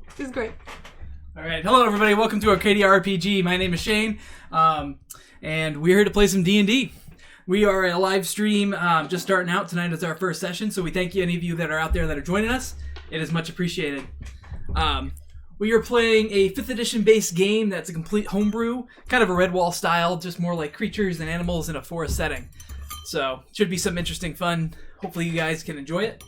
This is great. All right, hello everybody. Welcome to Arcadia RPG. My name is Shane, and we're here to play some D&D. We are a live stream just starting out. Tonight is our first session, so we thank you, any of you that are out there that are joining us. It is much appreciated. We are playing a 5th edition based game that's a complete homebrew, kind of a Redwall style, just more like creatures and animals in a forest setting. So, should be some interesting fun. Hopefully you guys can enjoy it.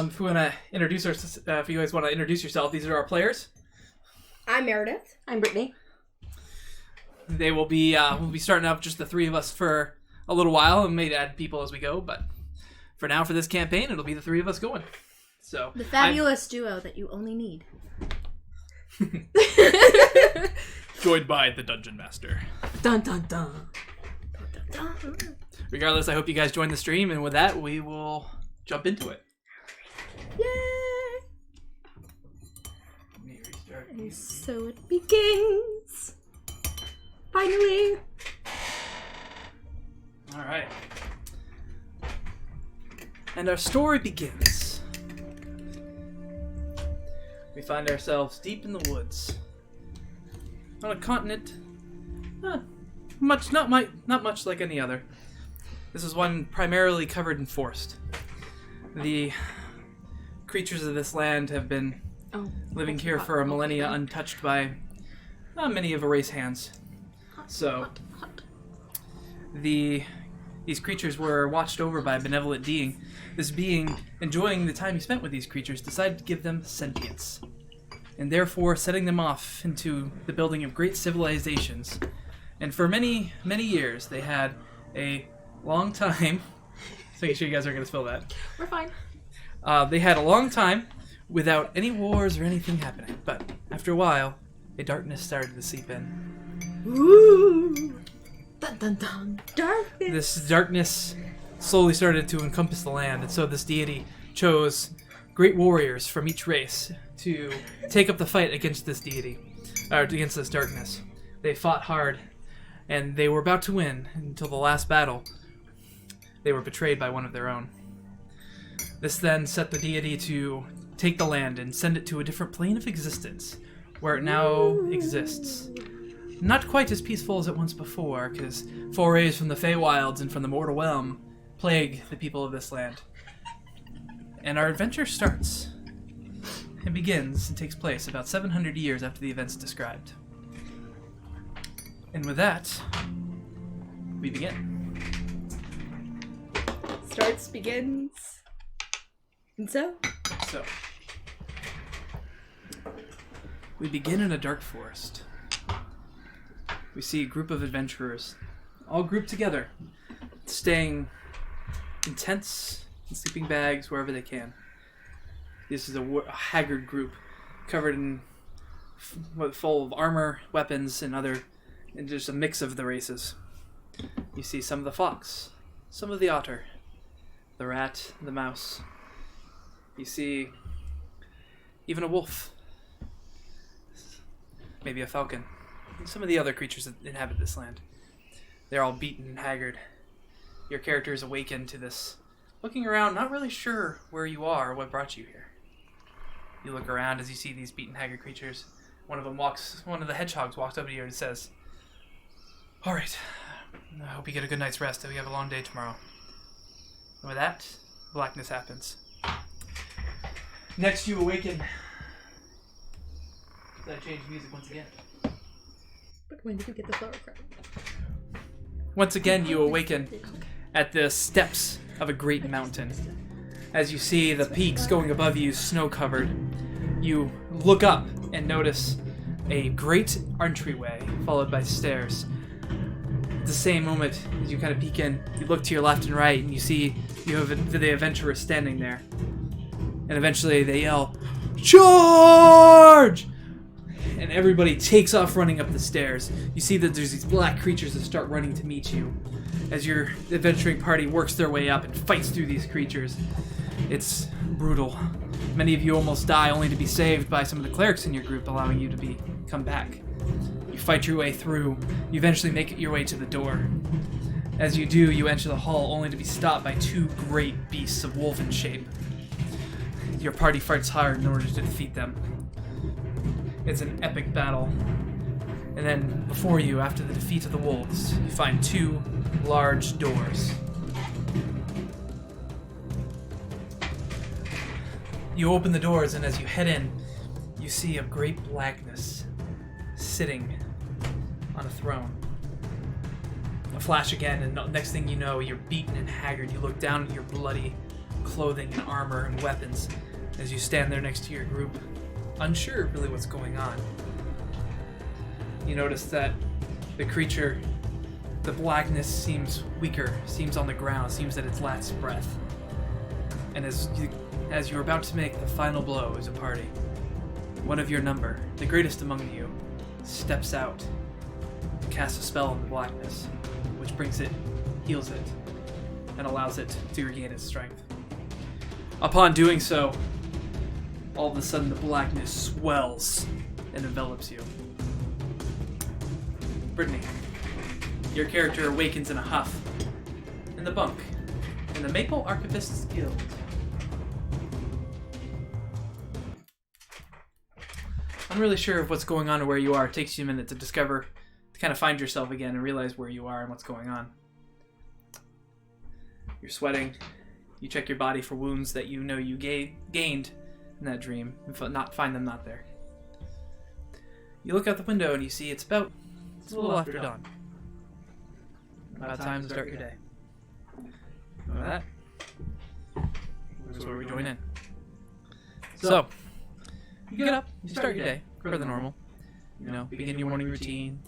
If we want to introduce if you guys want to introduce yourself, these are our players. I'm Meredith. I'm Brittany. They will be we'll be starting out just the three of us for a little while, and may add people as we go. But for now, for this campaign, it'll be the three of us going. So the fabulous duo that you only need. Joined by the Dungeon Master. Dun dun dun. Regardless, I hope you guys join the stream, and with that, we will jump into it. Yay! And so it begins. Finally. All right. And our story begins. We find ourselves deep in the woods, on a continent not much like any other. This is one primarily covered in forest. The creatures of this land have been living here for a millennia, untouched by many of a race hands. So these creatures were watched over by a benevolent being. This being, enjoying the time he spent with these creatures, decided to give them sentience, and therefore setting them off into the building of great civilizations. And for many, many years, they had a long time. So make sure you guys aren't going to spill that. We're fine. They had a long time without any wars or anything happening. But after a while, a darkness started to seep in. Ooh. Dun dun dun. Darkness. This darkness slowly started to encompass the land, and so this deity chose great warriors from each race to take up the fight against this deity, or against this darkness. They fought hard, and they were about to win until the last battle. They were betrayed by one of their own. This then set the deity to take the land and send it to a different plane of existence, where it now exists. Not quite as peaceful as it once before, because forays from the Feywilds and from the Mortal Realm plague the people of this land. And our adventure starts. It begins and takes place about 700 years after the events described. And with that, we begin. Starts, begins. And so? So, we begin in a dark forest. We see a group of adventurers, all grouped together, staying in tents and sleeping bags wherever they can. This is a haggard group, covered in full of armor, weapons, and just a mix of the races. You see some of the fox, some of the otter, the rat, the mouse. You see even a wolf, maybe a falcon, and some of the other creatures that inhabit this land. They're all beaten and haggard. Your characters awaken to this, looking around, not really sure where you are or what brought you here. You look around as you see these beaten, haggard creatures. One of the hedgehogs walks up to you and says, "All right, I hope you get a good night's rest. We have a long day tomorrow." And with that, blackness happens. Next, you awaken. Did I change music once again? But when did you get the flower crown? Once again, you awaken at the steps of a great mountain. As you see the peaks going above you, snow-covered, you look up and notice a great entryway followed by stairs. At the same moment, as you kind of peek in, you look to your left and right, and you see you have the adventurers standing there. And eventually they yell, "Charge!" And everybody takes off running up the stairs. You see that there's these black creatures that start running to meet you as your adventuring party works their way up and fights through these creatures. It's brutal. Many of you almost die, only to be saved by some of the clerics in your group, allowing you to come back. You fight your way through. You eventually make your way to the door. As you do, you enter the hall, only to be stopped by two great beasts of wolven shape. your party fights hard in order to defeat them. It's an epic battle. And then before you, after the defeat of the wolves, you find 2 large doors. You open the doors, and as you head in, you see a great blackness sitting on a throne. A flash again, and next thing you know, you're beaten and haggard. You look down at your bloody clothing and armor and weapons as you stand there next to your group, unsure really what's going on. You notice that the creature, the blackness seems weaker, seems on the ground, seems at its last breath. And as you're about to make the final blow as a party, one of your number, the greatest among you, steps out, casts a spell on the blackness, which brings it, heals it, and allows it to regain its strength. Upon doing so, all of a sudden the blackness swells and envelops you. Brittany, your character awakens in a huff, in the bunk, in the Maple Archivists Guild. I'm really sure of what's going on or where you are. It takes you a minute to kind of find yourself again and realize where you are and what's going on. You're sweating. You check your body for wounds that you know you gained in that dream and find them not there. You look out the window and you see it's a little after dawn. About time to start your day. Know that? This is where we join in. So, you get up, you start your day, further normal. You know, begin your morning routine,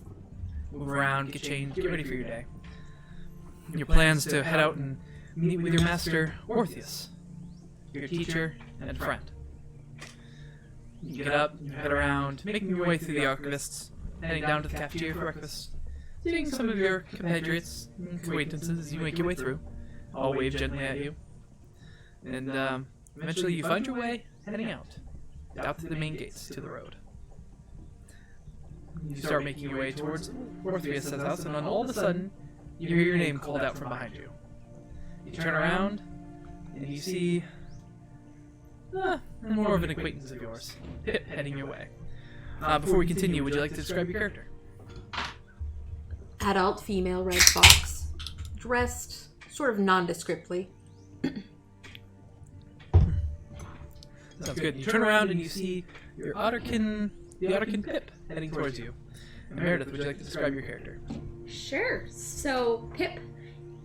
move around, get changed, get ready for your day. Your plan's to head out and meet with your master, Orpheus, your teacher and friend. You get up, you head around, making your way through the archivists, heading down to the cafeteria for breakfast, seeing some of your compatriots and acquaintances as you make your way through. All wave gently at you. And eventually you find your way heading out through the main gates to the road. You start making your way towards Orpheus' house, and then all of a sudden, you hear your name called out from behind you. You turn around, and you see more of an acquaintance of yours, Pip, heading your way. Before we continue, would you like to describe your character? Adult female red fox, dressed sort of nondescriptly. Sounds good. You turn around and you see your Otterkin Pip heading towards you. And Meredith, would you like to describe your character? Sure. So Pip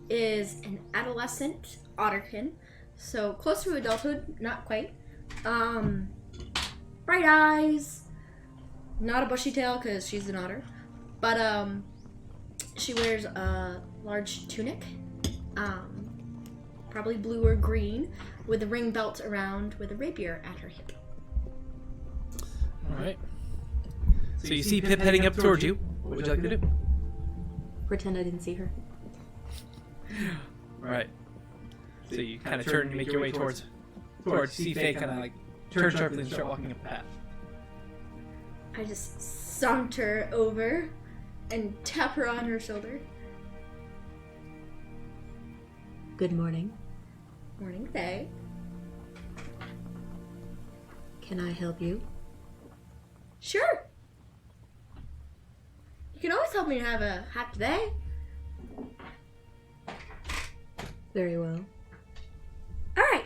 is an adolescent otterkin, so close to adulthood, not quite. Bright eyes, not a bushy tail because she's an otter, but she wears a large tunic, probably blue or green, with a ring belt around with a rapier at her hip. All right. So you see Pip heading up towards you. What would you like to do? Pretend I didn't see her. Right. So you kind of turn and make your way towards see Faye kind of like turn sharply and start walking up the path. I just saunter over and tap her on her shoulder. Good morning. Morning, Faye. Can I help you? Sure. You can always help me have a happy day. Very well. Alright.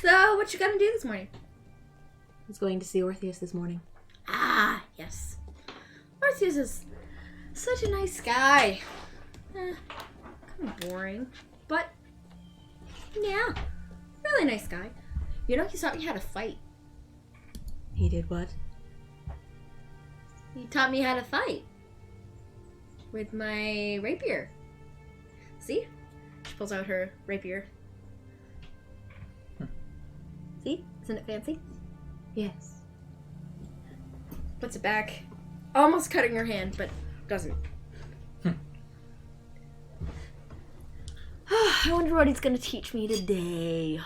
So, what you gonna do this morning? I was going to see Orpheus this morning. Ah, yes. Orpheus is such a nice guy. Kind of boring. But, yeah. Really nice guy. You know, he taught me how to fight. He did what? He taught me how to fight. With my rapier. See? She pulls out her rapier. See? Isn't it fancy? Yes. Puts it back. Almost cutting her hand, but doesn't. I wonder what he's gonna teach me today.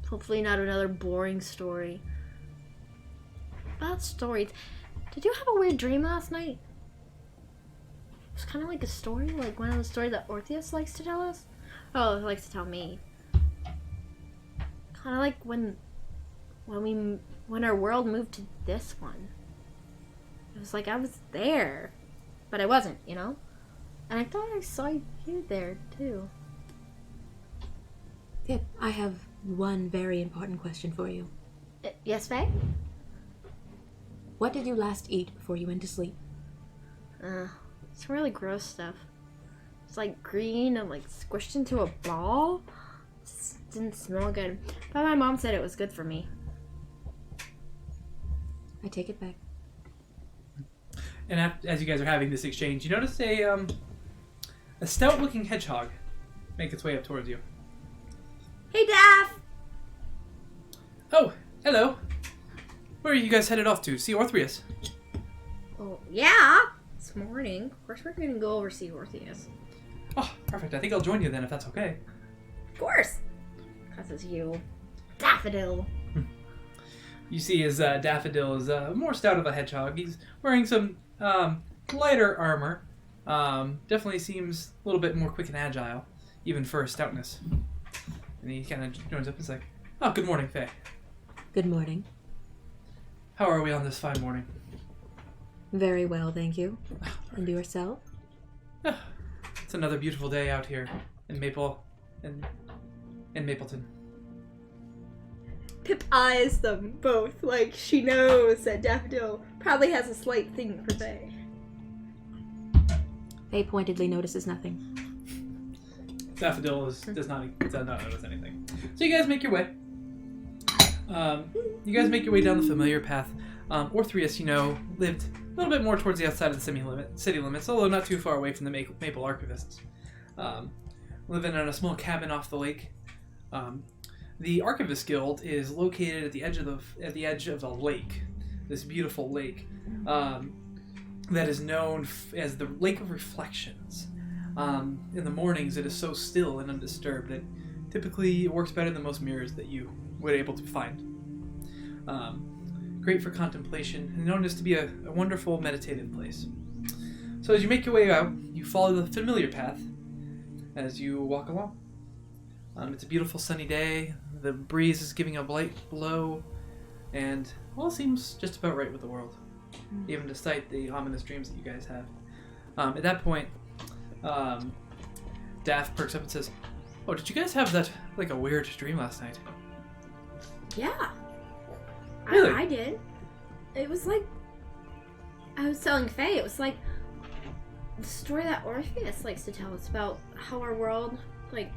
Hopefully not another boring story. About stories. Did you have a weird dream last night? It's kind of like a story, like one of the stories that Orpheus likes to tell us. Oh, he likes to tell me. Kind of like when when our world moved to this one. It was like I was there, but I wasn't, you know? And I thought I saw you there, too. Pip, I have one very important question for you. Yes, Faye? What did you last eat before you went to sleep? Some really gross stuff. It's like green and like squished into a ball. It didn't smell good. But my mom said it was good for me. I take it back. And as you guys are having this exchange, you notice a stout-looking hedgehog make its way up towards you. Hey, Daff! Oh, hello. Where are you guys headed off to? See Orpheus? Oh, yeah. This morning. Of course, we're going to go over see Orpheus. Oh, perfect. I think I'll join you then, if that's okay. Of course. Because it's you. Daffodil. You see his Daffodil is more stout of a hedgehog. He's wearing some lighter armor. Definitely seems a little bit more quick and agile, even for his stoutness. And he kind of joins up and is like, oh, good morning, Faye. Good morning. How are we on this fine morning? Very well, thank you. And yourself? It's another beautiful day out here in in Mapleton. Pip eyes them both like she knows that Daffodil probably has a slight thing for Faye. Faye pointedly notices nothing. Daffodil does not notice anything. So you guys make your way. You guys make your way down the familiar path. Orpheus, lived a little bit more towards the outside of the city limits, although not too far away from the Maple Archivists. Living in a small cabin off the lake. The Archivist Guild is located at the edge of a lake, this beautiful lake that is known as the Lake of Reflections. In the mornings, it is so still and undisturbed that typically it works better than most mirrors that you would be able to find. Great for contemplation, and known as to be a wonderful meditative place. So as you make your way out, you follow the familiar path as you walk along. It's a beautiful sunny day, the breeze is giving a light blow, and all seems just about right with the world, even despite the ominous dreams that you guys have. At that point, Daff perks up and says, oh, did you guys have that, like, a weird dream last night? Yeah. Really? I did. It was like... I was telling Faye, it was like the story that Orpheus likes to tell us about how our world, like,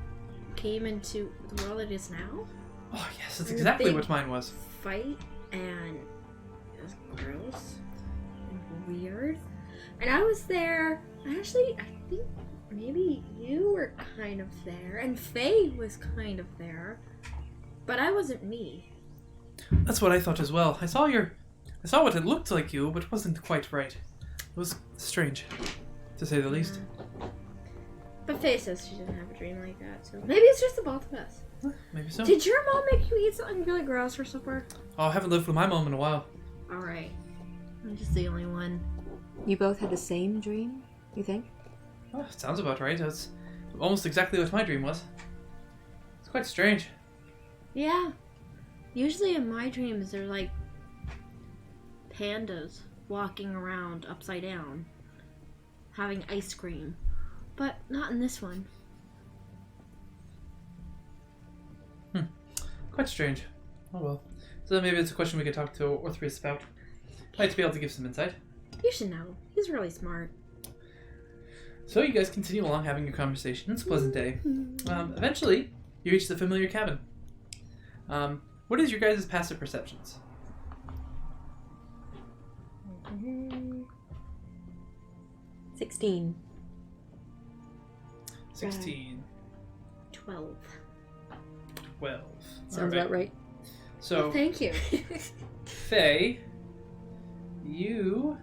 came into the world it is now. Oh, yes, that's exactly what mine was. Fight, and it was gross and weird. And I was there. Actually, I think maybe you were kind of there, and Faye was kind of there, but I wasn't me. That's what I thought as well. I saw what it looked like you, but it wasn't quite right. It was strange, to say the least. But Faye says she didn't have a dream like that, so maybe it's just the both of us. Maybe so. Did your mom make you eat something really gross for supper? Oh, I haven't lived with my mom in a while. Alright. I'm just the only one. You both had the same dream, you think? Oh, sounds about right. That's almost exactly what my dream was. It's quite strange. Yeah. Usually in my dreams, they're like pandas walking around upside down, having ice cream. But not in this one. Quite strange. Oh well. So maybe it's a question we could talk to Orpheus about. Might be able to give some insight. You should know. He's really smart. So you guys continue along having your conversation. It's a pleasant day. Eventually, you reach the familiar cabin. What is your guys' passive perceptions? 16. 16. 12. 12. Sounds about right. So, Well, thank you. Faye, you...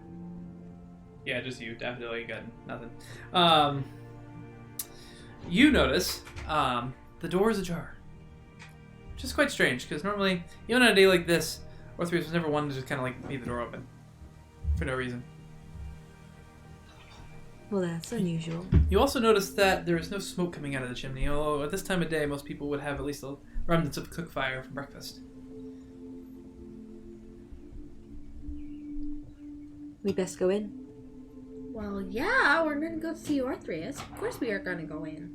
Yeah, just you. Daffodil, you got nothing. You notice the door is ajar. Which is quite strange, because normally, even on a day like this, Orpheus was never one to just kind of like leave the door open. For no reason. Well, that's unusual. You also notice that there is no smoke coming out of the chimney, although at this time of day, most people would have at least a remnants of cook fire for breakfast. We'd best go in. Well, yeah, we're gonna go see Orthreus. Of course we are gonna go in.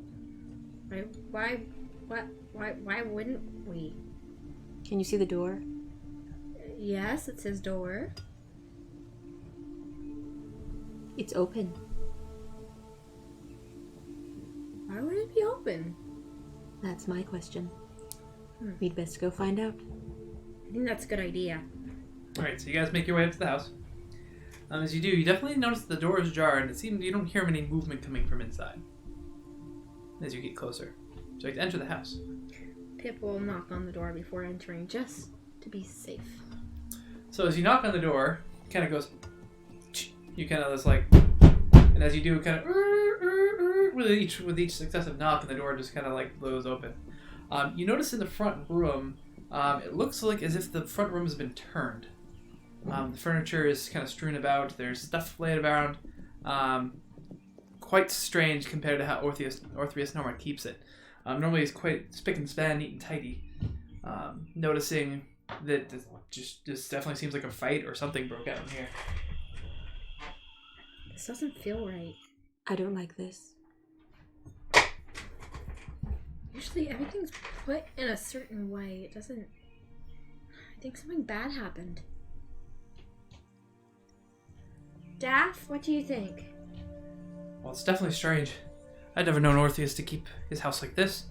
Why wouldn't we? Can you see the door? Yes, it's his door. It's open. Why would it be open? That's my question. We'd best go find out. I think that's a good idea. Alright, so you guys make your way up to the house. As you do, you definitely notice the door is ajar, and it seems you don't hear any movement coming from inside as you get closer. So you have to enter the house. Pip will knock on the door before entering, just to be safe. So as you knock on the door, it kind of goes... You kind of just like... And as you do, it kind of... With each successive knock, and the door just kind of like blows open. You notice in the front room, it looks like as if the front room has been turned. The furniture is kind of strewn about. There's stuff laid around. Quite strange compared to how Orpheus normally keeps it. Normally it's quite spick and span, neat and tidy. Noticing that this definitely seems like a fight or something broke out in here. This doesn't feel right. I don't like this. Usually everything's put in a certain way. It doesn't... I think something bad happened. Daff, what do you think? Well, it's definitely strange. I'd never known Orpheus to keep his house like this.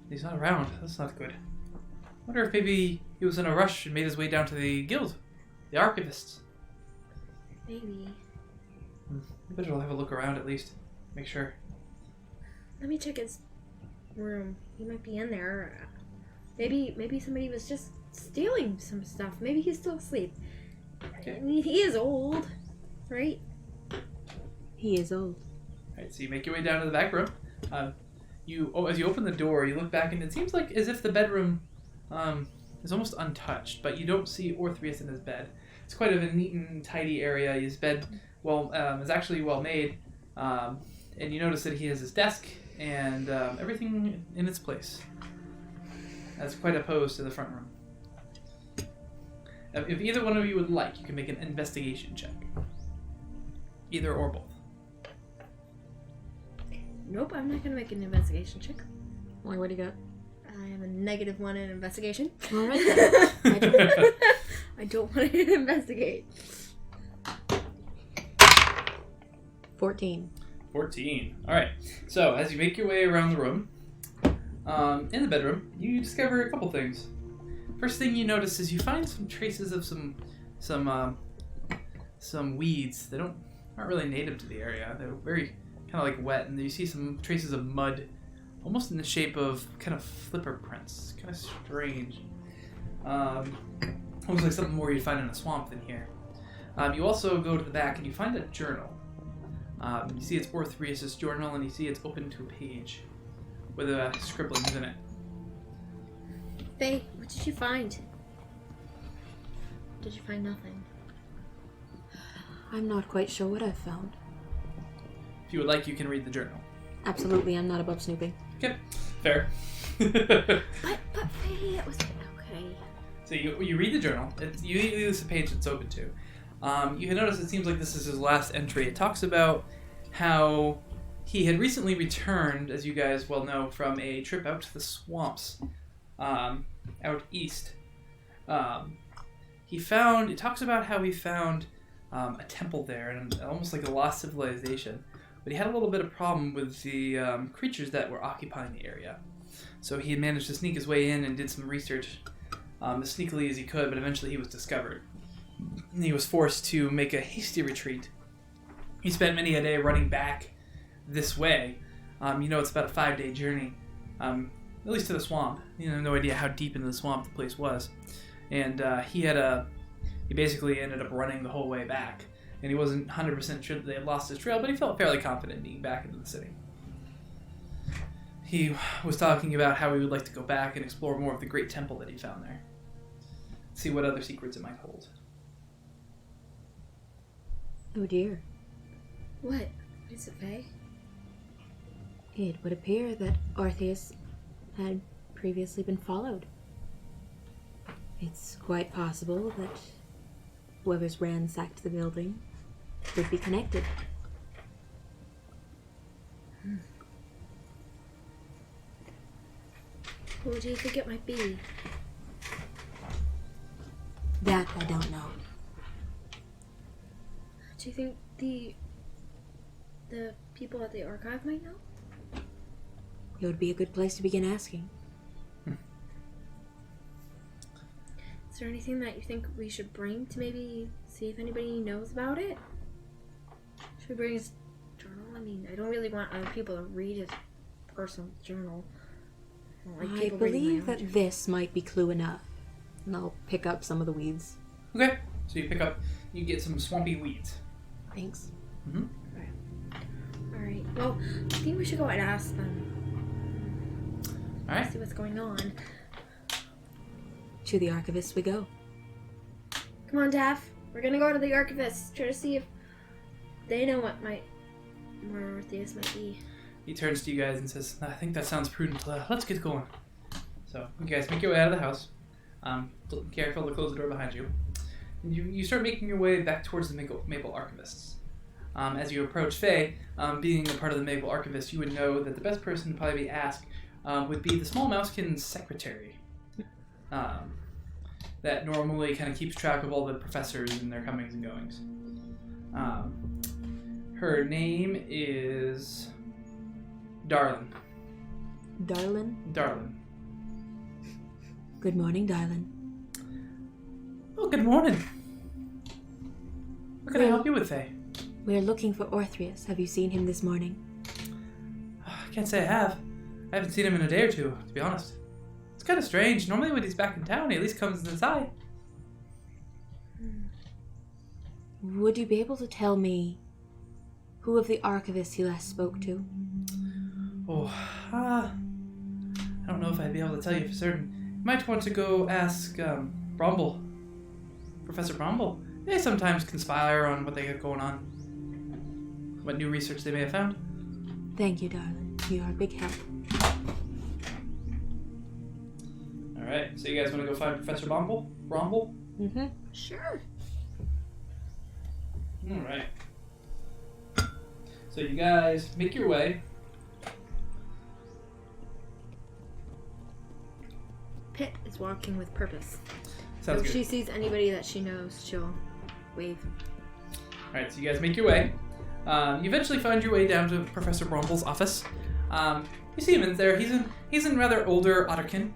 He's not around. That's not good. I wonder if maybe he was in a rush and made his way down to the guild. The archivists. Maybe. I better have a look around at least. Make sure. Let me check his room. He might be in there. Maybe somebody was just stealing some stuff. Maybe he's still asleep. Okay. I mean, he is old, right? He is old. Alright, so you make your way down to the back room. As you open the door, you look back and it seems like as if the bedroom is almost untouched, but you don't see Orpheus in his bed. It's quite a neat and tidy area. His bed is actually well made, and you notice that he has his desk and everything in its place. That's quite opposed to the front room. If either one of you would like, you can make an investigation check. Either or both. Nope, I'm not gonna make an investigation check. Why, what do you got? I have a -1 in investigation. Alright then. I don't want to investigate. 14. 14. Alright, so as you make your way around the room, in the bedroom, you discover a couple things. First thing you notice is you find some traces of some weeds that aren't really native to the area. They're very kind of like wet, and you see some traces of mud, almost in the shape of kind of flipper prints. Kind of strange. Almost like something more you'd find in a swamp than here. You also go to the back and you find a journal. You see it's Orpheus' journal, and you see it's open to a page with scribblings in it. Faye, what did you find? Did you find nothing? I'm not quite sure what I've found. If you would like, you can read the journal. Absolutely, I'm not above snooping. Okay, fair. But Faye, it was okay. So you read the journal. You use the page it's open to. You can notice it seems like this is his last entry. It talks about how he had recently returned, as you guys well know, from a trip out to the swamps out east. It talks about how he found a temple there, and almost like a lost civilization. But he had a little bit of problem with the creatures that were occupying the area. So he had managed to sneak his way in and did some research as sneakily as he could, but eventually he was discovered. And he was forced to make a hasty retreat. He spent many a day running back this way. It's about a 5-day journey, at least to the swamp. No idea how deep into the swamp the place was. And he basically ended up running the whole way back. And he wasn't 100% sure that they had lost his trail, but he felt fairly confident being back into the city. He was talking about how he would like to go back and explore more of the great temple that he found there. See what other secrets it might hold. Oh dear. What is it, Faye? It would appear that Orpheus had previously been followed. It's quite possible that whoever's ransacked the building would be connected. Who do you think it might be? That I don't know. Do you think the people at the archive might know? It would be a good place to begin asking. Is there anything that you think we should bring to maybe see if anybody knows about it? Should we bring his journal? I mean, I don't really want other people to read his personal journal. I don't like I people reading my believe own that journal. this might be clue enough. And I'll pick up some of the weeds. Okay. So you get some swampy weeds. Thanks. Mm-hmm. Alright, well, I think we should go and ask them. Alright. See what's going on. To the archivist we go. Come on, Daff. We're gonna go to the archivist. Try to see if they know where Orpheus might be. He turns to you guys and says, I think that sounds prudent. Let's get going. So you guys make your way out of the house. Careful to close the door behind you. And you start making your way back towards the Maple Archivists. As you approach Faye, being a part of the Maple Archivist, you would know that the best person to probably be asked would be the Small Mousekin's secretary. That normally kind of keeps track of all the professors and their comings and goings. Her name is Darlin. Darlin? Darlin. Good morning, Darlin. Oh, good morning. What can I help you with, Faye? We're looking for Orpheus. Have you seen him this morning? I can't say I have. I haven't seen him in a day or two, to be honest. It's kind of strange. Normally when he's back in town, he at least comes inside. Would you be able to tell me who of the archivists he last spoke to? Oh, I don't know if I'd be able to tell you for certain. You might want to go ask Bromble. Professor Bromble. They sometimes conspire on what they got going on. What new research they may have found. Thank you, Darlin. You are a big help. Alright, so you guys want to go find Professor Bromble? Bromble? Mm-hmm. Sure. Alright. So you guys make your way. Pitt is walking with purpose. Sounds So if good. she sees anybody that she knows, she'll wave. Alright, so you guys make your way. You eventually find your way down to Professor Bromble's office. You see him in there. He's in rather older Otterkin.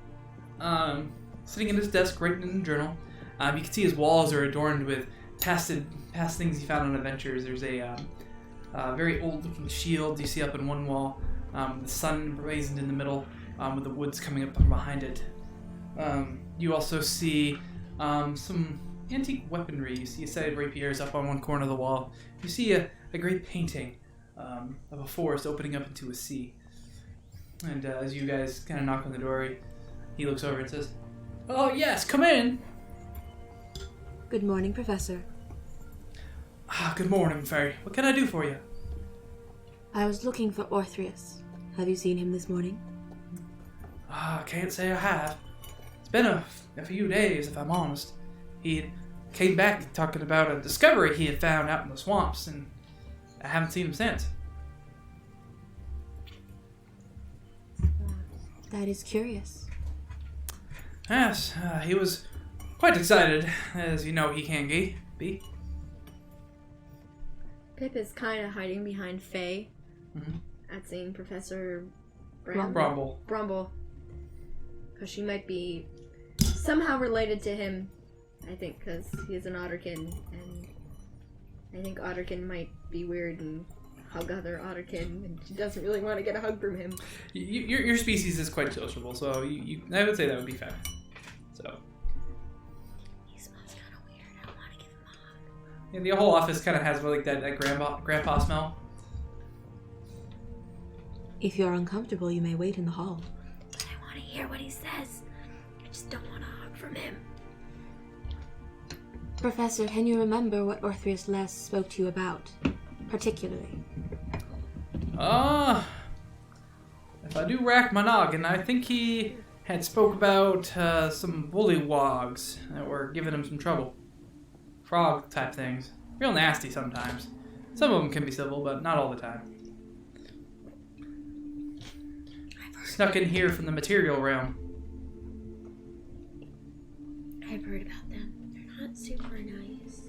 Sitting at his desk writing in a journal. You can see his walls are adorned with past things he found on adventures. There's a very old looking shield you see up in one wall. The sun blazoned in the middle with the woods coming up from behind it. You also see some antique weaponry. You see a set of rapiers up on one corner of the wall. You see a great painting of a forest opening up into a sea. And as you guys kind of knock on the door, he looks over and says, "Oh yes, come in." Good morning, Professor. Good morning, Faye. What can I do for you? I was looking for Orpheus. Have you seen him this morning? Can't say I have. It's been a few days, if I'm honest. He came back talking about a discovery he had found out in the swamps, and I haven't seen him since. That is curious. Yes, he was quite excited, as you know he can be. Pip is kind of hiding behind Faye at seeing Professor Bromble. Because she might be somehow related to him, I think, because he is an Otterkin, and I think Otterkin might be weird and hug other Otterkin, and she doesn't really want to get a hug from him. Your species is quite sociable, so I would say that would be fair. So. He smells kind of weird. I don't want to give him a hug. And the whole office kind of has like that grandpa smell. If you're uncomfortable, you may wait in the hall. But I want to hear what he says. I just don't want a hug from him. Professor, can you remember what Orpheus last spoke to you about, particularly? If I do rack my noggin, I think he had spoke about some bullywogs that were giving him some trouble. Frog type things. Real nasty sometimes. Some of them can be civil, but not all the time. Snuck in here from the material realm. I've heard about them. They're not super nice.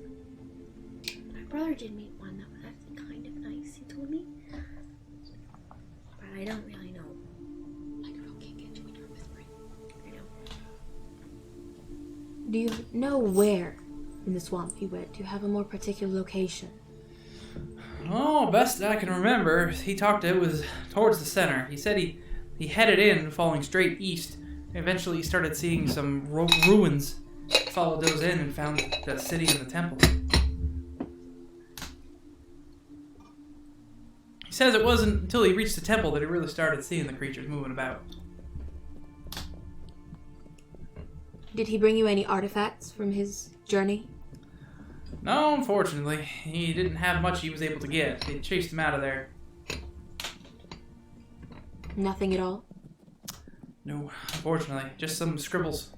My brother did meet one that was actually kind of nice, he told me. But I don't really know. Microphone can't get you when you're whispering. I know. Do you know where in the swamp he went? Do you have a more particular location? Oh, best I can remember, he talked it was towards the center. He said he headed in, falling straight east. Eventually he started seeing some ruins. Followed those in and found the city and the temple. He says it wasn't until he reached the temple that he really started seeing the creatures moving about. Did he bring you any artifacts from his journey? No, unfortunately. He didn't have much he was able to get. They chased him out of there. Nothing at all? No, unfortunately. Just some scribbles.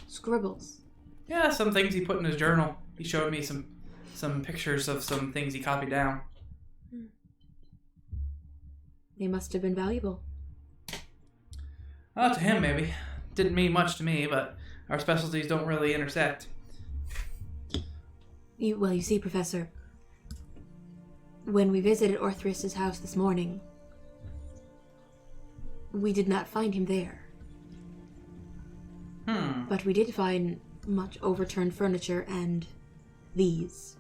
Scribbles? Yeah, some things he put in his journal. He showed me some pictures of some things he copied down. They must have been valuable. To him, maybe. Didn't mean much to me, but our specialties don't really intersect. You see, Professor, when we visited Orthris's house this morning, we did not find him there. But we did find much overturned furniture and these.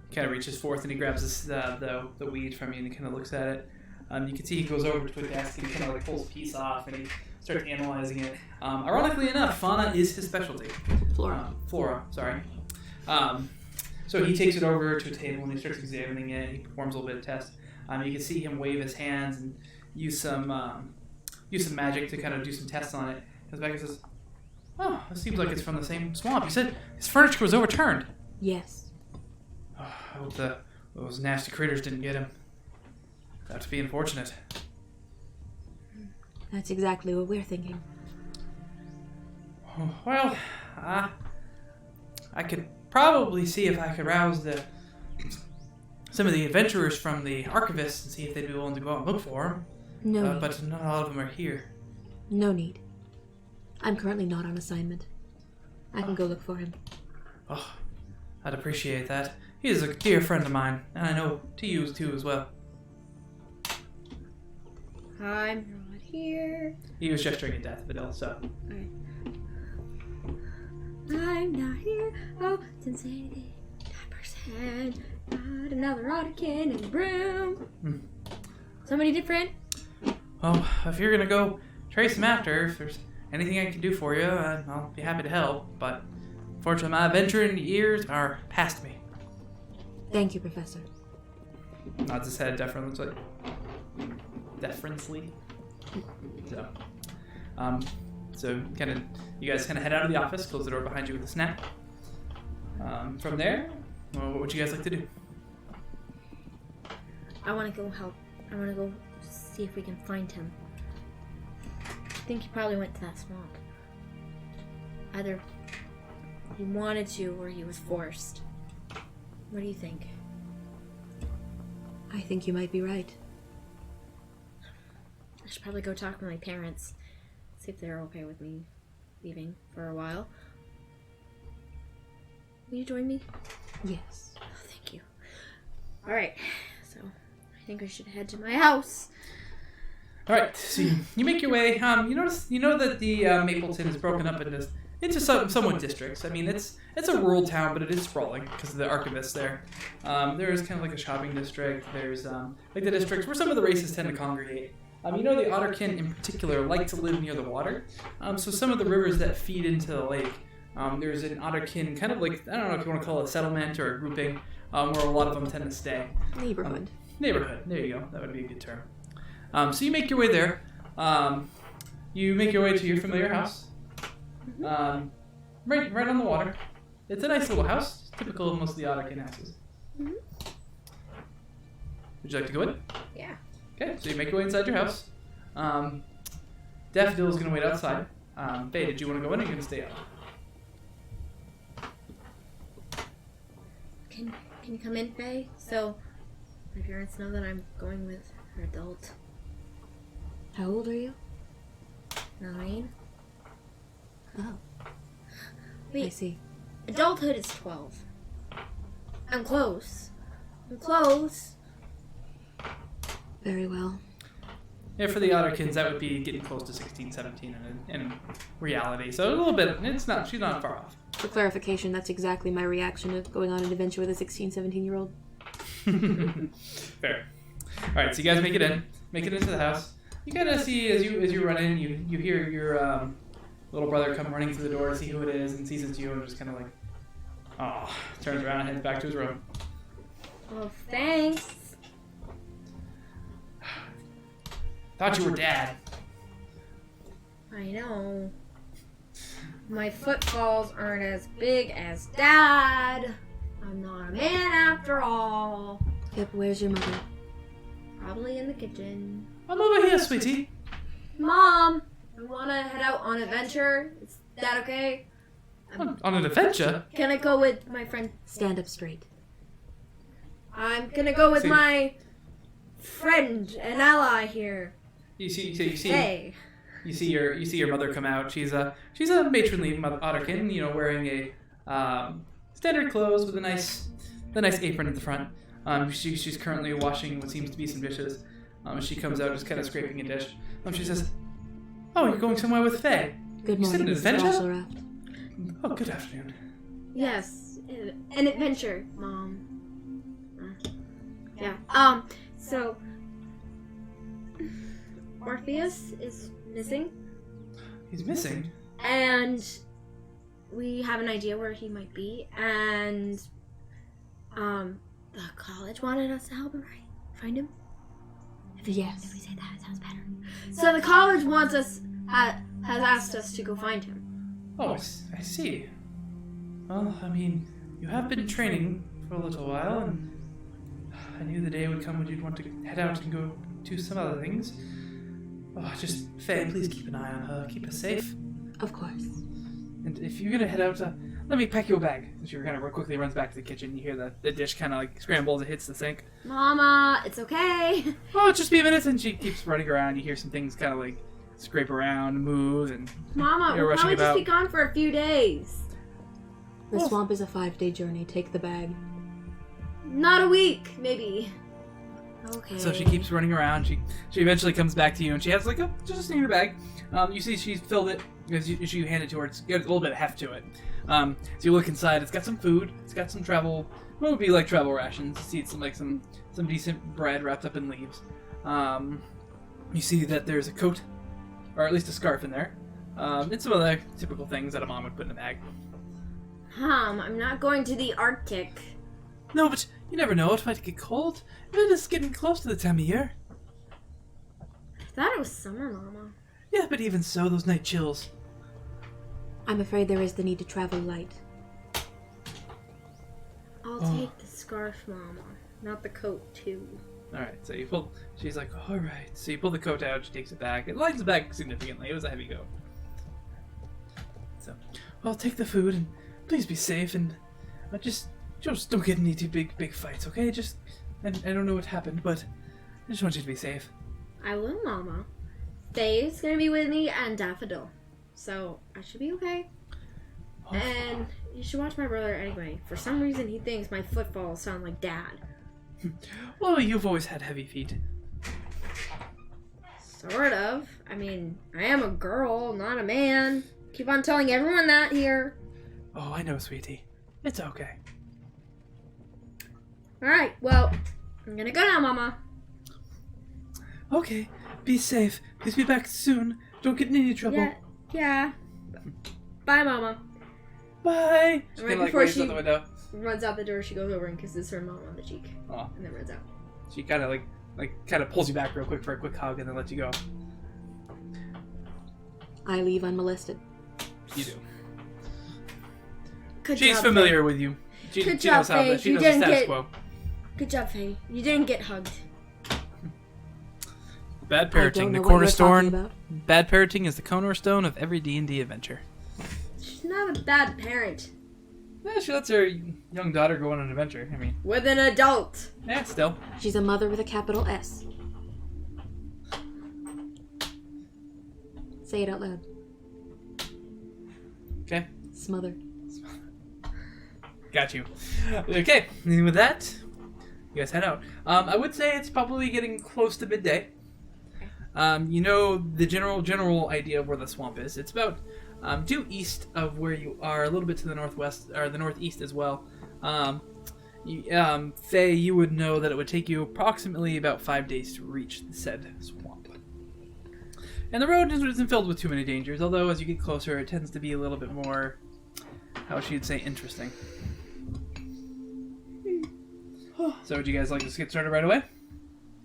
He kind of reaches forth and he grabs the weed from you and he kind of looks at it. You can see he goes over to a desk and he kind of like pulls a piece off and he starts analyzing it. Ironically enough, fauna is his specialty. Flora, sorry. So he takes it over to a table and he starts examining it. He performs a little bit of test. You can see him wave his hands and use some magic to kind of do some tests on it. Comes back and says, "Oh, it seems like it's from the same swamp. You said his furniture was overturned." Yes. Oh, I hope those nasty critters didn't get him. That'd be unfortunate. That's exactly what we're thinking. Well, I could probably see if I could rouse some of the adventurers from the archivists and see if they'd be willing to go out and look for him. No need. But not all of them are here. No need. I'm currently not on assignment. I can go look for him. Oh, I'd appreciate that. He is a dear friend of mine, and I know to you too as well. I'm not here. He was gesturing at Death, Vidal, so. Alright. I'm not here. Oh, insanity. 9%. Not another Otterkin in the room. Somebody different? Well, if you're gonna go trace him after, if there's anything I can do for you, I'll be happy to help. But fortunately, my adventuring years are past me. Thank you, Professor. Nods his head deferentially. So you guys kind of head out of the office, close the door behind you with a snap. From there, well, what would you guys like to do? I want to go help. I want to go see if we can find him. I think he probably went to that swamp. Either he wanted to or he was forced. What do you think? I think you might be right. I should probably go talk to my parents. See if they're okay with me leaving for a while. Will you join me? Yes. Oh, thank you. Alright, so I think we should head to my house. Alright, so you make your way. You know that the Mapleton is broken up into somewhat districts. I mean, it's a rural town, but it is sprawling because of the archivists there. There is kind of like a shopping district. There's like the districts where some of the races tend to congregate. You know the Otterkin in particular like to live near the water. So some of the rivers that feed into the lake, there's an Otterkin kind of like, I don't know if you want to call it a settlement or a grouping, where a lot of them tend to stay. Neighborhood. Neighborhood, there you go. That would be a good term. So you make your way there. You make your way to your familiar house. Right on the water. It's a nice little house, typical of most of the Otterkin houses. Mm-hmm. Would you like to go in? Yeah. Okay, so you make your way inside your house. Daffodil is going to wait outside. Faye, did you want to go in or are you going to stay out? Can can you come in, Faye? So my parents know that I'm going with an adult. How old are you? 9. Oh, I Wait, see. adulthood is 12. I'm close. I'm close. Very well. Yeah, for the Otterkins, that would be getting close to 16, 17 in reality. So a little bit, she's not far off. For clarification, that's exactly my reaction to going on an adventure with a 16, 17-year-old. Fair. All right, so you guys make it into the house. You kind of see as you run in, you hear your little brother come running through the door to see who it is, and sees it's you, and just kind of like, oh, turns around and heads back to his room. Oh, thanks. Thought you were Dad. I know. My footfalls aren't as big as Dad. I'm not a man after all. Yep, where's your mother? Probably in the kitchen. I'm over here, sweetie. Mom, I want to head out on an adventure. Is that okay? On an adventure? Can I go with my friend? Stand up straight. I'm gonna go with my friend and ally here. You see, Hey. you see your mother come out. She's a matronly Otterkin, wearing a standard clothes with the nice apron at the front. She's currently washing what seems to be some dishes. She comes out just kind of scraping a dish. She says, "Oh, you're going somewhere with Faye? Good You said morning, an Mrs. adventure? Wasselraft. Oh, good afternoon." Yes, an adventure, Mom. Yeah. So Orpheus is missing, He's missing. and we have an idea where he might be, and the college wanted us to help him find him. If we Yes. say that, it sounds better. So the college wants us has asked us to go find him. Oh, I see. Well, I mean, you have been training for a little while, and I knew the day would come when you'd want to head out and go do some other things. Oh, just, Faye, please keep an eye on her. Keep her safe. Of course. And if you're gonna head out, let me pack your bag. And she kind of quickly runs back to the kitchen. You hear the dish kind of like scrambles. It hits the sink. Mama, it's okay. Oh, just be a minute. And she keeps running around. You hear some things kind of like scrape around, move, and Mama, You're we'll rushing probably just about. be gone for a few days. The Well- swamp is a 5-day journey. Take the bag. Not a week, maybe. Okay. so she keeps running around. She eventually comes back to you, and she has like just a standard bag. You see she's filled it as you hand it to her. It's got a little bit of heft to it. So you look inside. It's got some food. It's got some travel. What would be like travel rations? You see it's some decent bread wrapped up in leaves. You see that there's a coat, or at least a scarf in there. And some other typical things that a mom would put in a bag. Mom, I'm not going to the Arctic. No, but you never know. It might get cold. It is getting close to the time of year. I thought it was summer, Mama. Yeah, but even so, those night chills. I'm afraid there is the need to travel light. I'll Oh. take the scarf, Mama. Not the coat, too. Alright, so you pull. She's like, alright. So you pull the coat out, she takes it back. It lines it back significantly. It was a heavy coat. So, well, take the food and please be safe and just don't get into too big fights, okay? I don't know what happened, but I just want you to be safe. I will, Mama. Faye's gonna be with me and Daffodil. So, I should be okay. Oh, And you should watch my brother anyway. For some reason, he thinks my footfalls sound like Dad. well, you've always had heavy feet. Sort of. I mean, I am a girl, not a man. Keep on telling everyone that here. Oh, I know, sweetie. It's okay. Alright, well, I'm gonna go now, Mama. Okay, be safe. Please be back soon. Don't get in any trouble. Yeah. Bye, Mama. Bye. She Right kinda, before waves she- out the window. Runs out the door, she goes over and kisses her mom on the cheek. Aw. And then runs out. She kind of kind of pulls you back real quick for a quick hug and then lets you go. I leave unmolested. You do. Good She's job, familiar with you. She Good knows job, how Faye. she You knows the didn't status get- quo. Faye. Good job, Faye. You didn't get hugged. Bad I don't parroting, the know what you're talking cornerstone. about. Bad parroting is the cornerstone of every D&D adventure. She's not a bad parent. Yeah, she lets her young daughter go on an adventure. I mean, with an adult. yeah, still. She's a mother with a capital S. Say it out loud. Okay. Smother. Got you. Okay, and with that, you guys head out. I would say it's probably getting close to midday. You know the general idea of where the swamp is. It's about due east of where you are, a little bit to the northwest or the northeast as well. Faye, you would know that it would take you approximately about 5 days to reach the said swamp. And the road isn't filled with too many dangers, although as you get closer, it tends to be a little bit more, how should you say, interesting. So would you guys like to get started right away?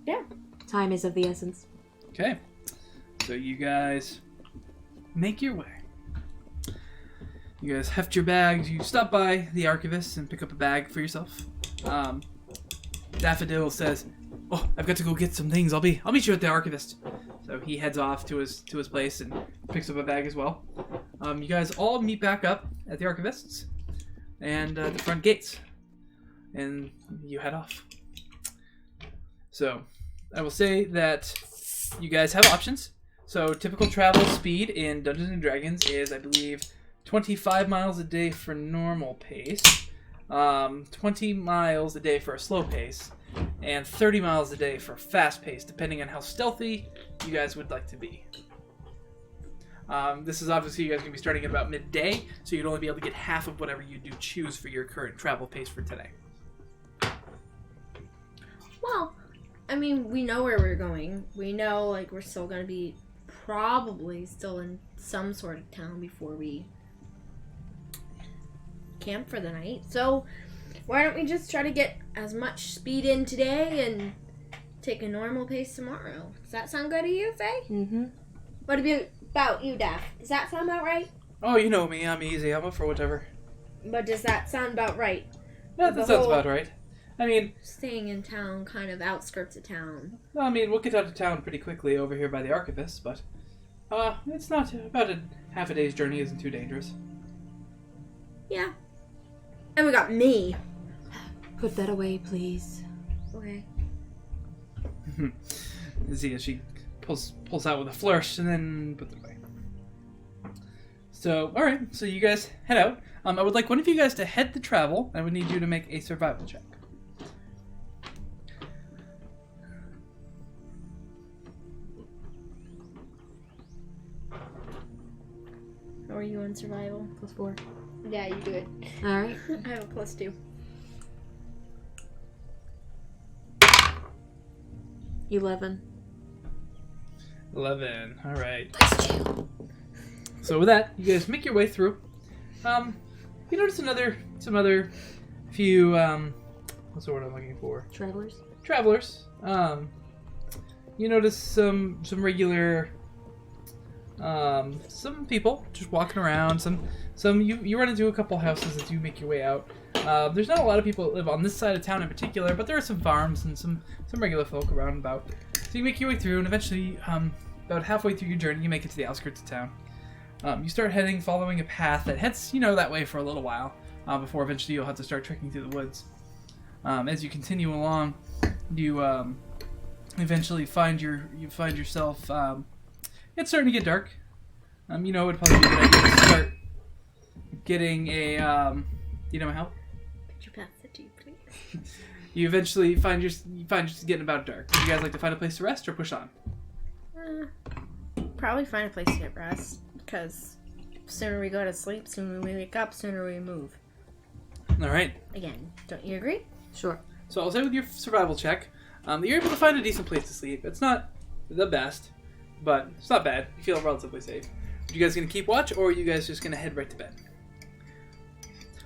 Yeah. Time is of the essence. Okay. So you guys make your way. You guys heft your bags. You stop by the archivist and pick up a bag for yourself. Daffodil says, "Oh, I've got to go get some things. I'll meet you at the archivist." So he heads off to his place and picks up a bag as well. You guys all meet back up at the archivist's and the front gates, and you head off. So I will say that you guys have options. So typical travel speed in Dungeons and Dragons is, I believe, 25 miles a day for normal pace, 20 miles a day for a slow pace, and 30 miles a day for fast pace, depending on how stealthy you guys would like to be. This is obviously, you guys are going to be starting at about midday, so you'd only be able to get half of whatever you do choose for your current travel pace for today. Well, I mean, we know where we're going. We know, like, we're still going to be probably still in some sort of town before we camp for the night. So, why don't we just try to get as much speed in today and take a normal pace tomorrow? Does that sound good to you, Faye? Mm-hmm. What about you, Daff? Does that sound about right? Oh, you know me. I'm easy. I'm up for whatever. But does that sound about right? Yeah, that sounds about right. I mean, staying in town, kind of outskirts of town. I mean, we'll get out of town pretty quickly over here by the archivist, but it's not about half a day's journey isn't too dangerous. Yeah. And we got me. Put that away, please. Okay. See, as she pulls out with a flourish and then puts it away. So, all right. So you guys head out. I would like one of you guys to head the travel. I would need you to make a survival check. How are you on survival? +4. Yeah, you do it. All right. I have a +2. 11. 11. All right. So with that, you guys make your way through. You notice some other few what's the word I'm looking for? Travelers. You notice some regular some people just walking around. Some you run into a couple houses as you make your way out. There's not a lot of people that live on this side of town in particular, but there are some farms and some regular folk around and about. So you make your way through, and eventually, about halfway through your journey, you make it to the outskirts of town. You start heading, following a path that heads, that way for a little while, before eventually you'll have to start trekking through the woods. As you continue along, you eventually find yourself. It's starting to get dark. It'd probably be a good idea to start getting a. Do you know my help? Could you pass it to you, please? You eventually find yourself getting about dark. Would you guys like to find a place to rest or push on? Probably find a place to get rest, because sooner we go to sleep, sooner we wake up, sooner we move. All right. Again, don't you agree? Sure. So I'll say with your survival check, you're able to find a decent place to sleep. It's not the best, but it's not bad. You feel relatively safe. Are you guys going to keep watch, or are you guys just going to head right to bed?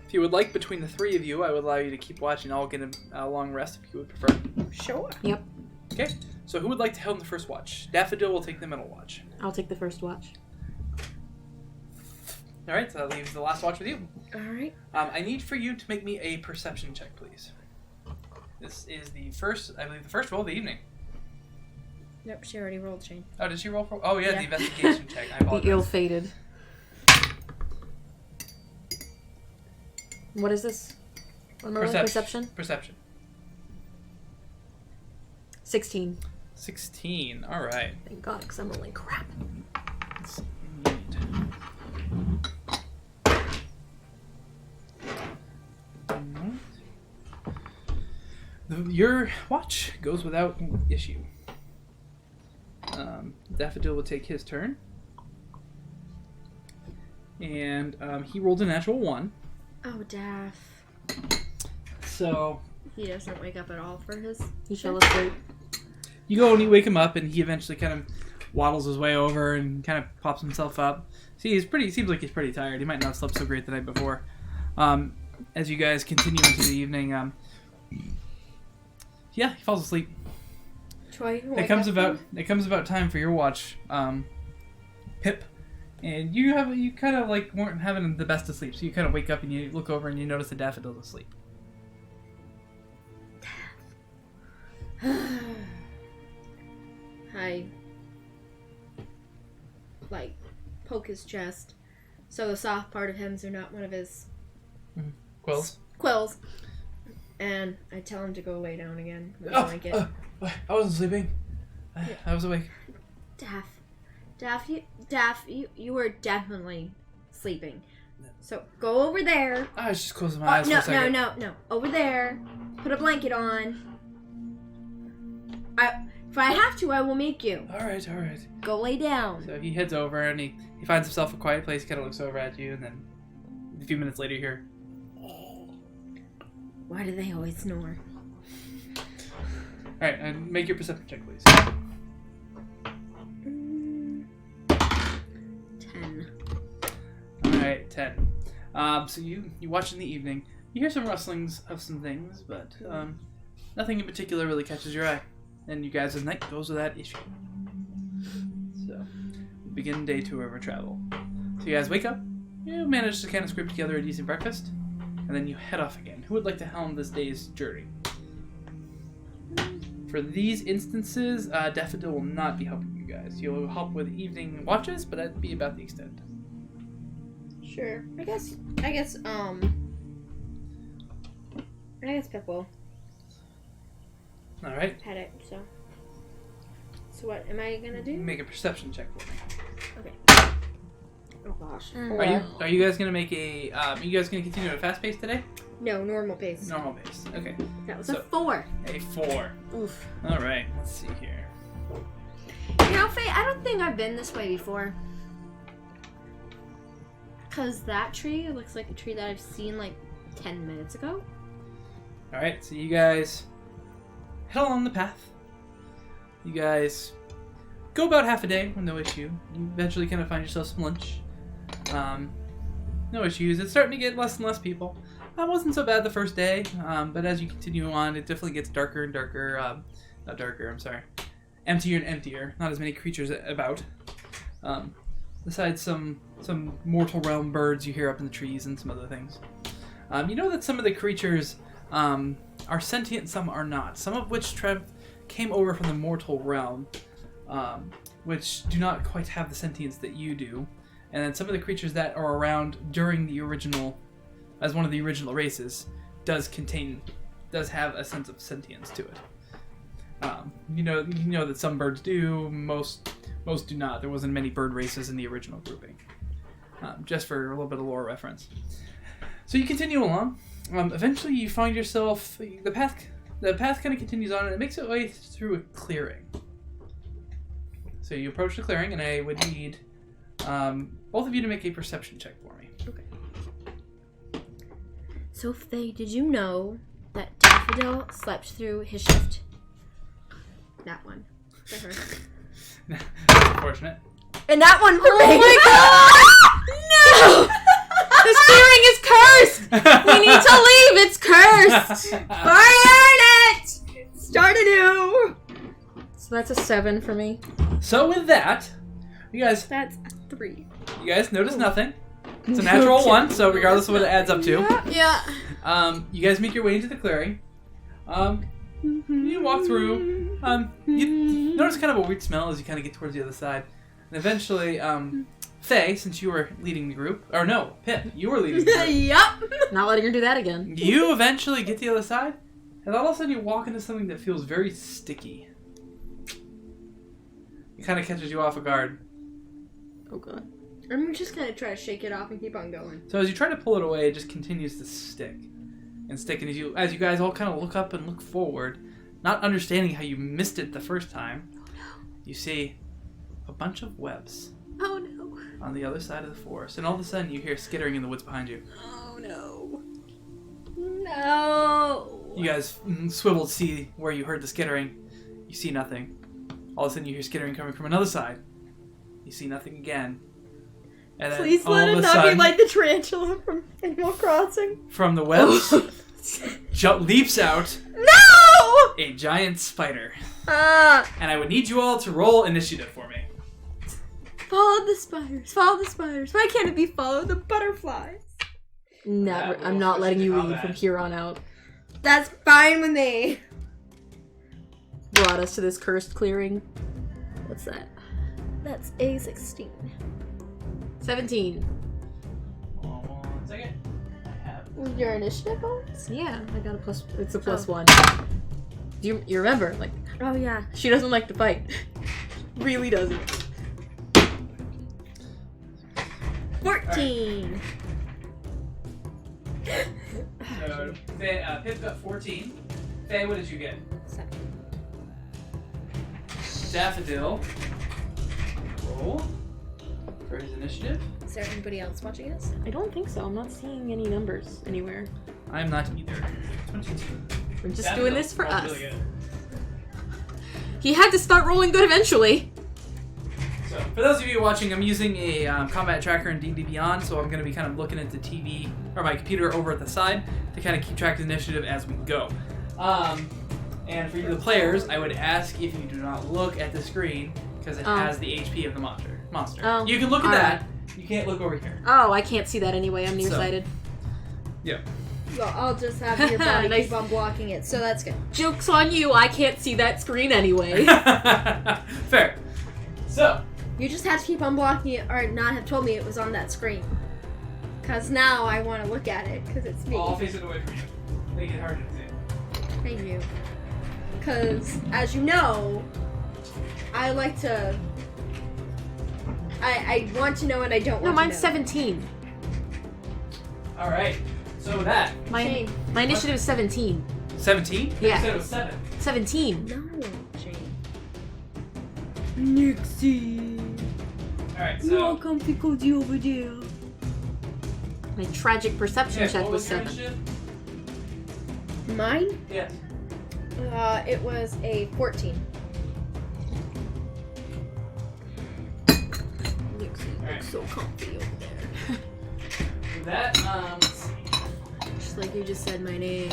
If you would like, between the three of you, I would allow you to keep watch, and I'll get a long rest if you would prefer. Sure. Yep. Okay. So who would like to helm the first watch? Daffodil will take the middle watch. I'll take the first watch. All right. So that leaves the last watch with you. All right. I need for you to make me a perception check, please. This is the first roll of the evening. Nope, she already rolled, Shane. Oh, did she roll for? Oh, yeah, Yeah. the investigation check. I The apologize. ill-fated. What is this? What am I rolling? Perception? Perception. 16. 16. All right. Thank God, because I'm rolling crap. Let's need. Your watch goes without issue. Daffodil will take his turn. And he rolled a natural 1. Oh, Daff. So He doesn't wake up at all for his... He fell asleep. you go and you wake him up, and he eventually kind of waddles his way over and kind of pops himself up. See, seems like he's pretty tired. He might not have slept so great the night before. As you guys continue into the evening, yeah, he falls asleep. Troy, It comes about time for your watch, Pip, and you kind of like weren't having the best of sleep, so you kind of wake up and you look over and you notice the Daffodil's asleep. I poke his chest, so the soft part of him's are not one of his quills, and I tell him to go lay down again with a blanket. I wasn't sleeping. I was awake. Daff, you were definitely sleeping. So go over there. I was just closing my eyes for a second. No. Over there. Put a blanket on. If I have to, I will make you. All right. Go lay down. So he heads over and he finds himself a quiet place. He kind of looks over at you, and then a few minutes later, you hear. Why do they always snore? All right, and make your perception check, please. 10. All right, 10. So you watch in the evening. You hear some rustlings of some things, but nothing in particular really catches your eye. And you guys' night goes without issue. So, we begin day 2 of our travel. So you guys wake up. You manage to kind of scrape together a decent breakfast, and then you head off again. Who would like to helm this day's journey? For these instances, Daffodil will not be helping you guys. He'll help with evening watches, but that'd be about the extent. Sure. I guess Pip will. Alright. Had it, so. So what am I gonna do? Make a perception check for me. Okay. Oh gosh. Are you guys gonna make a are you guys gonna continue at a fast pace today? No, normal pace. Normal pace. Okay. That was a 4. A 4. Oof. Alright, let's see here. You know, Faye, I don't think I've been this way before. Because that tree looks like a tree that I've seen like 10 minutes ago. Alright, so you guys head along the path. You guys go about half a day with no issue. You eventually kind of find yourself some lunch. No issues. It's starting to get less and less people. That wasn't so bad the first day, but as you continue on, it definitely gets darker and darker. Not darker, I'm sorry. Emptier and emptier. Not as many creatures about. Besides some mortal realm birds you hear up in the trees and some other things. You know that some of the creatures are sentient, some are not. Some of which came over from the mortal realm, which do not quite have the sentience that you do. And then some of the creatures that are around during the original, as one of the original races, does have a sense of sentience to it. You know that some birds do, most do not. There wasn't many bird races in the original grouping. Just for a little bit of lore reference. So you continue along. Eventually you find yourself, the path kind of continues on, and it makes its way through a clearing. So you approach the clearing, and I would need both of you to make a perception check for me. Okay. So, Faye, did you know that Daffodil slept through his shift? That one. For her. That's unfortunate. And that one for me. No! This clearing is cursed! We need to leave! It's cursed! Burn it! Start anew! So that's a 7 for me. So with that, you guys... That's a 3. You guys notice nothing. It's a natural 1, so regardless of what it adds up to. Yeah. You guys make your way into the clearing. You walk through. You notice kind of a weird smell as you kind of get towards the other side. And eventually, Faye, since you were leading the group, or no, Pip, you were leading the group. Yup. Not letting her do that again. You eventually get to the other side, and all of a sudden you walk into something that feels very sticky. It kind of catches you off guard. Oh god. I'm just gonna try to shake it off and keep on going. So as you try to pull it away, it just continues to stick. And stick, and as you guys all kind of look up and look forward, not understanding how you missed it the first time, you see a bunch of webs. Oh no. On the other side of the forest. And all of a sudden you hear skittering in the woods behind you. Oh no. No. You guys swivel to see where you heard the skittering. You see nothing. All of a sudden you hear skittering coming from another side. You see nothing again. And then Please all let of it a not sudden, be like the tarantula from Animal Crossing. from the webs, leaps out No! a giant spider. Ah! And I would need you all to roll initiative for me. Follow the spiders. Follow the spiders. Why can't it be follow the butterflies? Never. That I'm will not push letting you to you lead combat. from here on out. That's fine with me. Brought us to this cursed clearing. What's that? That's a 16. 17. Hold on 1 second. I have. Was your initiative bonus? Yeah, I got a plus. It's a plus Oh. 1. Do you remember? Like, Oh yeah. she doesn't like to fight. Really doesn't. 14. So, Faye, Pip got 14. Faye, what did you get? 7. Daffodil. Roll. For his initiative. Is there anybody else watching us? I don't think so. I'm not seeing any numbers anywhere. I am not either. 22. We're just Daffodil doing this for rolled us. really good. He had to start rolling good eventually. So, for those of you watching, I'm using a combat tracker in D&D Beyond, so I'm going to be kind of looking at the TV, or my computer over at the side, to kind of keep track of the initiative as we go. And for you, the players, I would ask if you do not look at the screen, because it has the HP of the monster. Oh, You can look at alright. that, you can't look over here. Oh, I can't see that anyway. I'm nearsighted. Yeah. Well, I'll just have your body Nice. keep on blocking it, so that's good. Joke's on you. I can't see that screen anyway. Fair. So, You just have to keep on blocking it, or not have told me it was on that screen. Because now I want to look at it, because it's me. I'll face it away from you. Make it harder to see. Thank you. Because, as you know, I like to... I want to know and I don't No, want mine's to know. 17. Alright, so that. Shane. My initiative is 17. 17? Yeah. You said it was 7. 17. No, Jane. Nixie. Alright, so. comfy cozy over there. My tragic perception Yeah, check what was was your 7. initiative? Mine? Yes. It was a 14. Nixie Alright. looks so comfy over there. With that, let's see. Just like you just said my name.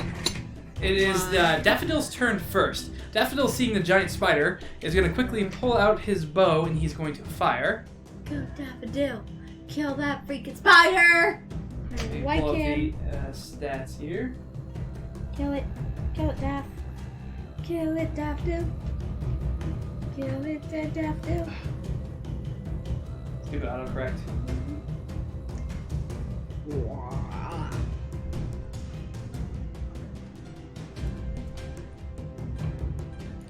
It is Daffodil's turn first. Daffodil, seeing the giant spider, is going to quickly pull out his bow and he's going to fire. Go Daffodil. Kill that freaking spider! Okay, Why pull up can't... the stats here. Kill it. Kill it, Daff. Kill it, Daffodil. Kill it, Daffodil. Let's do autocorrect.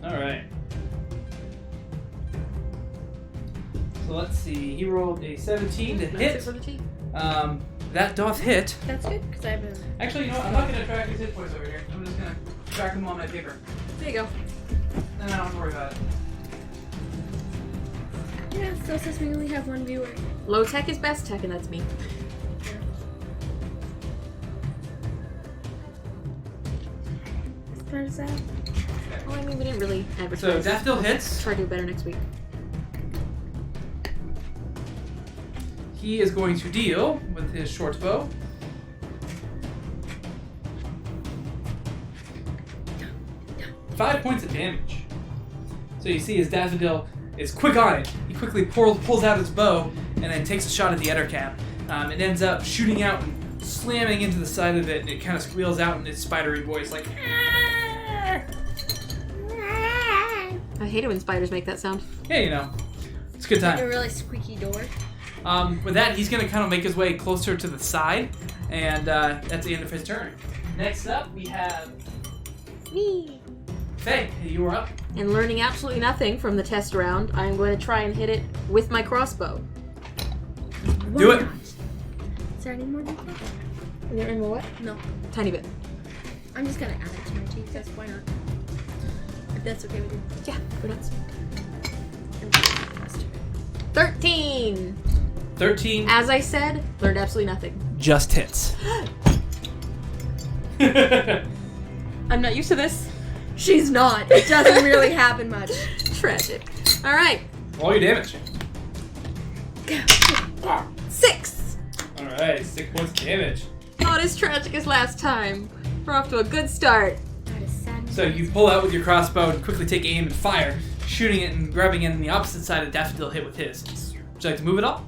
Alright. So let's see. He rolled a 17 to That's it hit. for the tea. That doth hit. That's good, because I have a... Actually, you know what? I'm not going to track his hit points over here. I'm just going to track them on my paper. There you go. And I don't have to worry about it. Yeah, it still says we only have one viewer. Low tech is best tech, and that's me. As far as that. Well, I mean, we didn't really So advertise. Daffodil hits. Try to do better next week. He is going to deal with his short bow. Five points of damage. So you see, as Daffodil is quick on it, he quickly pulls out his bow and then takes a shot at the Ettercap. It ends up shooting out and slamming into the side of it, and it kind of squeals out in its spidery voice, like. I hate it when spiders make that sound. Yeah, you know, it's a good A time. really squeaky door. With that, he's going to kind of make his way closer to the side, and that's the end of his turn. Next up, we have Me. Faye. You are up. And learning absolutely nothing from the test round, I'm going to try and hit it with my crossbow. Do it. Is there any more than that? Is there any more what? No. Tiny bit. I'm just gonna add it to my tea because why not? If that's okay with you. Yeah, we're nuts. 13! 13. As I said, learned absolutely nothing. Just hits. I'm not used to this. She's not. It doesn't really happen much. Tragic. Alright. Roll your damage. 6! Alright, 6 points of damage. Not as tragic as last time. We're off to a good start. That is sad. So you pull out with your crossbow and quickly take aim and fire, shooting it and grabbing it on the opposite side of Daffodil hit with his. Would you like to move at all?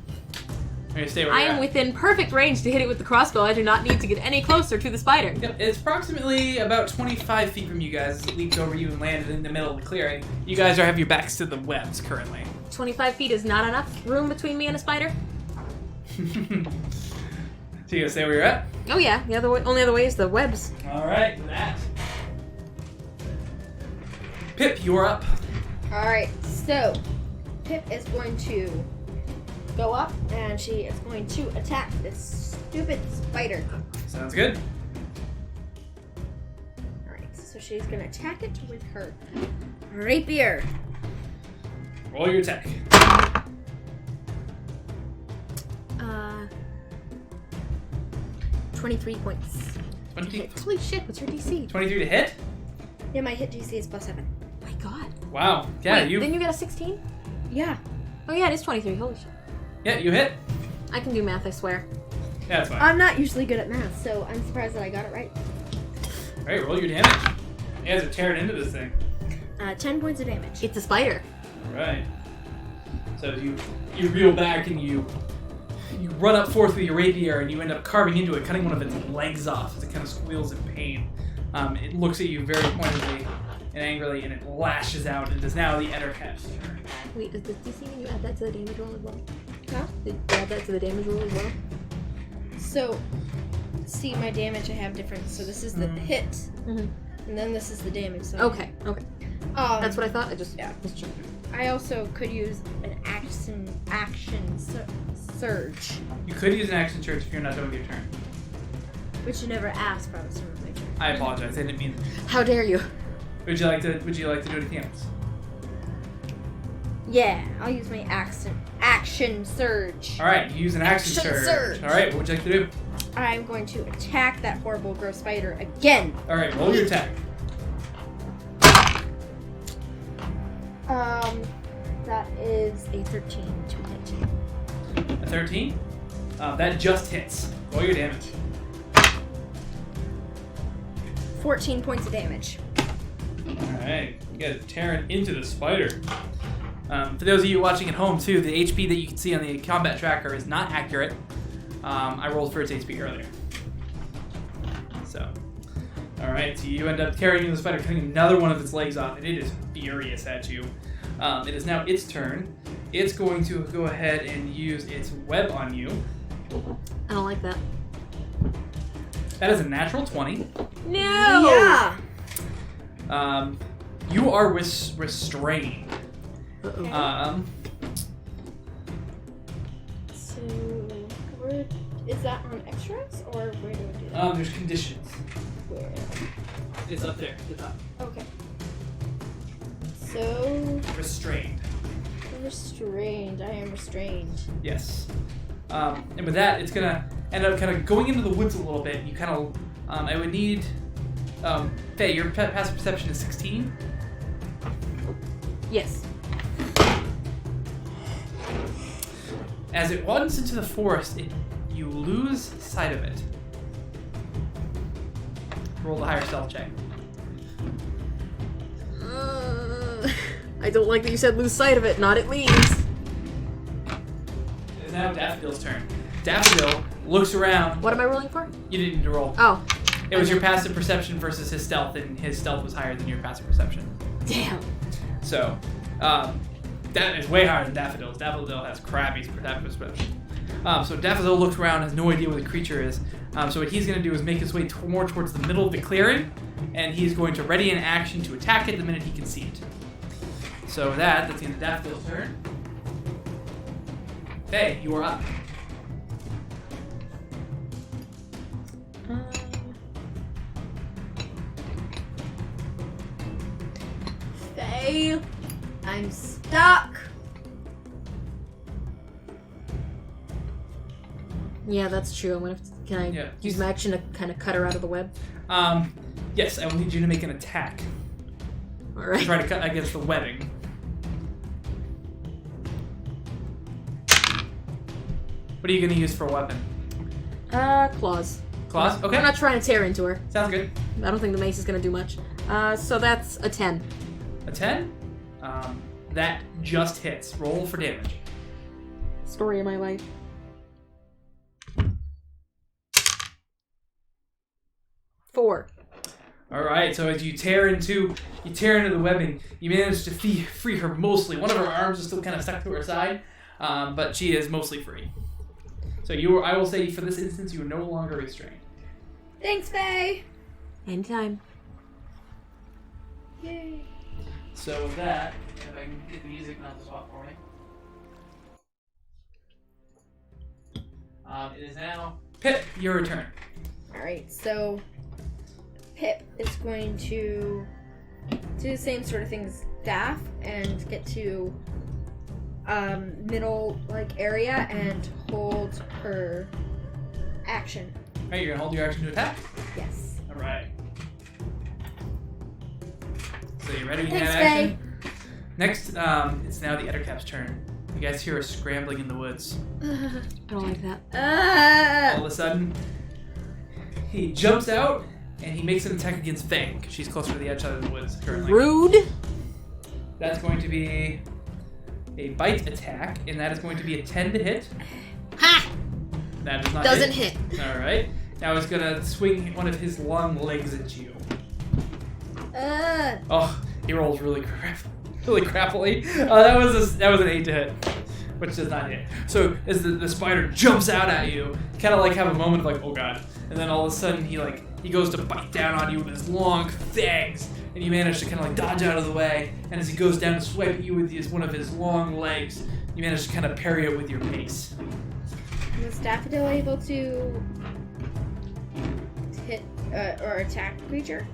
Or you stay where I you're am at? within perfect range to hit it with the crossbow. I do not need to get any closer to the spider. Yep, it's approximately about 25 feet from you guys. It leaped over you and landed in the middle of the clearing. You guys have your backs to the webs currently. 25 feet is not enough room between me and a spider? So you gonna stay where you're at? Oh yeah, the other way, only other way is the webs. Alright, with that. Pip, you're up. Alright, so Pip is going to go up and she is going to attack this stupid spider. Sounds good. Alright, so she's going to attack it with her rapier. Roll your attack. 23 points. 20, Holy shit, what's your DC? 23 to hit? Yeah, my hit DC is +7. My god. Wow. Yeah, Wait, you. Then you get a 16? Yeah. Oh yeah, it is 23. Holy shit. Yeah, you hit. I can do math, I swear. Yeah, that's fine. I'm not usually good at math, so I'm surprised that I got it right. Alright, roll your damage. You guys are tearing into this thing. 10 points of damage. It's a spider. Alright. So you reel back and you run up forth with your rapier and you end up carving into it, cutting one of its legs off as it kind of squeals in pain. It looks at you very pointedly and angrily, and it lashes out. It is now the Endercat's turn. Wait, does the DC mean you add that to the damage roll as well? Huh? Did you add that to the damage roll as well? So, see my damage I have different. So this is the hit, Mm-hmm. and then this is the damage. So Okay. That's what I thought. I just Yeah. was checking. I also could use an action surge, You could use an action surge if you're not done with your turn. which you never asked for. Was my turn. I apologize. I didn't mean. How dare you? Would you like to do anything else? Yeah, I'll use my action surge. All right, you use an action Action surge. All right, what would you like to do? I'm going to attack that horrible gross spider again. All right, roll your attack. That is a 13 to hit. A 13. That just hits. Roll your damage. 14 points of damage. Alright, you guys are tearing into the spider. For those of you watching at home too, the HP that you can see on the combat tracker is not accurate. I rolled for its HP earlier. So, alright, so you end up carrying the spider, cutting another one of its legs off, and it is furious at you. It is now its turn. It's going to go ahead and use its web on you. I don't like that. That is a natural 20. No! Yeah. You are restrained. Uh-oh. So, where is that on extras or where do I do that? There's conditions. Where? It's up there at the top. Okay. So, Restrained. restrained. I am restrained. Yes. And with that, it's gonna end up kind of going into the woods a little bit. You kind of, I would need, Faye, your passive perception is 16. Yes. As it wanders into the forest, you lose sight of it. Roll the higher stealth check. I don't like that you said lose sight of it, not it leaves. It is now Daffodil's turn. Daffodil looks around. What am I rolling for? You didn't need to roll. Oh. It was your passive perception versus his stealth, and his stealth was higher than your passive perception. Damn. So, That is way higher than Daffodil's. Daffodil has crappy perception. So Daffodil looks around, has no idea where the creature is. So what he's going to do is make his way more towards the middle of the clearing, and he's going to ready an action to attack it the minute he can see it. So with that's the end of Daffodil's turn. Faye, you are up. Faye, I'm stuck. Yeah, that's true. I'm gonna can I use my action to kind of cut her out of the web? Yes, I will need you to make an attack. Alright. To try to cut against the webbing. What are you going to use for a weapon? Claws. Claws? Okay. I'm not trying to tear into her. Sounds good. I don't think the mace is gonna do much. So that's a 10. A 10? That just hits. Roll for damage. Story of my life. 4. Alright, so as you tear into the webbing, you manage to free her mostly. One of her arms is still kind of stuck to her side, but she is mostly free. So I will say for this instance, you are no longer restrained. Thanks, Faye. Anytime. Yay. So with that, if I can get the music on the spot for me. It is now Pip, your turn. Alright, so Pip is going to do the same sort of thing as Daff and get to middle area and hold her action. Alright, you're gonna hold your action to attack? Yes. Alright. So you ready to Thanks, have action? Next, it's now the Ettercap's turn. You guys hear her scrambling in the woods. I don't like that. All of a sudden, he jumps out and he makes an attack against Faye, because she's closer to the edge of the woods currently. Rude. That's going to be a bite attack, and that is going to be a 10 to hit. Ha! That does not Doesn't hit. Alright. Now he's going to swing one of his long legs at you. Oh, he rolls really crappily. That was an 8 to hit, which does not hit. So as the spider jumps out at you, kind of have a moment of oh god, and then all of a sudden he goes to bite down on you with his long fangs, and you manage to kind of dodge out of the way. And as he goes down to swipe at you with one of his long legs, you manage to kind of parry it with your mace. Was Daffodil able to hit or attack the creature?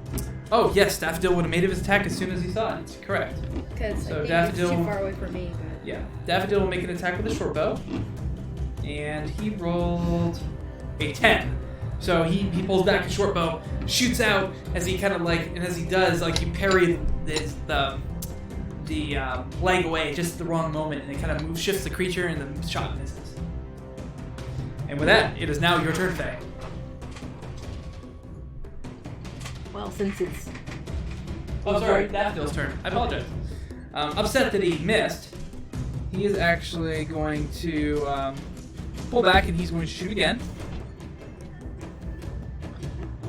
Oh yes, Daffodil would have made his attack as soon as he saw it. It's correct. Because So I think Daffodil- it's too far away from me. But... Yeah, Daffodil will make an attack with a short bow, and he rolled a 10. So he pulls back his short bow, shoots out as he kind of and as he does, you parry the leg away just at the wrong moment, and it kind of shifts the creature, and the shot misses. And with that, it is now your turn, Faye. Well, since it's... Oh, sorry, Daffodil's turn. I apologize. Upset that he missed, he is actually going to pull back, and he's going to shoot again.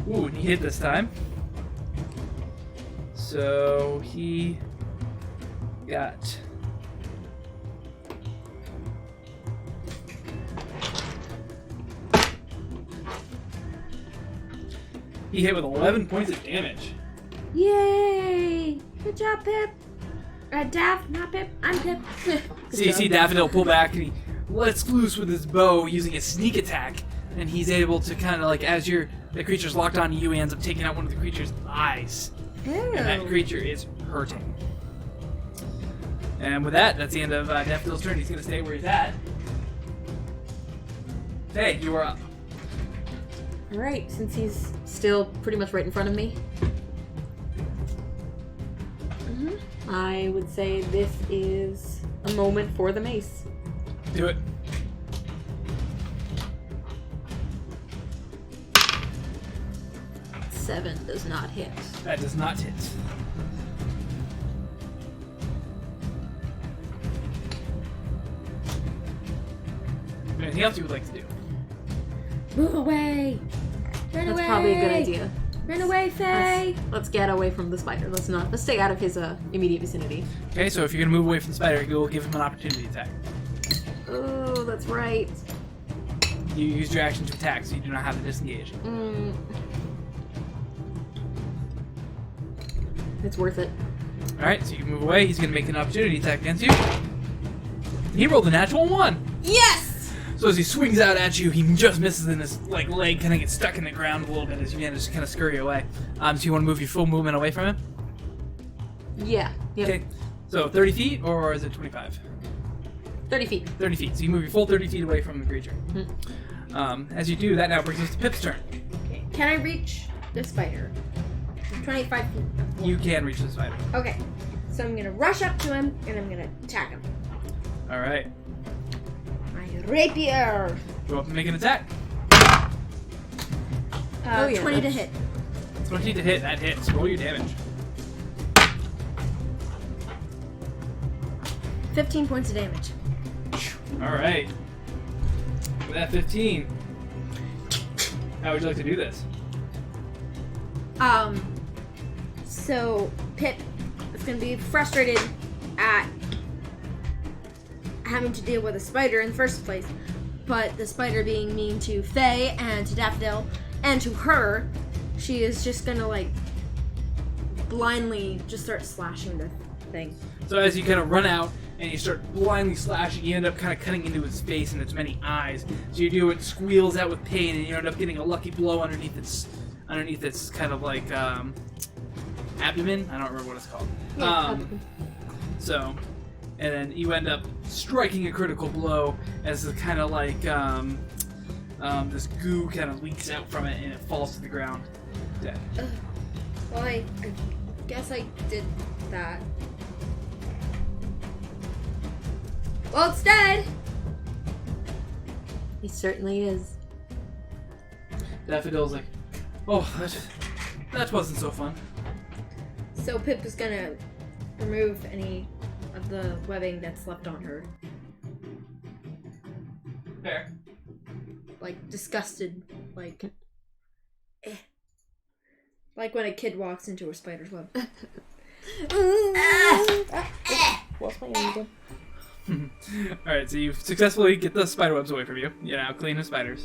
Ooh, and he hit this time. So he got... He hit with 11 points of damage. Yay! Good job, Pip. Daff, not Pip. I'm Pip. So you see Daffodil pull back, and he lets loose with his bow using a sneak attack, and he's able to kind of as the creature's locked onto you, he ends up taking out one of the creature's eyes. Ew. And that creature is hurting. And with that, that's the end of Daffodil's turn. He's going to stay where he's at. Hey, you are up. Alright, since he's still pretty much right in front of me, I would say this is a moment for the mace. Do it. Seven does not hit. That does not hit. Anything else you would like to do? Move away. Run That's away. probably a good idea. Run away, Faye! Let's get away from the spider. Let's stay out of his immediate vicinity. Okay, so if you're gonna move away from the spider, you'll give him an opportunity attack. Oh, that's right. You used your action to attack, so you do not have to disengage. It's worth it. Alright, so you move away. He's gonna make an opportunity attack against you. He rolled a natural 1. Yes! So as he swings out at you, he just misses, and his leg kind of gets stuck in the ground a little bit as you manage to kind of scurry away. So you want to move your full movement away from him? Yeah. Yep. Okay. So 30 feet, or is it 25? 30 feet. 30 feet. So you move your full 30 feet away from the creature. As you do, that now brings us to Pip's turn. Okay. Can I reach the spider? 25 feet. You can reach the spider. Okay. So I'm gonna rush up to him and I'm gonna attack him. All right. My rapier. Go up and make an attack. 20 to hit. 20 to hit. That hits. Roll your damage. 15 points of damage. All right. With that 15, how would you like to do this? So Pip is gonna be frustrated at having to deal with a spider in the first place, but the spider being mean to Faye and to Daffodil and to her, she is just gonna like blindly just start slashing the thing. So as you kind of run out and you start blindly slashing, you end up kind of cutting into its face and its many eyes. So you do it, squeals out with pain, and you end up getting a lucky blow underneath its kind of like abdomen. I don't remember what it's called. So, and then you end up striking a critical blow as the kind of like this goo kind of leaks out from it and it falls to the ground dead. Well, I guess I did that. Well, it's dead. He certainly is. Daffodil's like, oh, that wasn't so fun. So Pip is gonna remove any of the webbing that's left on her. Fair. Like, disgusted. Like, like when a kid walks into a spider's web. What's my name? Alright, so you successfully get the spider webs away from you. You're now clean of spider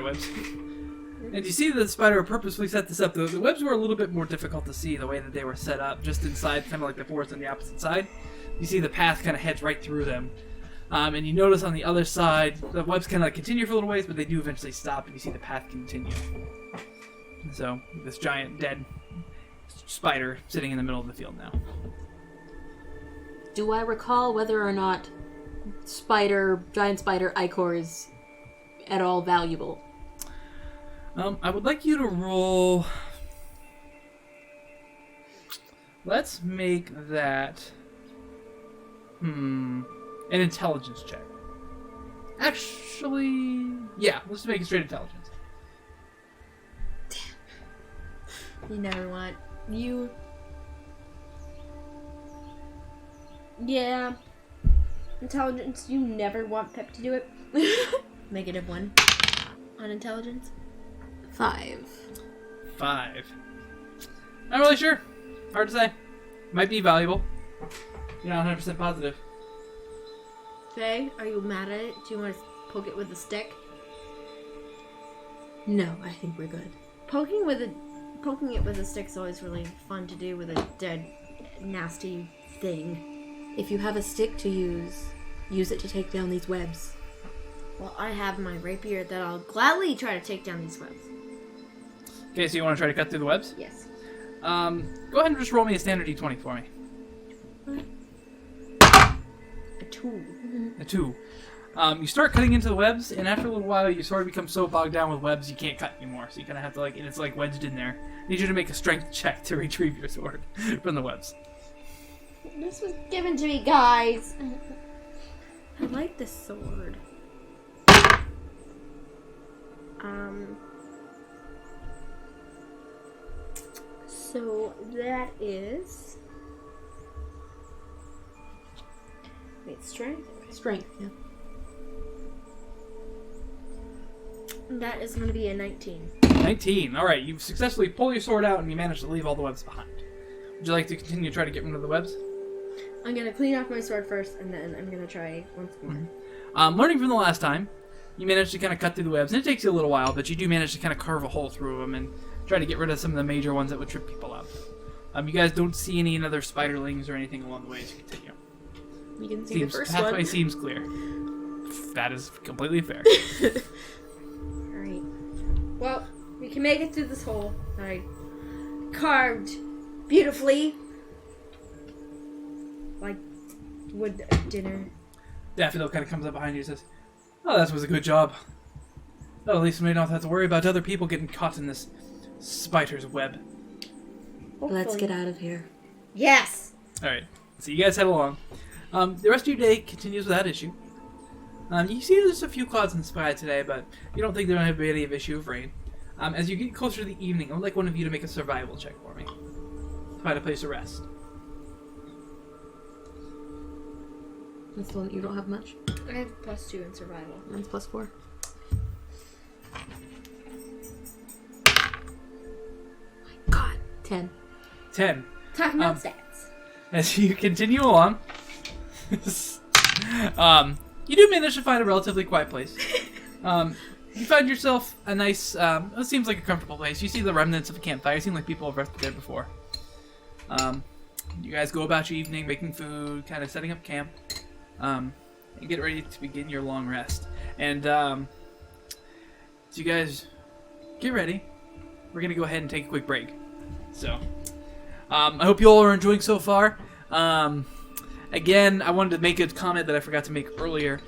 webs. And you see that the spider purposely set this up. The webs were a little bit more difficult to see the way that they were set up, just inside, kind of like the forest on the opposite side. You see the path kind of heads right through them. And you notice on the other side, the webs kind of continue for a little ways, but they do eventually stop, and you see the path continue. So, this giant dead spider sitting in the middle of the field now. Do I recall whether or not giant spider ichor is at all valuable? I would like you to roll... Let's make that... an intelligence check. Actually... Yeah, let's make it straight intelligence. You never want. You. Yeah. Intelligence, you never want Pip to do it. -1 on intelligence. 5. Not really sure. Hard to say. Might be valuable. You're not 100% positive. Faye, are you mad at it? Do you want to poke it with a stick? No, I think we're good. Poking it with a stick is always really fun to do with a dead, nasty thing. If you have a stick to use it to take down these webs. Well, I have my rapier that I'll gladly try to take down these webs. Okay, so you want to try to cut through the webs? Yes. Go ahead and just roll me a standard d20 for me. A 2. A 2. You start cutting into the webs, and after a little while, you sort of become so bogged down with webs you can't cut anymore. So you kind of have to, and it's wedged in there. I need you to make a strength check to retrieve your sword from the webs. This was given to me, guys. I like this sword. So that is... Wait, strength? Strength, yeah. That is going to be a 19. 19. All right, you've successfully pulled your sword out and you managed to leave all the webs behind. Would you like to continue to try to get rid of the webs? I'm gonna clean off my sword first, and then I'm gonna try once more. Learning from the last time, you managed to kind of cut through the webs, and it takes you a little while, but you do manage to kind of carve a hole through them and try to get rid of some of the major ones that would trip people up. You guys don't see any other spiderlings or anything along the way as you continue. You didn't see the first Pathway one. seems clear. That is completely fair. Alright. Well, we can make it through this hole that I carved beautifully. Like wood dinner. Daffodil kind of comes up behind you and says, "Oh, that was a good job. Well, at least we don't have to worry about other people getting caught in this spider's web." Let's get out of here. Yes! Alright, so you guys head along. The rest of your day continues without issue. You see there's a few clouds in the sky today, but you don't think there might be any issue of rain. As you get closer to the evening, I would like one of you to make a survival check for me. Find a place to rest. That's the one that you don't have much. I have +2 in survival. Mine's +4. My God. 10. 10. Talking about stats. As you continue along, you do manage to find a relatively quiet place. You find yourself a nice, it seems like a comfortable place. You see the remnants of a campfire. It seems like people have rested there before. You guys go about your evening, making food, kind of setting up camp, and get ready to begin your long rest. And so you guys get ready. We're going to go ahead and take a quick break. So, I hope you all are enjoying so far. Again, I wanted to make a comment that I forgot to make earlier.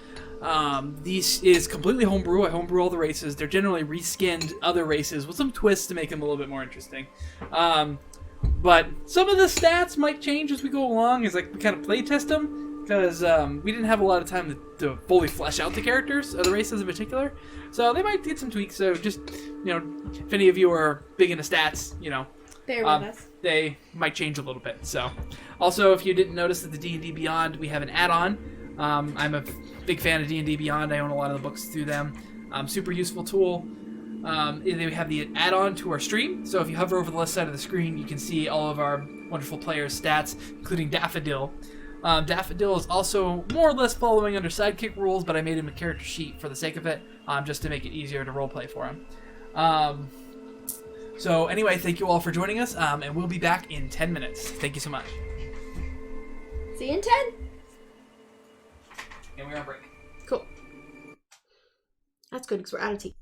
This is completely homebrew. I homebrew all the races. They're generally reskinned other races with some twists to make them a little bit more interesting. But some of the stats might change as we go along as like we kind of play test them, because we didn't have a lot of time to fully flesh out the characters or the races in particular. So they might get some tweaks. So just, if any of you are big into stats, Bear with us. they might change a little bit. So, also, if you didn't notice that the D&D Beyond, we have an add-on. I'm a big fan of D&D Beyond. I own a lot of the books through them. Super useful tool. They have the add-on to our stream. So if you hover over the left side of the screen, you can see all of our wonderful players' stats, including Daffodil. Daffodil is also more or less following under sidekick rules, but I made him a character sheet for the sake of it, just to make it easier to roleplay for him. So anyway, thank you all for joining us, and we'll be back in 10 minutes. Thank you so much. See you in 10. And we're on break. Cool. That's good because we're out of tea.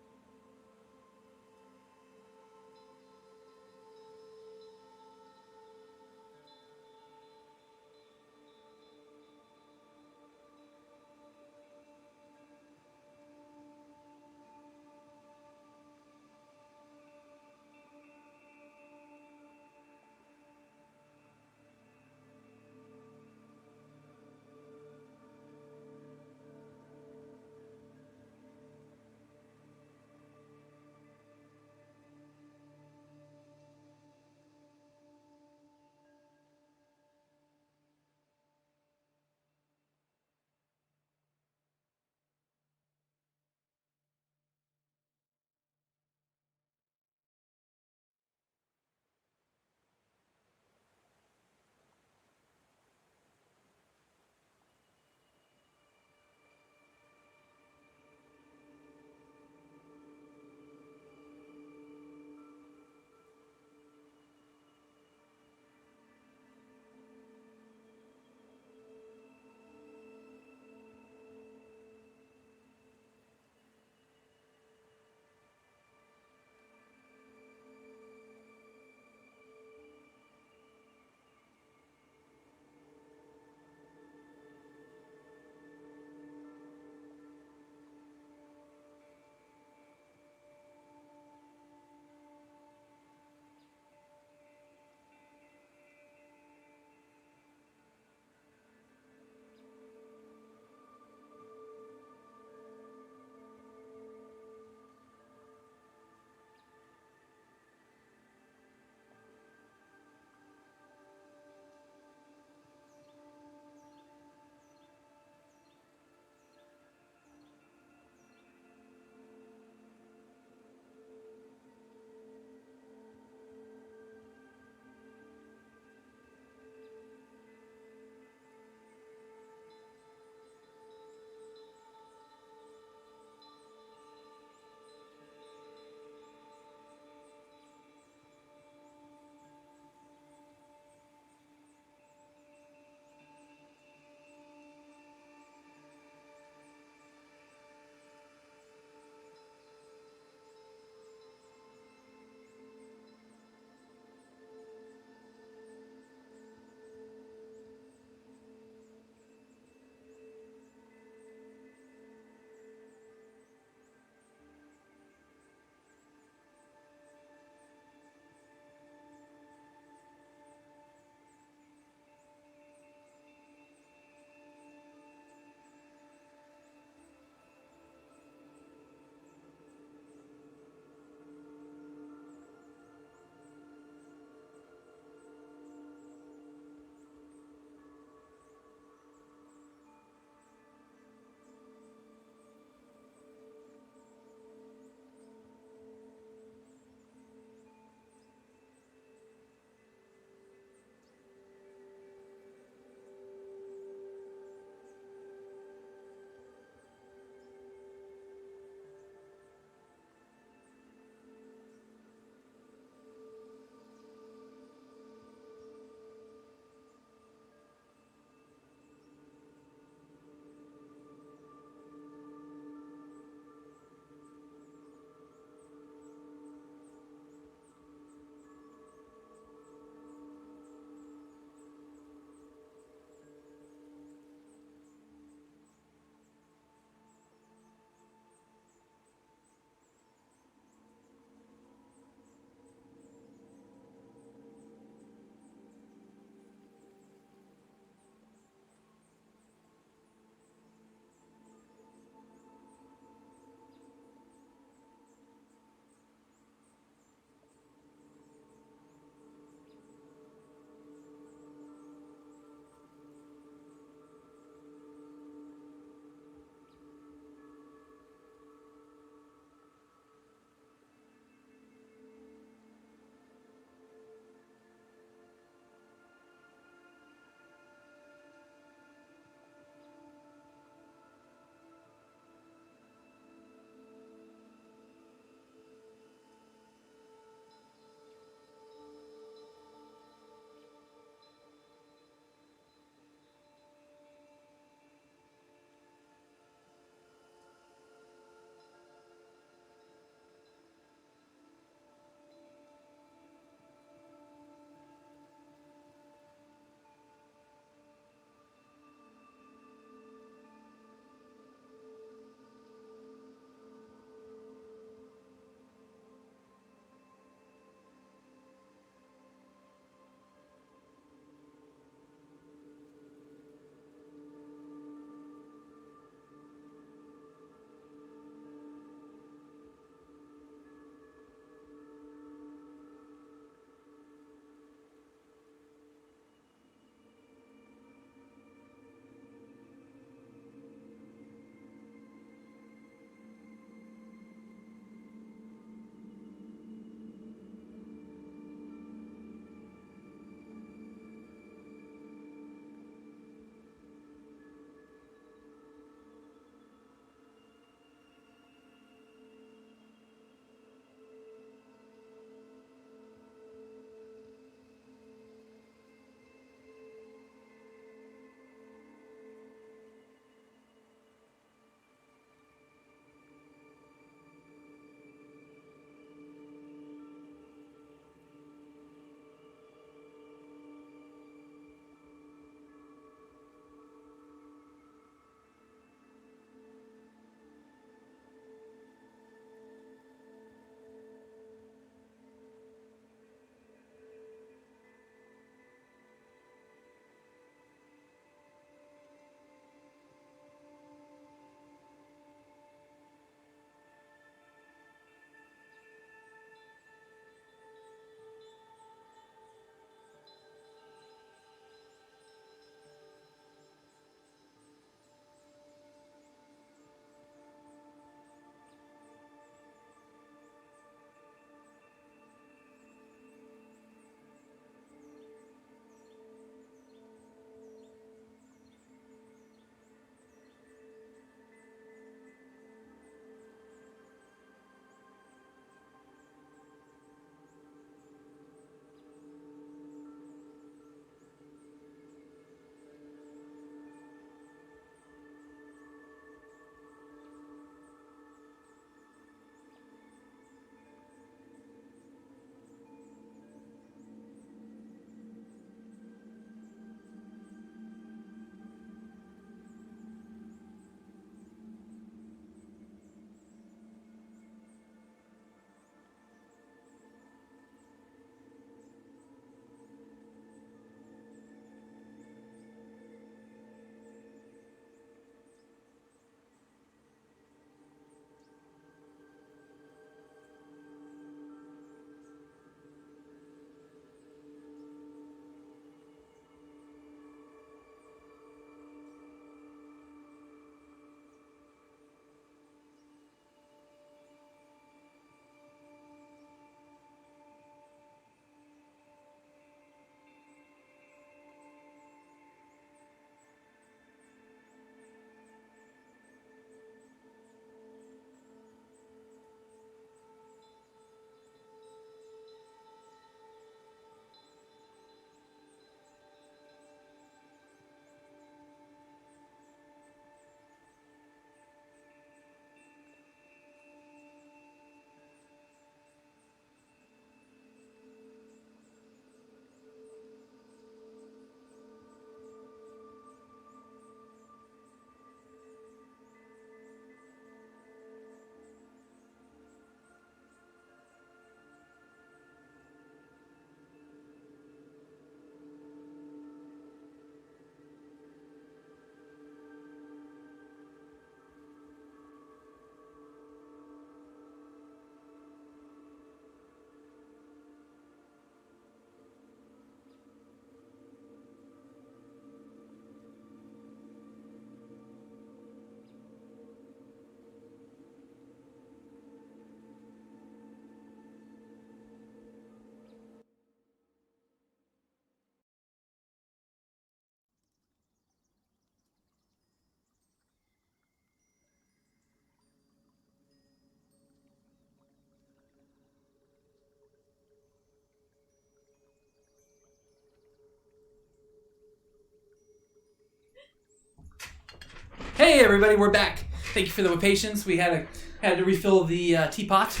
Hey everybody, we're back. Thank you for the patience. We had to refill the teapot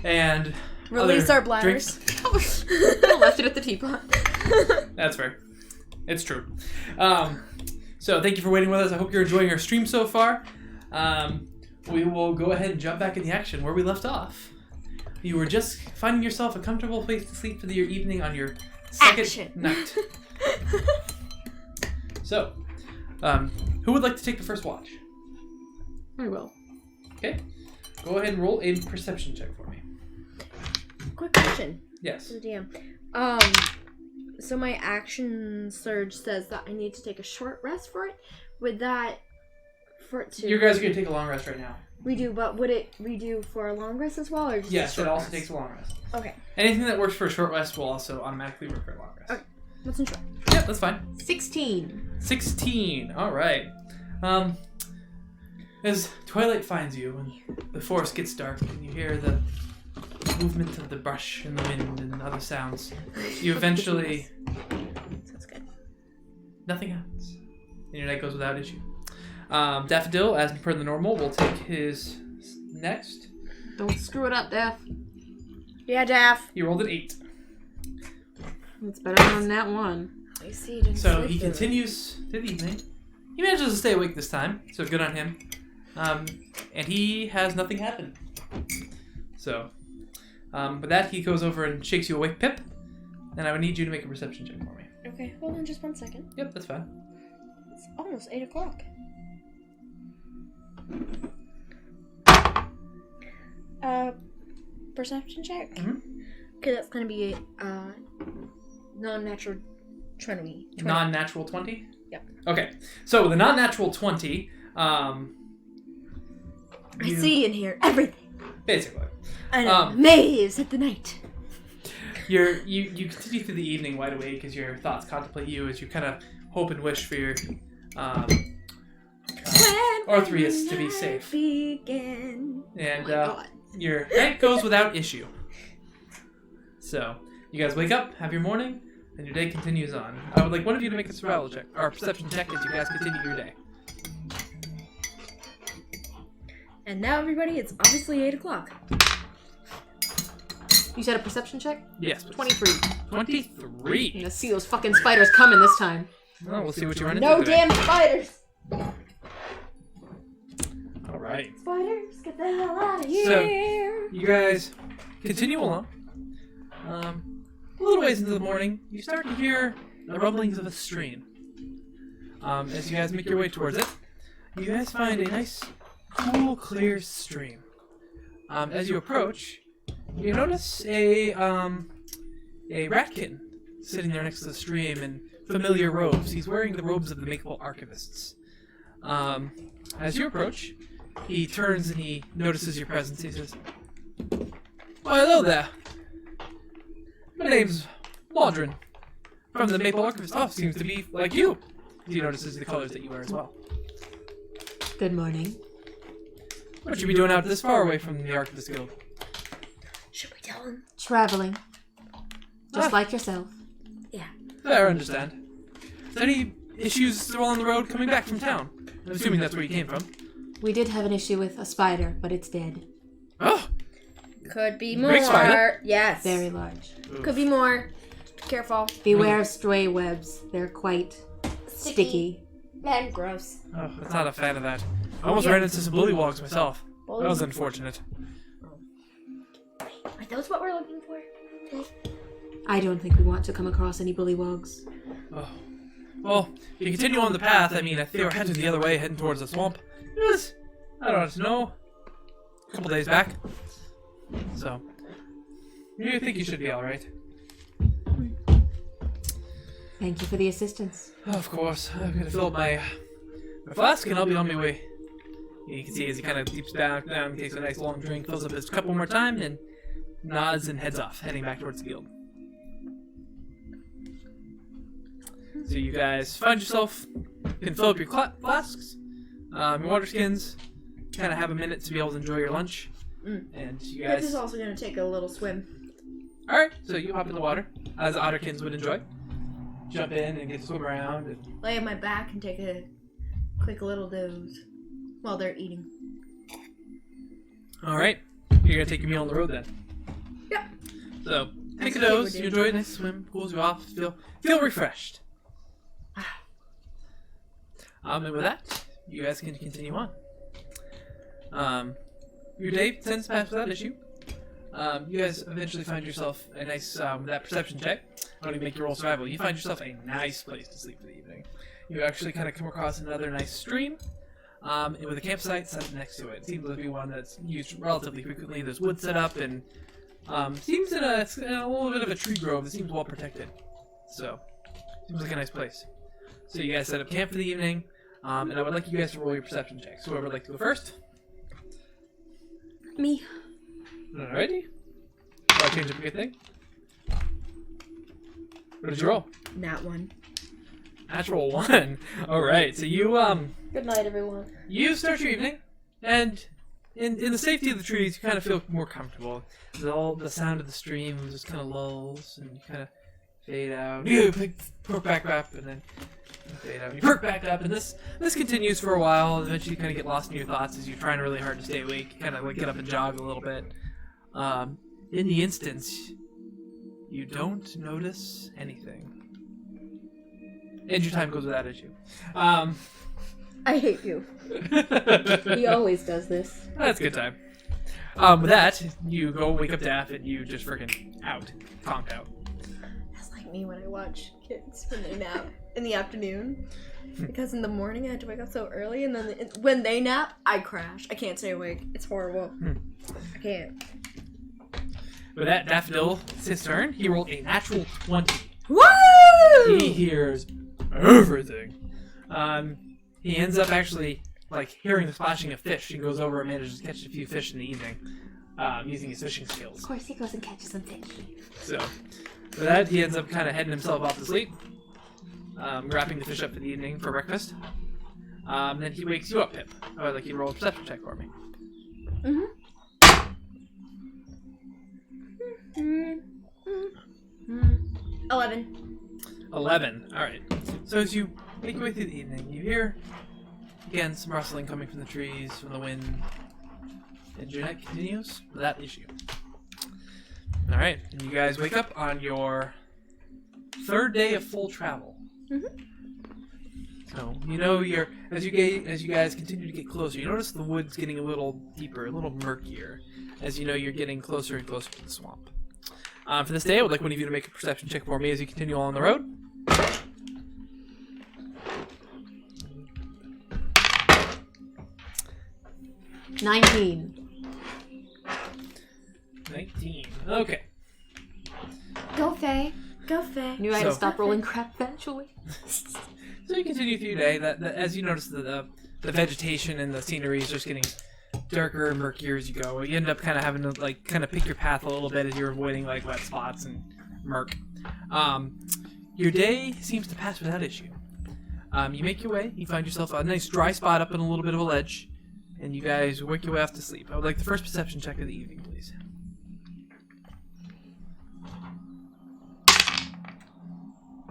and Release other our bladders. drinks. I left it at the teapot. That's fair. It's true. So thank you for waiting with us. I hope you're enjoying our stream so far. We will go ahead and jump back in the action where we left off. You were just finding yourself a comfortable place to sleep for your evening on your second night. So, who would like to take the first watch? I will. Okay. Go ahead and roll a perception check for me. Quick question. Yes. To the DM. So my action surge says that I need to take a short rest for it. Would that for it to? You guys are gonna take a long rest right now. We do, but would it redo for a long rest as well, or just Yes, a short it also rest? takes a long rest. Okay. Anything that works for a short rest will also automatically work for a long rest. Okay. What's in short? Yep, that's fine. 16. 16. All right. As twilight finds you and the forest gets dark and you hear the movement of the brush and the wind and other sounds, you eventually... Sounds good. Nothing happens. And your night goes without issue. Daffodil, as per the normal, will take his next. Don't screw it up, Daff. Yeah, Daff. He rolled an 8. It's better than that one. I see. Didn't So sleep he through it. continues through the evening. He manages to stay awake this time, so good on him. And he has nothing happen. So, with that, he goes over and shakes you awake, Pip. And I would need you to make a perception check for me. Okay, hold on just 1 second. Yep, that's fine. It's almost 8 o'clock. Perception check? Mhm. Okay, that's gonna be non-natural 20. Non-natural 20? Yep. Okay, so with a non-natural 20, I see and hear everything. basically, And maze at the night. you continue through the evening wide awake as your thoughts contemplate you as you kind of hope and wish for your Orpheus to be safe. Begin. And Oh my God. your night goes without issue. So, you guys wake up, have your morning, and your day continues on. I would like one of you to make a survival check, or a perception check as you guys continue your day. And now, everybody, it's obviously 8 o'clock. You said a perception check? Yes, please. 23. 23. I'm gonna see those fucking spiders coming this time. Well, we'll see what you run into No today. damn spiders! All right. Spiders, get the hell out of here! You guys continue along. A little ways into the morning, you start to hear the rumblings of a stream. As you guys make your way towards it, you guys find a nice, cool, clear stream. As you approach, you notice a ratkin sitting there next to the stream in familiar robes. He's wearing the robes of the Makeable Archivists. As you approach, he turns and he notices your presence. He says, "Oh, hello there. My name's Waldron, from the Maple Archivist. Oh, seems to be like you." He notices the colors that you wear as well. Good morning. What you be doing out this far away from the Archivist Guild? Should we tell him? Traveling. Just like yourself. Yeah. Fair, I understand. Is there any issues still on the road coming back from town? I'm assuming that's where you came from. We did have an issue with a spider, but it's dead. Oh! Could be more. Big spider? Yes. Very large. Could be more. Be careful. Beware of stray webs. They're quite sticky. And gross. Oh, I'm not a fan of that. I almost ran into some bullywogs myself. That was unfortunate. Are those what we're looking for? I don't think we want to come across any bullywogs. Oh. Well, if you continue on the path, I mean, if they were heading the other way, heading towards the swamp, it was, I don't know, a couple days back. So, you think you should be alright. Thank you for the assistance. Of course. I'm gonna fill up my flask and I'll be on my way. You can see as he kind of deeps down, takes a nice long drink, fills up his cup one more time, and nods and heads off, heading back towards the guild. So you guys find yourself, you can fill up your flasks, your water skins, kind of have a minute to be able to enjoy your lunch. And you This guys... is also going to take a little swim. Alright, so you hop in the water, as otterkins would enjoy. Jump in and get to swim around. And... Lay on my back and take a quick little doze while they're eating. All right. You're going to take your meal on the road then. Yep. So, take a That's what dose. we're You doing. enjoy a nice swim. Cools you off. Feel refreshed. And with that, you guys can continue on. Your day tends to pass without issue. You guys eventually find yourself a nice, that perception check. When you make your roll survival, you find yourself a nice place to sleep for the evening. You actually kind of come across another nice stream, with a campsite set next to it. It seems to be one that's used relatively frequently. There's wood set up, and seems it's in a little bit of a tree grove that seems well protected. So, seems like a nice place. So you guys set up camp for the evening, and I would like you guys to roll your perception checks. Whoever would like to go first? Me. Alrighty. I'll change up a good thing. What did you roll? Nat 1. Natural 1. Alright, so you Good night, everyone. you start your evening, and in the safety of the trees, you kind of feel more comfortable. The sound of the stream just kind of lulls, and you kind of fade out. You perk back up, and then fade out. You perk back up, and this continues for a while. Eventually, you kind of get lost in your thoughts as you're trying really hard to stay awake. You kind of like get up and jog a little bit. In the instance, you don't notice anything. And your time goes without issue. I hate you. He always does this. That's a good time. With that, you go wake up Daff and you just freaking conked out. That's like me when I watch kids when they nap in the afternoon. Because in the morning I have to wake up so early, and then when they nap, I crash. I can't stay awake. It's horrible. I can't. With that, Daffodil, it's his turn. He rolled a natural 20. Woo! He hears everything. He ends up actually like hearing the splashing of fish. He goes over and manages to catch a few fish in the evening, using his fishing skills. Of course, he goes and catches some fish. So, with that, he ends up kind of heading himself off to sleep, wrapping the fish up for the evening for breakfast. Then he wakes you up, Pip. I would like you to roll a perception check for me. 11. 11. Alright. So as you make your way through the evening, you hear, again, some rustling coming from the trees, from the wind. And your night continues without issue. Alright. And you guys wake up on your third day of full travel. So, you know, as you guys continue to get closer, you notice the wood's getting a little deeper, a little murkier, as you know you're getting closer and closer to the swamp. For this day, I would like one of you to make a perception check for me as you continue along the road. $19. 19. Okay. Go, Faye. Go, Faye. Knew I had to So- stop rolling crap eventually. So you continue through your day. That as you notice the vegetation and the scenery is just getting darker and murkier as you go. You end up kind of having to pick your path a little bit as you're avoiding like wet spots and murk. Your day seems to pass without issue. You make your way. You find yourself a nice dry spot up in a little bit of a ledge, and you guys work your way off to sleep. I would like the first perception check of the evening, please.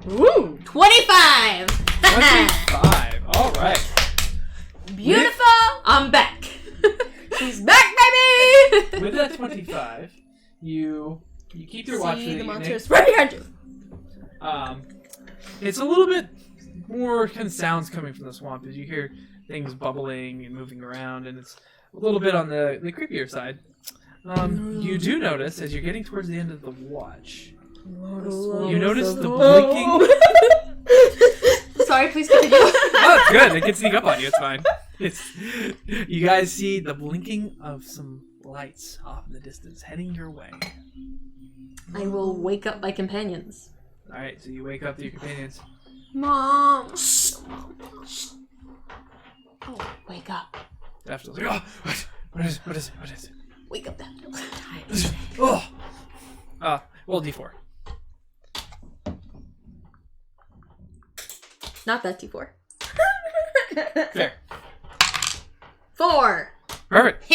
Woo! 25! 25. All right. Beautiful! I'm back. She's back, baby! With that 25, you keep your watch for See the the evening. monsters right behind you. It's a little bit more kind of sounds coming from the swamp as you hear things bubbling and moving around, and it's a little bit on the creepier side. You do notice as you're getting towards the end of the watch, you notice the blinking. Sorry, please continue. Oh, it's good. It can sneak up on you. It's fine. You guys see the blinking of some lights off in the distance heading your way. I will wake up my companions. All right, so you wake up to your companions. Mom. Oh, wake up. Daffodil's like, oh, what is it? Wake up, Oh, roll D4. Not that T4. Fair. 4. Perfect.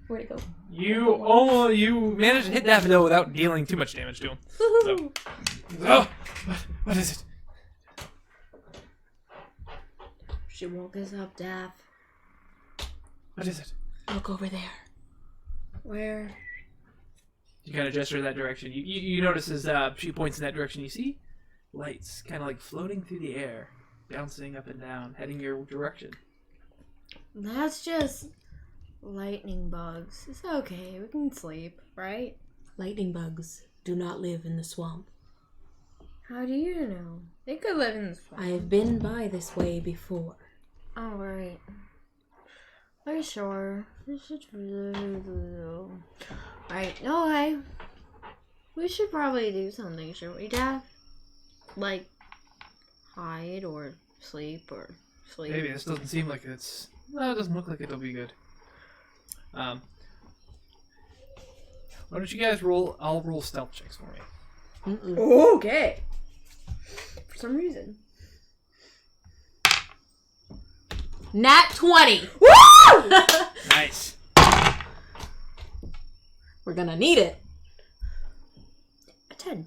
Where'd it go? You managed to hit Daffodil without dealing too much damage to him. So, what is it? She woke us up, Daff. What is it? Look over there. Where? You kind of gesture that direction. You notice as she points in that direction, you see lights kind of like floating through the air, bouncing up and down, heading your direction. That's just lightning bugs. It's okay. We can sleep, right? Lightning bugs do not live in the swamp. How do you know? They could live in the swamp. I have been by this way before. Alright. Are you sure? Alright, okay. We should probably do something, shouldn't we, Dad? Like, hide or sleep or sleep. Maybe this doesn't seem like it's... No, it doesn't look like it'll be good. Why don't you guys roll... I'll roll stealth checks for me. Okay. For some reason. Nat 20! Woo! Nice. We're gonna need it. A 10.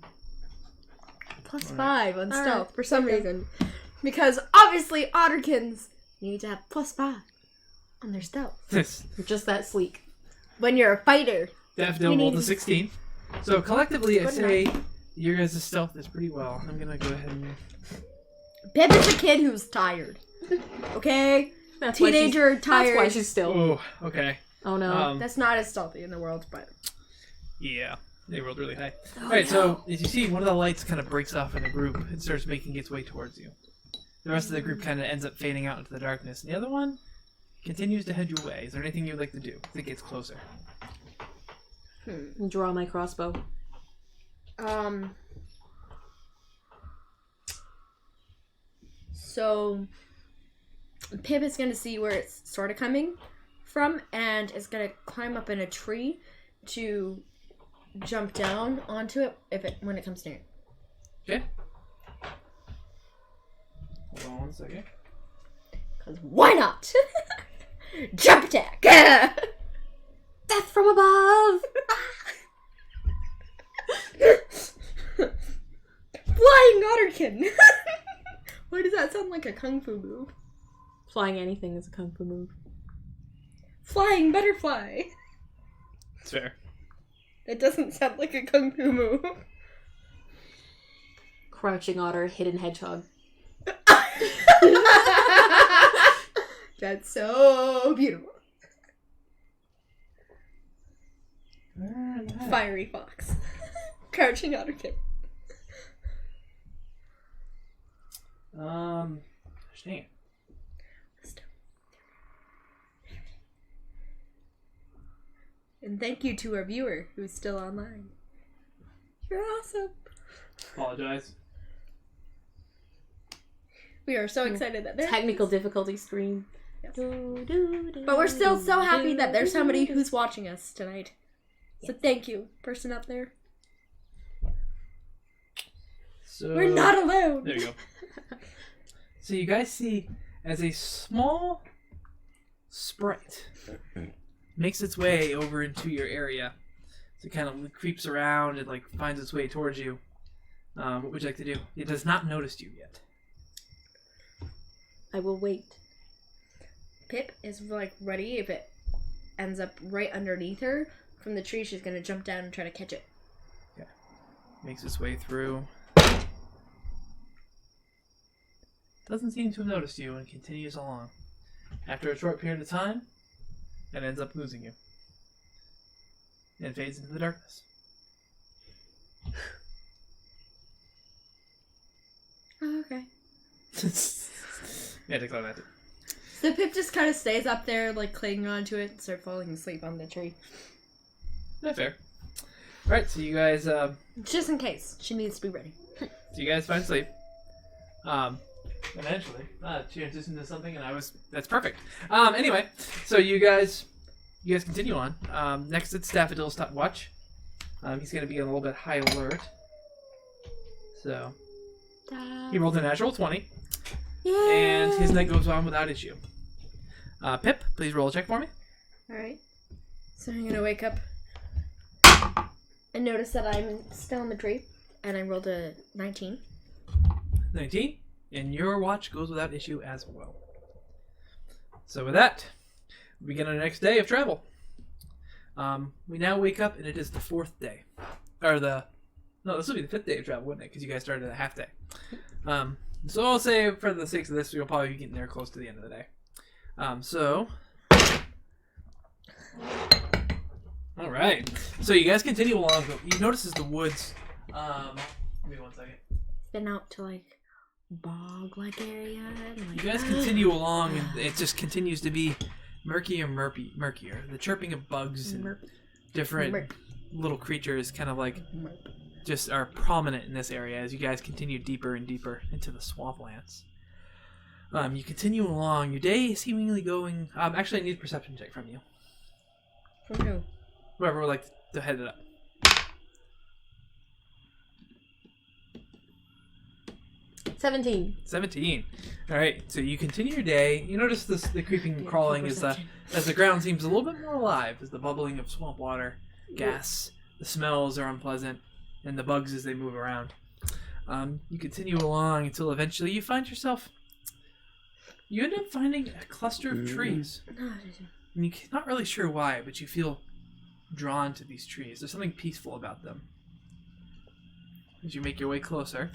Plus Alright. 5 on Alright. stealth for some reason. Because obviously Otterkins need to have plus 5 on their stealth. You're just that sleek. When you're a fighter. Daffodil You rolled need- a 16. So collectively, I Good say your guys' stealth is pretty well. I'm gonna go ahead and... Pip is a kid who's tired. Okay? That's why she's- Teenager tired. That's why she's still. Oh, okay. Oh no. That's not as stealthy in the world, but... Yeah, they rolled really high. Alright, so as you see, one of the lights kind of breaks off in a group and starts making its way towards you. The rest of the group kind of ends up fading out into the darkness. And the other one continues to head your way. Is there anything you'd like to do as it gets closer? Draw my crossbow. So Pip is gonna see where it's sort of coming from, and is gonna climb up in a tree to jump down onto it when it comes near. Okay. Hold on one second. Cause why not? Jump attack! Death from above! Flying Otterkin! Why does that sound like a kung fu move? Flying anything is a kung fu move. Flying butterfly! It's fair. That doesn't sound like a kung fu move. Crouching otter, hidden hedgehog. That's so beautiful. Fiery fox. Crouching Otterkin. Dang it. And thank you to our viewer who's still online. You're awesome. Apologize. We are so excited that there's Technical difficulty screen. Yes. But we're still so happy that there's somebody who's watching us tonight. So thank you, person up there. So We're not alone. There you go. So you guys see as a small sprite makes its way over into your area. So it kind of creeps around and like finds its way towards you. What would you like to do? It does not notice you yet. I will wait. Pip is like ready. If it ends up right underneath her from the tree, she's gonna jump down and try to catch it. Okay. Makes its way through. Doesn't seem to have noticed you and continues along. After a short period of time, it ends up losing you. And fades into the darkness. Oh, okay. Yeah, declare that. So Pip just kind of stays up there, like clinging onto it, and start falling asleep on the tree. Not fair. Alright, so you guys Just in case. She needs to be ready. find sleep. Eventually. She transitioned into something and that's perfect. Anyway, so you guys continue on. Next it's Daffodil's watch. He's gonna be on a little bit high alert. So he rolled a natural 20. And his night goes on without issue. Pip, please roll a check for me. Alright. So I'm gonna wake up and notice that I'm still in the tree. And I rolled a 19. 19. And your watch goes without issue as well. So with that, we begin our next day of travel. We now wake up and it is the 4th day. No, this will be the 5th day of travel, wouldn't it? Because you guys started at a half day. So I'll say for the sake of this, we'll probably be getting there close to the end of the day. All right. So you guys continue along. You notice as the woods. Give me 1 second. Been out to like bog-like area. And, You guys continue along, and it just continues to be murkier. The chirping of bugs and different little creatures kind of like just are prominent in this area as you guys continue deeper and deeper into the swamplands. You continue along. Your day is seemingly going... actually, I need a perception check from you. From who? Whoever would like to head it up. 17. All right, so you continue your day. You notice the creeping and crawling as the ground seems a little bit more alive, as the bubbling of swamp water, gas, the smells are unpleasant, and the bugs as they move around. You continue along until eventually you find yourself... You end up finding a cluster of trees. And you're not really sure why, but you feel drawn to these trees. There's something peaceful about them. As you make your way closer,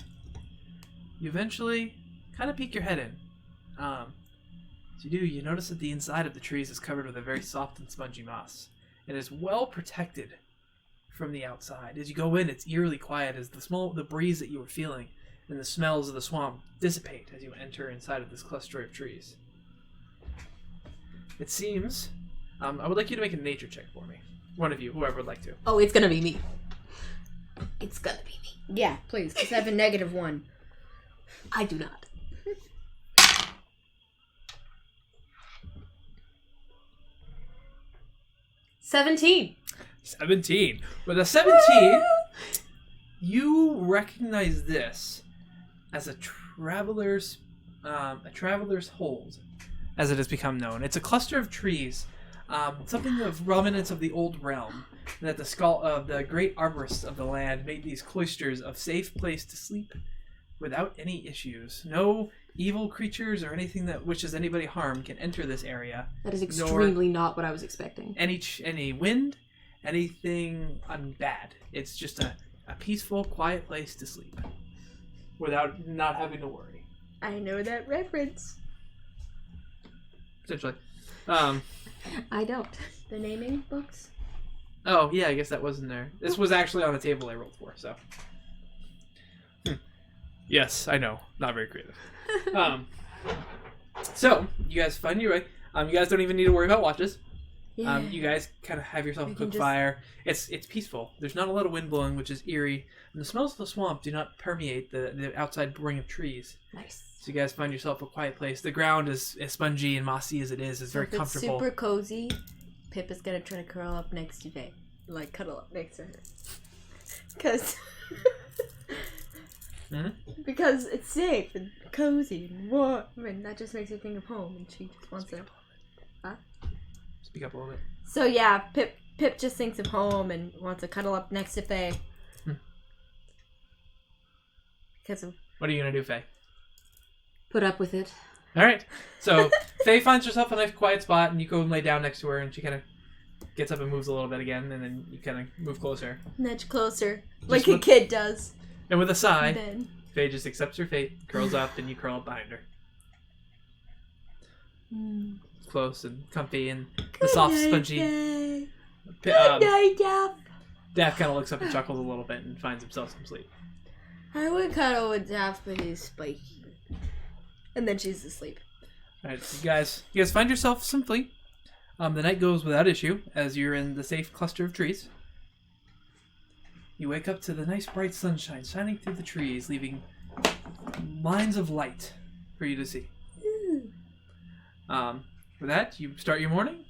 you eventually kind of peek your head in. As you do, you notice that the inside of the trees is covered with a very soft and spongy moss. It is well protected from the outside. As you go in, it's eerily quiet as the breeze that you were feeling and the smells of the swamp dissipate as you enter inside of this cluster of trees. It seems... I would like you to make a nature check for me. One of you, whoever would like to. Oh, it's gonna be me. It's gonna be me. Yeah, please, because I have a -1. I do not. $17. 17. With a 17, you recognize this as a traveler's hold, as it has become known. It's a cluster of trees, something of remnants of the old realm, that the great arborists of the land made these cloisters a safe place to sleep without any issues. No evil creatures or anything that wishes anybody harm can enter this area. That is extremely not what I was expecting. Any wind, anything bad. It's just a peaceful, quiet place to sleep without not having to worry. I know that reference. Essentially. I don't. The naming books? Oh, yeah, I guess that wasn't there. This was actually on the table I rolled for, so. Yes, I know. Not very creative. So, you guys find your way. You guys don't even need to worry about watches. Yeah. You guys kind of have yourself a quick fire. It's peaceful. There's not a lot of wind blowing, which is eerie. And the smells of the swamp do not permeate the outside ring of trees. Nice. So you guys find yourself a quiet place. The ground is as spongy and mossy as it is. It's very If it's comfortable. super cozy, Pip is going to try to curl up next to Faye. Like, cuddle up next to her. Because... Because it's safe and cozy and warm, and that just makes her think of home, and she just wants to... Huh? Speak up a little bit. So yeah, Pip just thinks of home and wants to cuddle up next to Faye. Because of... What are you going to do, Faye? Put up with it. All right. So Faye finds herself a nice quiet spot, and you go and lay down next to her, and she kind of gets up and moves a little bit again, and then you kind of move closer. Nudge closer, like a kid does. And with a sigh, Then... Faye just accepts her fate, curls up, and you curl up behind her. Close and comfy, and the soft, spongy... Good night, Daff. Daff kind of looks up and chuckles a little bit and finds himself some sleep. I would cuddle with Daff, but he's spiky. And then she's asleep. Alright, so you guys find yourself some sleep. The night goes without issue, as you're in the safe cluster of trees. You wake up to the nice bright sunshine shining through the trees, leaving lines of light for you to see. For that, you start your morning.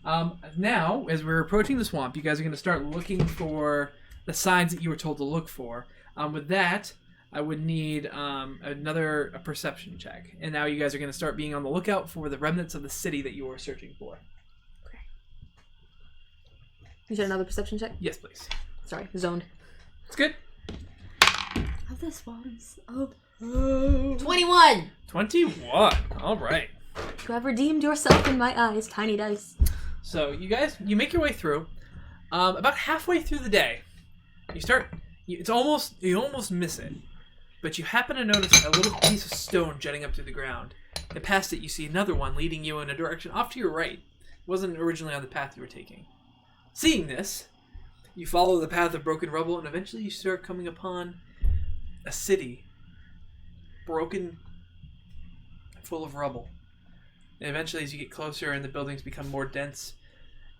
Now, as we're approaching the swamp, you guys are going to start looking for the signs that you were told to look for. With that, I would need a perception check. And now you guys are going to start being on the lookout for the remnants of the city that you were searching for. Okay. You said another perception check? Yes, please. Sorry, zoned. It's good. Of the swans. 21! 21. All right. You have redeemed yourself in my eyes, tiny dice. So you make your way through. About halfway through the day, you almost miss it, but you happen to notice a little piece of stone jutting up through the ground. And past it, you see another one leading you in a direction off to your right. It wasn't originally on the path you were taking. Seeing this, you follow the path of broken rubble, and eventually you start coming upon a city, broken, full of rubble. And eventually, as you get closer and the buildings become more dense,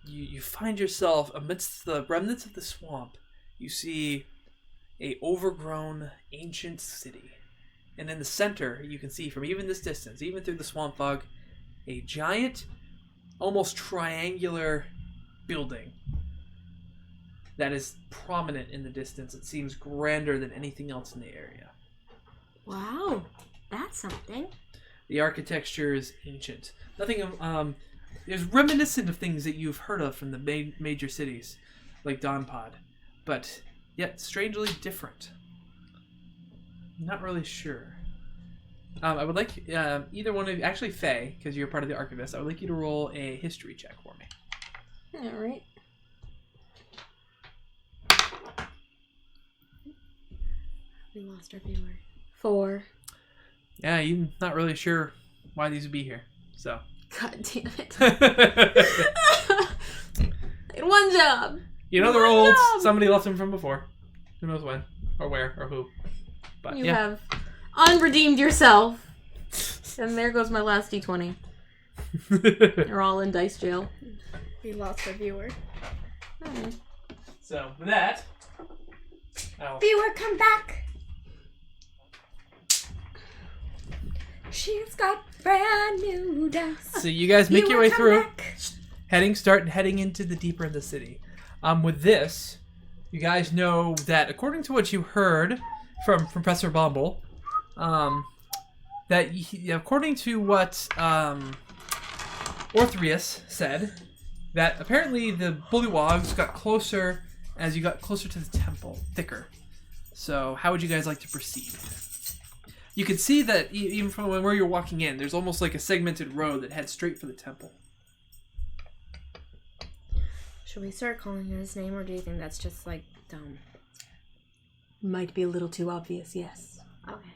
you find yourself amidst the remnants of the swamp. You see a overgrown, ancient city. And in the center, you can see from even this distance, even through the swamp fog, a giant, almost triangular building that is prominent in the distance. It seems grander than anything else in the area. Wow, that's something. The architecture is ancient. Nothing is reminiscent of things that you've heard of from the major cities, like Dawnpod, but yet strangely different. Not really sure. I would like either one of you, actually Faye, because you're part of the archivist, I would like you to roll a history check for me. All right. We lost our viewer. 4. Yeah, you're not really sure why these would be here, so. God damn it. I had one job. You know they're old. Somebody left them from before. Who knows when, or where, or who. But You yeah. have unredeemed yourself. And there goes my last D20. They're all in dice jail. We lost our viewer. So, with that... Viewer, come back! She's got brand new dice. So you guys make your way through, Back. heading into the deeper in the city. With this, you guys know that according to what you heard from Professor Bumble, according to what Orthreus said, that apparently the bullywogs got closer as you got closer to the temple, thicker. So how would you guys like to proceed? You can see that even from where you're walking in, there's almost like a segmented road that heads straight for the temple. Should we start calling his name, or do you think that's just, like, dumb? Might be a little too obvious, yes. Okay.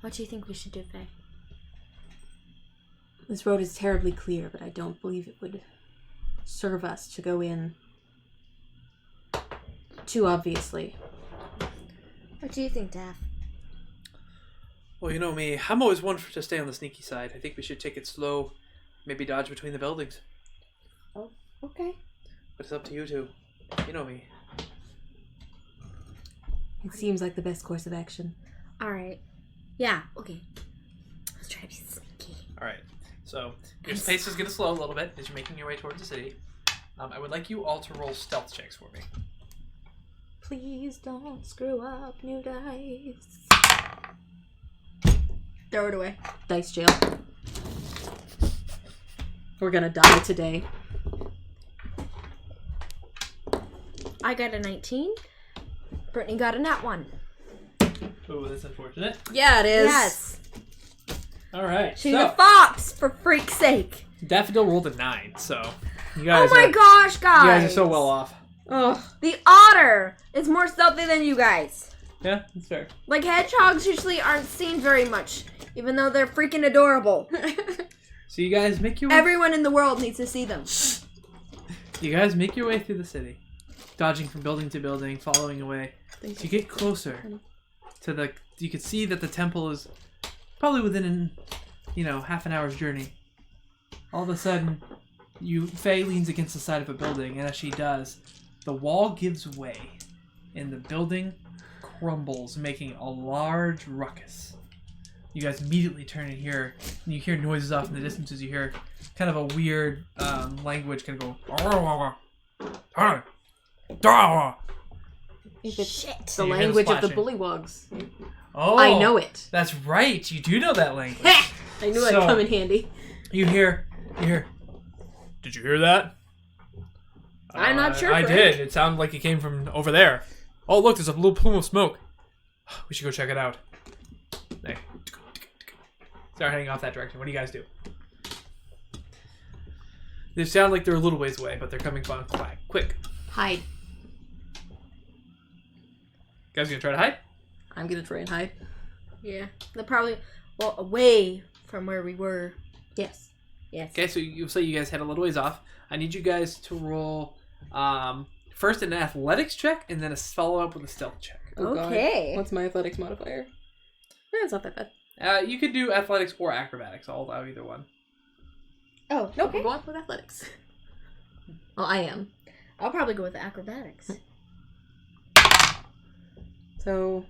What do you think we should do, Faye? This road is terribly clear, but I don't believe it would serve us to go in too obviously. What do you think, Daff? Well, you know me. I'm always one to stay on the sneaky side. I think we should take it slow. Maybe dodge between the buildings. Oh, okay. But it's up to you two. You know me. It seems like the best course of action. Alright. Yeah, okay. Let's try to be sneaky. Alright. So, your pace is going to slow a little bit as you're making your way towards the city. I would like you all to roll stealth checks for me. Please don't screw up, new dice. Throw it away. Dice jail. We're gonna die today. I got a 19. Brittany got a nat 1. Oh, that's unfortunate. Yeah, it is. Yes. Alright. She's a fox, for freak's sake. Daffodil rolled a 9, so you guys Oh my gosh, guys. You guys are so well off. Ugh. The otter is more stealthy than you guys. Yeah, that's fair. Like, hedgehogs usually aren't seen very much, even though they're freaking adorable. So you guys make your way... Everyone in the world needs to see them. You guys make your way through the city, dodging from building to building, following away. So you get closer to the... You can see that the temple is probably within, half an hour's journey. All of a sudden, Faye leans against the side of a building, and as she does, the wall gives way, and the building crumbles, making a large ruckus. You guys immediately turn and you hear noises off in the distance as you hear kind of a weird language kind of go... If it's Shit. the language of the bullywogs. Oh, I know it. That's right. You do know that language. I knew it'd come in handy. You hear. Did you hear that? I'm not sure. I Frank. did. It sounded like it came from over there. Oh, look, there's a little plume of smoke. We should go check it out. Hey. start heading off that direction. What do you guys do? They sound like they're a little ways away, but they're coming on quick. Hide. Guys gonna try to hide? I'm gonna try and hide. Yeah. They're probably, well, away from where we were. Yes. Yes. Okay, so you say you guys head a little ways off. I need you guys to roll first an athletics check and then a follow up with a stealth check. Oh, Okay. God. What's my athletics modifier? It's not that bad. You could do athletics or acrobatics. I'll allow either one. Oh, We'll okay. go on with athletics. Well, I am. I'll probably go with acrobatics. So,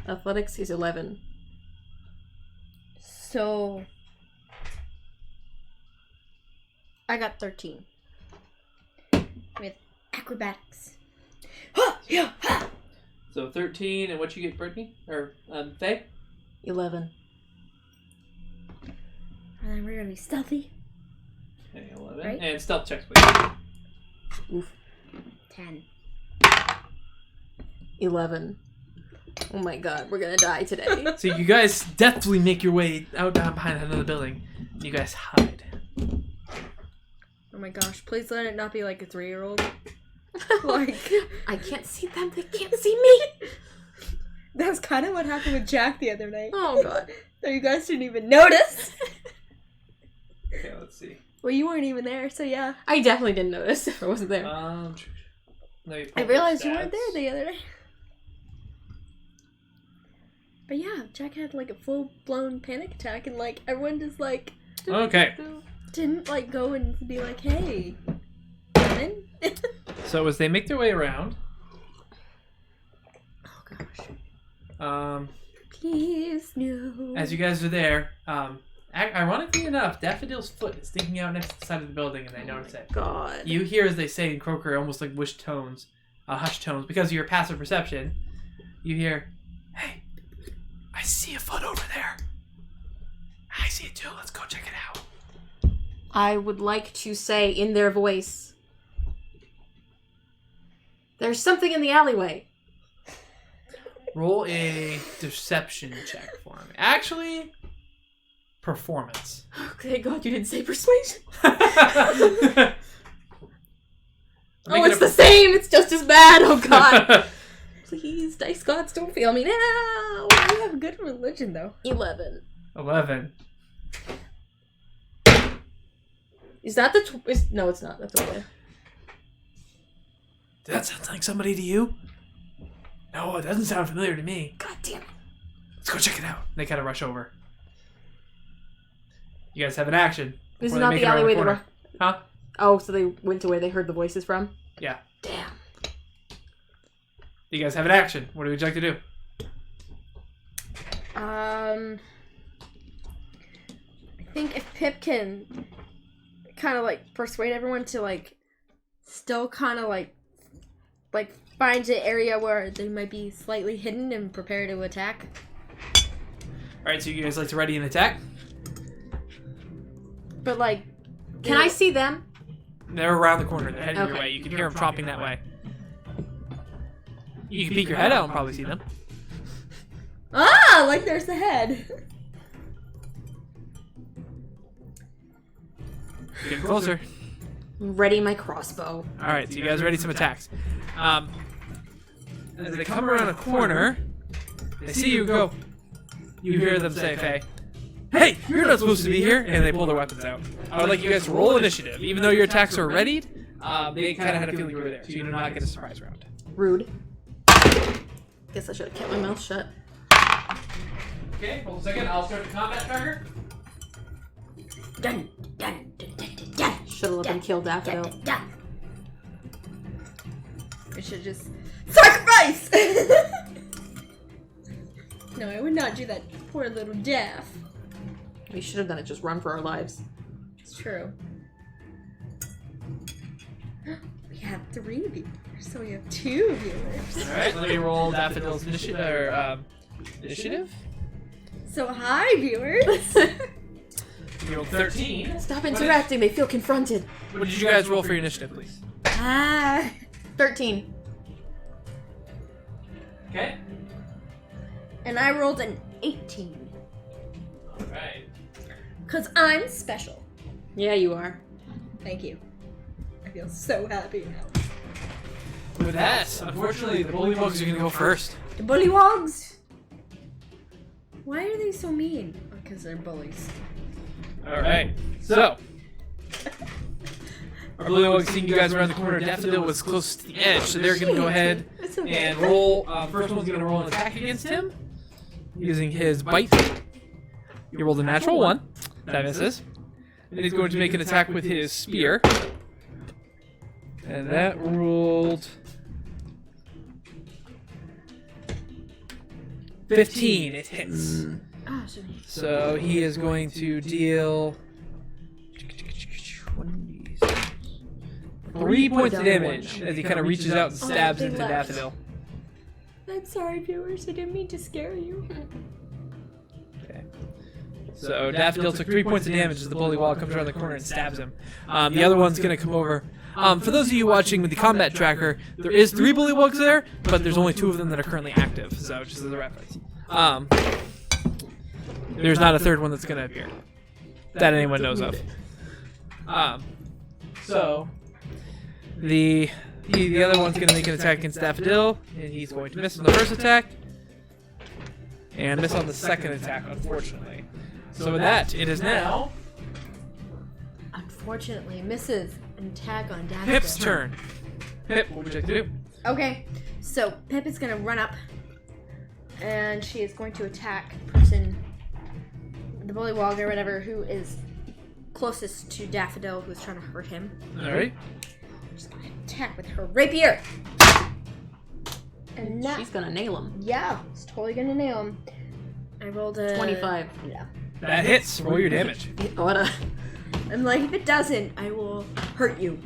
athletics is 11. So, I got 13. With acrobatics. Yeah. So 13, and what you get, Brittany? Or Faye? 11. And then we're gonna be stealthy. Okay, 11. Right? And stealth checks, please. Oof. 10. 11. Oh my god, we're gonna die today. So you guys deftly make your way out behind another building. And you guys hide. Oh my gosh, please let it not be like a 3-year-old. Like, I can't see them, they can't see me! that's kind of what happened with Jack the other night. Oh god. So you guys didn't even notice. Okay, let's see. Well, you weren't even there, so yeah. I definitely didn't notice if I wasn't there. I realized you weren't there the other day. But yeah, Jack had like a full-blown panic attack, and like everyone just like Okay. didn't like go and be like, "Hey, woman." So as they make their way around, Oh gosh. Please no. as you guys are there, ironically enough, Daffodil's foot is sticking out next to the side of the building, and they notice it. God. You hear, as they say in Croaker, almost like hushed tones, because of your passive perception. You hear, "Hey, I see a foot over there. I see it too. Let's go check it out." I would like to say in their voice, "There's something in the alleyway." Roll a deception check for me. Actually, performance. Oh, thank God you didn't say persuasion. Make Oh, it it's the same. It's just as bad. Oh God. Please, dice gods, don't fail me now. You have good religion though. 11. 11. Is that the... No, it's not. That's okay. Did that sound like somebody to you? No, it doesn't sound familiar to me. God damn it. Let's go check it out. They kind of rush over. You guys have an action. This is before they not make the it around alleyway they corner. were... Huh? Oh, so they went to where they heard the voices from? Yeah. Damn. You guys have an action. What would you like to do? I think if Pip can kind of like persuade everyone to like still kind of like find an area where they might be slightly hidden and prepare to attack. Alright, so you guys like to ready an attack? But like, Can I see them? They're around the corner. They're heading your Okay. way. You can hear them tromping that way. You can peek your head out and probably see them. like there's the head. Get closer. Ready my crossbow. Alright, so you guys ready some attacks. As they come around a corner, they see you go. You hear them say, "Faye, hey, you're not supposed to be here," and they pull their weapons out. I would like you guys to roll initiative. Even though your attacks are readied, they kind of had a feeling you were there, so you do not get a surprise round. Rude. Guess I should have kept my mouth shut. Okay, hold a second. I'll start the combat tracker. Dun, dun, dun, dun, dun, dun. Should have let them kill Daffodil. Dun, dun. We should just sacrifice. No, I would not do that. Poor little Daff. We should have done it. Just run for our lives. It's true. We have 3 viewers, so we have 2 viewers. Alright, let me roll Daffodil's initiative. So hi, viewers. You rolled 13. Stop interacting. They feel confronted. What did you guys roll for your initiative, please? 13. Okay. And I rolled an 18. Alright. Because I'm special. Yeah, you are. Thank you. I feel so happy now. With that, unfortunately, the bullywugs are going to go first. The bullywogs! Why are they so mean? Because they're bullies. Alright, so. Our bullywugs seeing you guys around the corner. Daffodil was close to the edge, so they're going to go ahead and roll. First one's going to roll an attack against him using his bite. He rolled a natural 1. That misses. Then he's going to make an attack with his spear. And that rolled 15. It hits. So he is going to deal 3 points of damage as he kind of reaches out and stabs into Daffodil. I'm sorry, viewers. I didn't mean to scare you. Okay. So Daffodil took 3 points of damage as the bullywog comes around the corner and stabs him. The other one's going to come over. For those of you watching with the combat tracker, there is 3 bullywugs there, but there's only 2 of them that are currently active. So just as a reference. There's not a third one that's going to appear that anyone knows of. So the other one's going to make an attack against Daffodil, and he's going to miss on the first attack and miss on the second attack, unfortunately. So with that, it is now Unfortunately, misses an attack on Daffodil. Pip's turn. Pip, what would you like to do? Okay, so Pip is going to run up, and she is going to attack person, the bullywog or whatever, who is closest to Daffodil, who's trying to hurt him. Alright. She's going to attack with her rapier. And She's gonna nail him. yeah, it's totally going to nail him. I rolled a 25. Yeah. That hits. Roll your damage. What a... I'm like, if it doesn't, I will hurt you.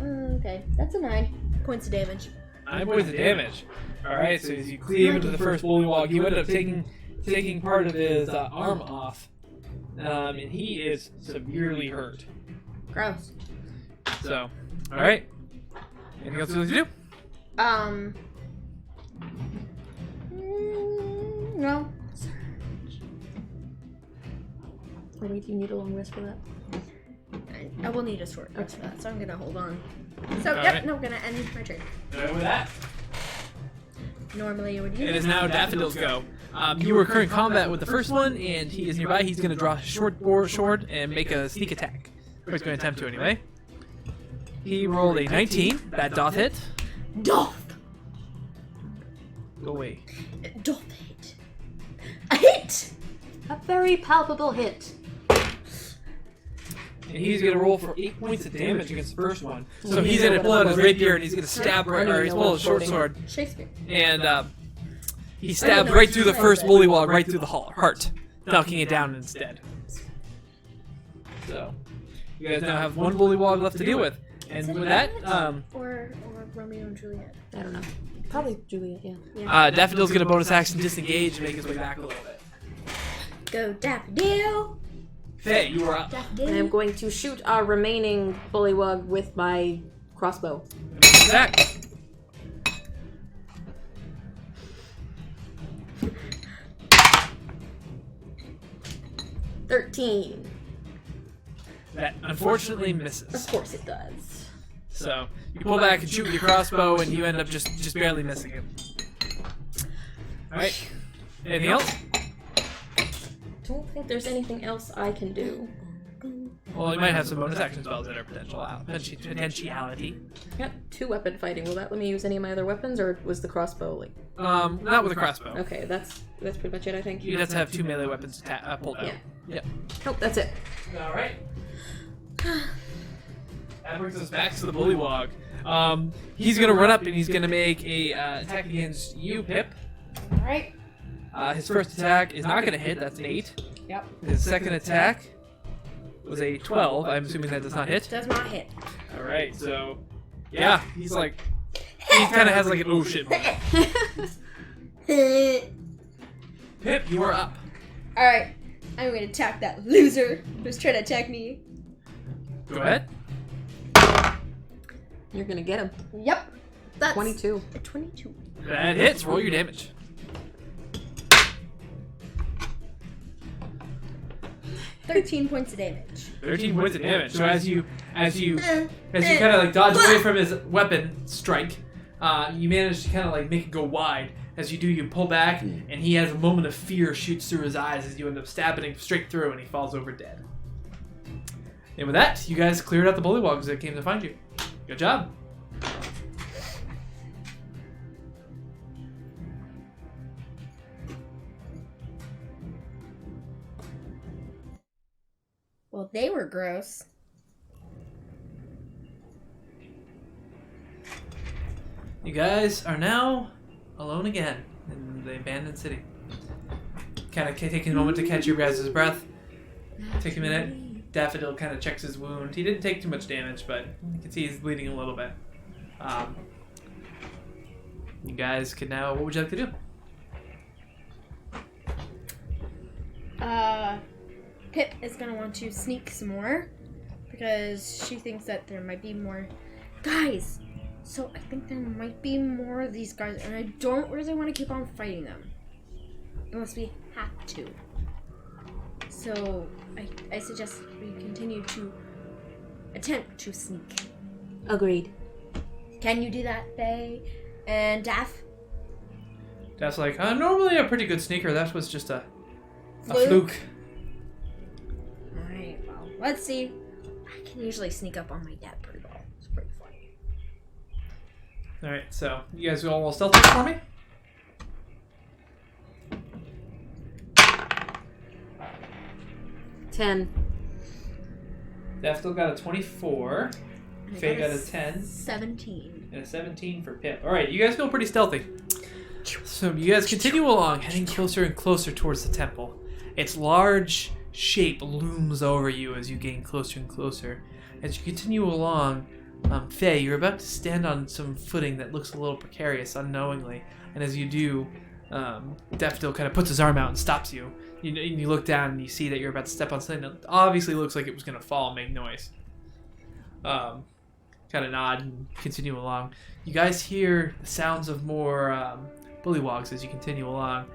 Okay, that's a 9 points of damage. 9 points of damage. Alright, so as you cleave into the first bullywog, you end up taking part of his arm off. And he is severely hurt. Gross. So, alright. Anything else you'd like to do? No. Or wait, do you need a long rest for that? I will need a short rest for that, so I'm gonna hold on. So, All yep, right. no, gonna end my turn. With that, Normally, you would use it is now Daffodil's go. You were current combat with the first one, and he is nearby. He's going to draw his sword and make a sneak attack. Or he's going to attempt to anyway. He rolled a 19. That doth hit. Doth. Go away. Doth hit. A hit! A very palpable hit. And he's going to roll for 8 points of damage against the first one. So he's going to pull out his rapier, and he's going to stab he's pull his short sword. Shakespeare. And he stabbed right through the first bullywog, right through the heart, knocking it down instead. So, you guys now have 1 bullywog left to deal with. And with that, Or Romeo and Juliet. I don't know. Probably Juliet, yeah. Daffodil's going to bonus action disengage and make his way back a little bit. Go Daffodil! Faye, you are up. I Daffodil. am going to shoot our remaining bullywug with my crossbow. Attack. $13. That unfortunately misses. Of course it does. So, you pull back and shoot with your crossbow, and you end up just barely missing him. Alright. Anything else? Don't think there's anything else I can do. Well, you might have some bonus action spells that are potentiality. Yep, 2 weapon fighting. Will that let me use any of my other weapons, or was the crossbow like... Not with a crossbow. Okay, that's pretty much it, I think. You'd have to have 2 melee weapons pulled out. Yeah. Yep. Nope, that's it. Alright. That brings us back to the bullywog. He's gonna run up and he's gonna make a attack against you, Pip. Alright. His first attack is not gonna hit, that's an 8. Yep. His second attack was a 12. I'm assuming that does not hit. Does not hit. Alright, so yeah, he's like he kinda has like an oh shit moment. Pip, you are up. Alright. I'm gonna attack that loser who's trying to attack me. Go ahead. You're gonna get him. Yep. That's 22. a 22. That hits. Roll your damage. 13 points of damage. 13 points of damage. So as you kind of like dodge away from his weapon strike, you manage to kind of like make it go wide. As you do, you pull back, and he has a moment of fear shoots through his eyes as you end up stabbing him straight through, and he falls over dead. And with that, you guys cleared out the bullywogs that came to find you. Good job. Well, they were gross. You guys are now alone again in the abandoned city. Kind of taking a moment to catch your guys' breath. Take a minute. Daffodil kind of checks his wound. He didn't take too much damage, but you can see he's bleeding a little bit. You guys can now... What would you like to do? Pip is gonna want to sneak some more because she thinks that there might be more guys. So I think there might be more of these guys, and I don't really want to keep on fighting them unless we have to. So I suggest we continue to attempt to sneak. Agreed. Can you do that, Faye and Daff? Daff's like, I'm normally a pretty good sneaker. That was just a fluke. Alright, well, let's see. I can usually sneak up on my dad pretty well. It's pretty funny. Alright, so you guys all stealth check for me? Ten. Daff still got a 24. Faye got a 10. 17. And a 17 for Pip. Alright, you guys feel pretty stealthy. So you guys continue along, heading closer and closer towards the temple. Its large shape looms over you as you gain closer and closer. As you continue along, Faye, you're about to stand on some footing that looks a little precarious unknowingly. And as you do, Daffodil kind of puts his arm out and stops you. You look down and you see that you're about to step on something that obviously looks like it was going to fall and make noise. Kind of nod and continue along. You guys hear the sounds of more bullywogs as you continue along.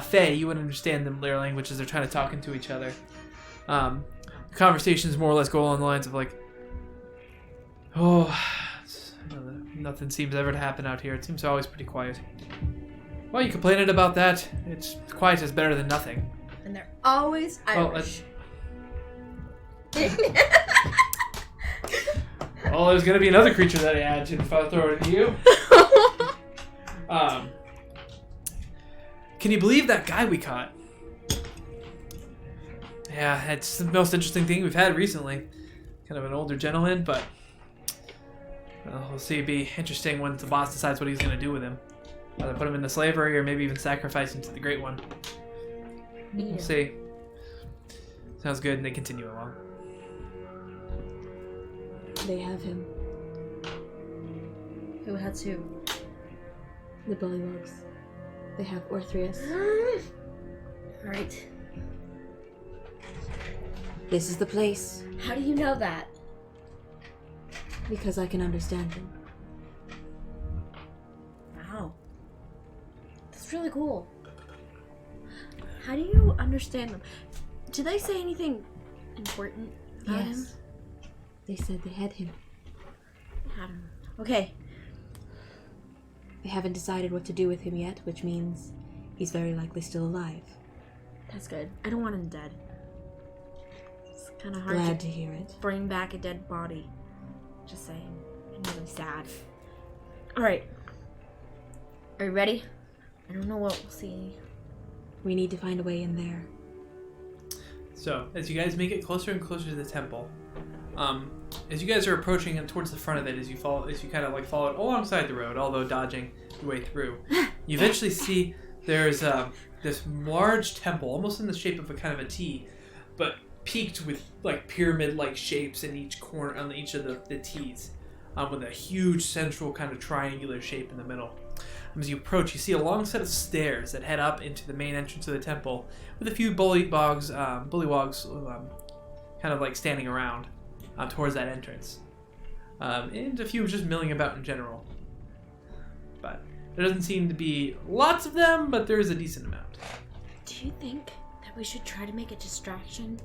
Faye, you would understand their language as they're trying to talk into each other. The conversations more or less go along the lines of like, nothing seems ever to happen out here. It seems always pretty quiet. Well, you complaining about that? It's quiet is better than nothing. And they're always Irish. Well, there's gonna be another creature that I add to if I throw it at you. Can you believe that guy we caught? Yeah, it's the most interesting thing we've had recently. Kind of an older gentleman, but we'll see. It'd be interesting when the boss decides what he's gonna do with him. Either put him into slavery or maybe even sacrifice him to the Great One. We'll see. Sounds good, and they continue along. They have him. Who has who? The bullywogs. They have Orthreus. Right. This is the place. How do you know that? Because I can understand them. Wow. That's really cool. How do you understand them? Did they say anything important about him? They said they had him. Had him. Okay. They haven't decided what to do with him yet, which means he's very likely still alive. That's good. I don't want him dead. It's kind of hard Glad to hear it. Bring back a dead body. Just saying. I'm really sad. Alright. Are you ready? I don't know what we'll see. We need to find a way in there. So, as you guys make it closer and closer to the temple, as you guys are approaching and towards the front of it, as you kind of like follow it alongside the road, although dodging your way through, you eventually see there's this large temple, almost in the shape of a kind of a T, but peaked with like pyramid-like shapes in each corner on each of the T's, with a huge central kind of triangular shape in the middle. As you approach, you see a long set of stairs that head up into the main entrance of the temple, with a few bullywogs kind of like standing around towards that entrance, and a few just milling about in general. But there doesn't seem to be lots of them, but there is a decent amount. Do you think that we should try to make a distraction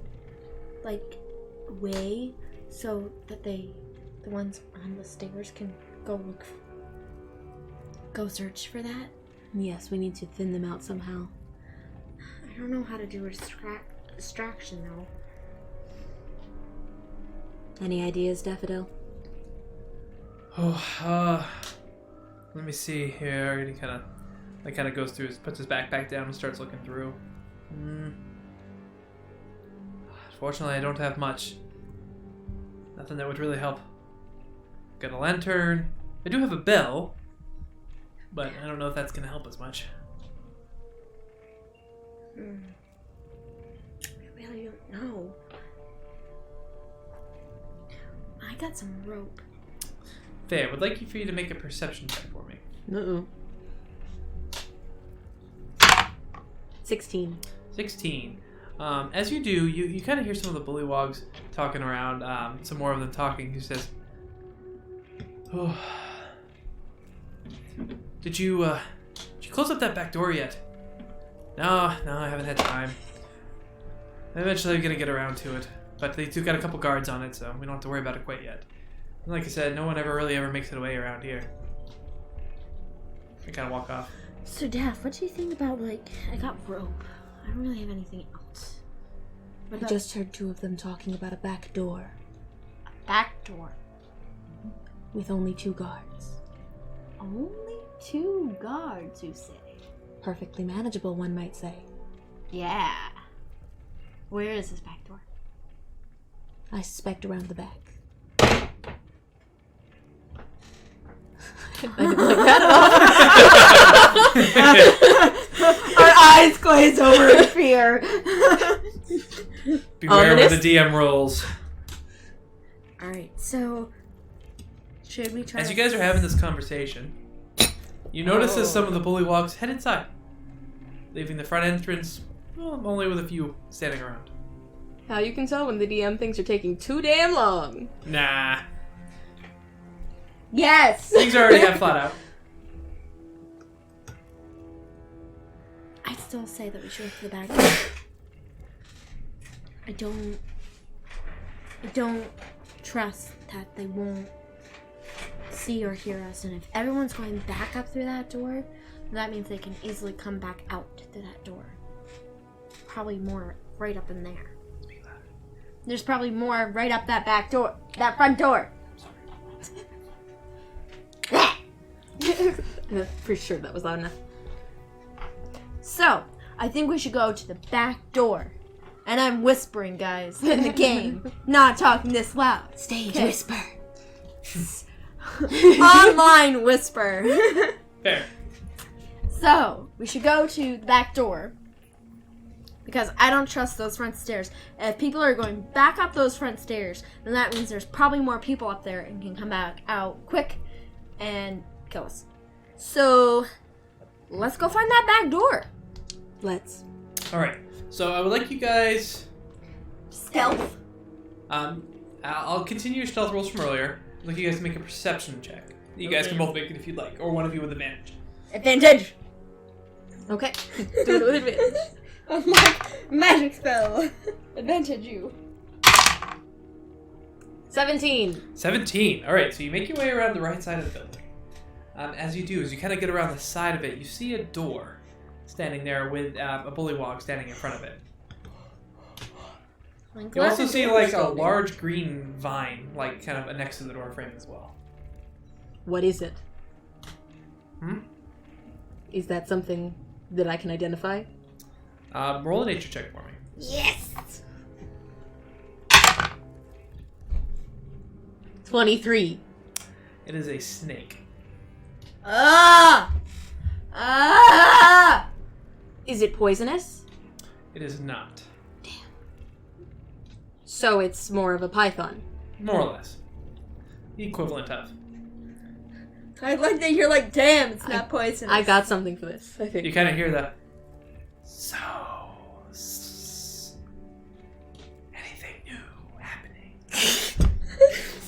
like, way so that the ones on the stairs can go search for that? Yes, we need to thin them out somehow. I don't know how to do a distraction though. Any ideas, Daffodil? Oh, let me see here. He kind of goes through, puts his backpack down and starts looking through. Fortunately, I don't have much. Nothing that would really help. Got a lantern. I do have a bell, but I don't know if that's gonna help as much. I really don't know. I got some rope. Faye, I would like for you to make a perception check for me. 16. 16. As you do, you kind of hear some of the bullywogs talking around. Some more of them talking. He says, "Oh, did you close up that back door yet?" No, I haven't had time. Eventually, I'm gonna get around to it, but they do got a couple guards on it, so we don't have to worry about it quite yet. And like I said, no one ever makes it away around here. I kind of walk off. So, Daff, what do you think about, like, I got rope. I don't really have anything else. I just heard 2 of them talking about a back door. A back door? With only 2 guards. Only 2 guards, you say? Perfectly manageable, one might say. Yeah. Where is this back door? I suspect around the back. I didn't like that at all. Our eyes glaze over in fear. Beware when the DM rolls. Alright, so should we try? As you guys are having this conversation, you notice as some of the bullywogs head inside, leaving the front entrance only with a few standing around. How you can tell when the DM thinks you're taking too damn long. Nah. Yes! Things already got flat out. I'd still say that we should look for the back door. I don't trust that they won't see or hear us, and if everyone's going back up through that door, that means they can easily come back out through that door. Probably more right up in there. There's probably more right up that back door, that front door. I'm pretty sure that was loud enough. So, I think we should go to the back door. And I'm whispering, guys, in the game. Not talking this loud. Stage whisper. Online whisper. Fair. So, we should go to the back door. Because I don't trust those front stairs. If people are going back up those front stairs, then that means there's probably more people up there and can come back out quick and kill us. So, let's go find that back door. Let's. Alright, so I would like you guys... Stealth. I'll continue your stealth rolls from earlier. I'd like you guys to make a perception check. You guys can both make it if you'd like, or one of you with advantage. Advantage. Okay. Do it with advantage. Oh my magic spell. Advantage you. 17. 17. Alright, so you make your way around the right side of the building. As you do, as you kind of get around the side of it, you see a door standing there with a bullywog standing in front of it. You also see like a large green vine, like kind of next to the door frame as well. What is it? Hmm? Is that something that I can identify? Roll a nature check for me. Yes. 23. It is a snake. Is it poisonous? It is not. So it's more of a python. More or less. The equivalent of. I like that you're like, damn, it's not poisonous. I got something for this, I think. You kind of hear the... So... anything new happening?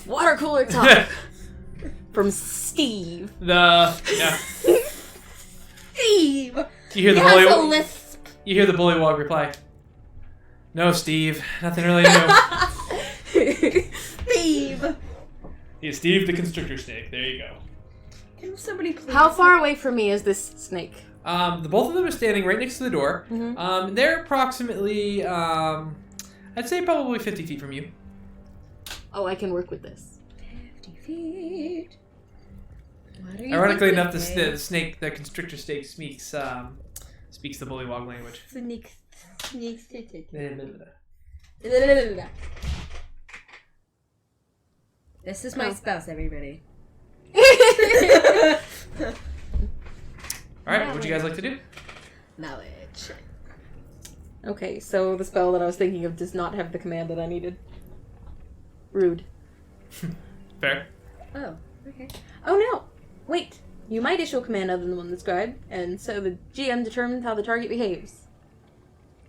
Water cooler talk. From Steve. Yeah. Steve. You hear the He has a bully. lisp. You hear the bullywog reply. No, Steve. Nothing really new. Steve! He's Steve the Constrictor Snake. There you go. Can somebody please... How far away from me is this snake? The both of them are standing right next to the door. Mm-hmm. They're approximately, I'd say probably 50 feet from you. Oh, I can work with this. 50 feet. What are you Ironically thinking, enough, the snake, the Constrictor Snake speaks the Bullywog language. Snake. Alright, This is my spouse, everybody. what'd you guys like to do? Knowledge. Okay, so the spell that I was thinking of does not have the command that I needed. Rude. Fair. Oh, okay. Oh no! Wait! You might issue a command other than the one described, and so the GM determines how the target behaves.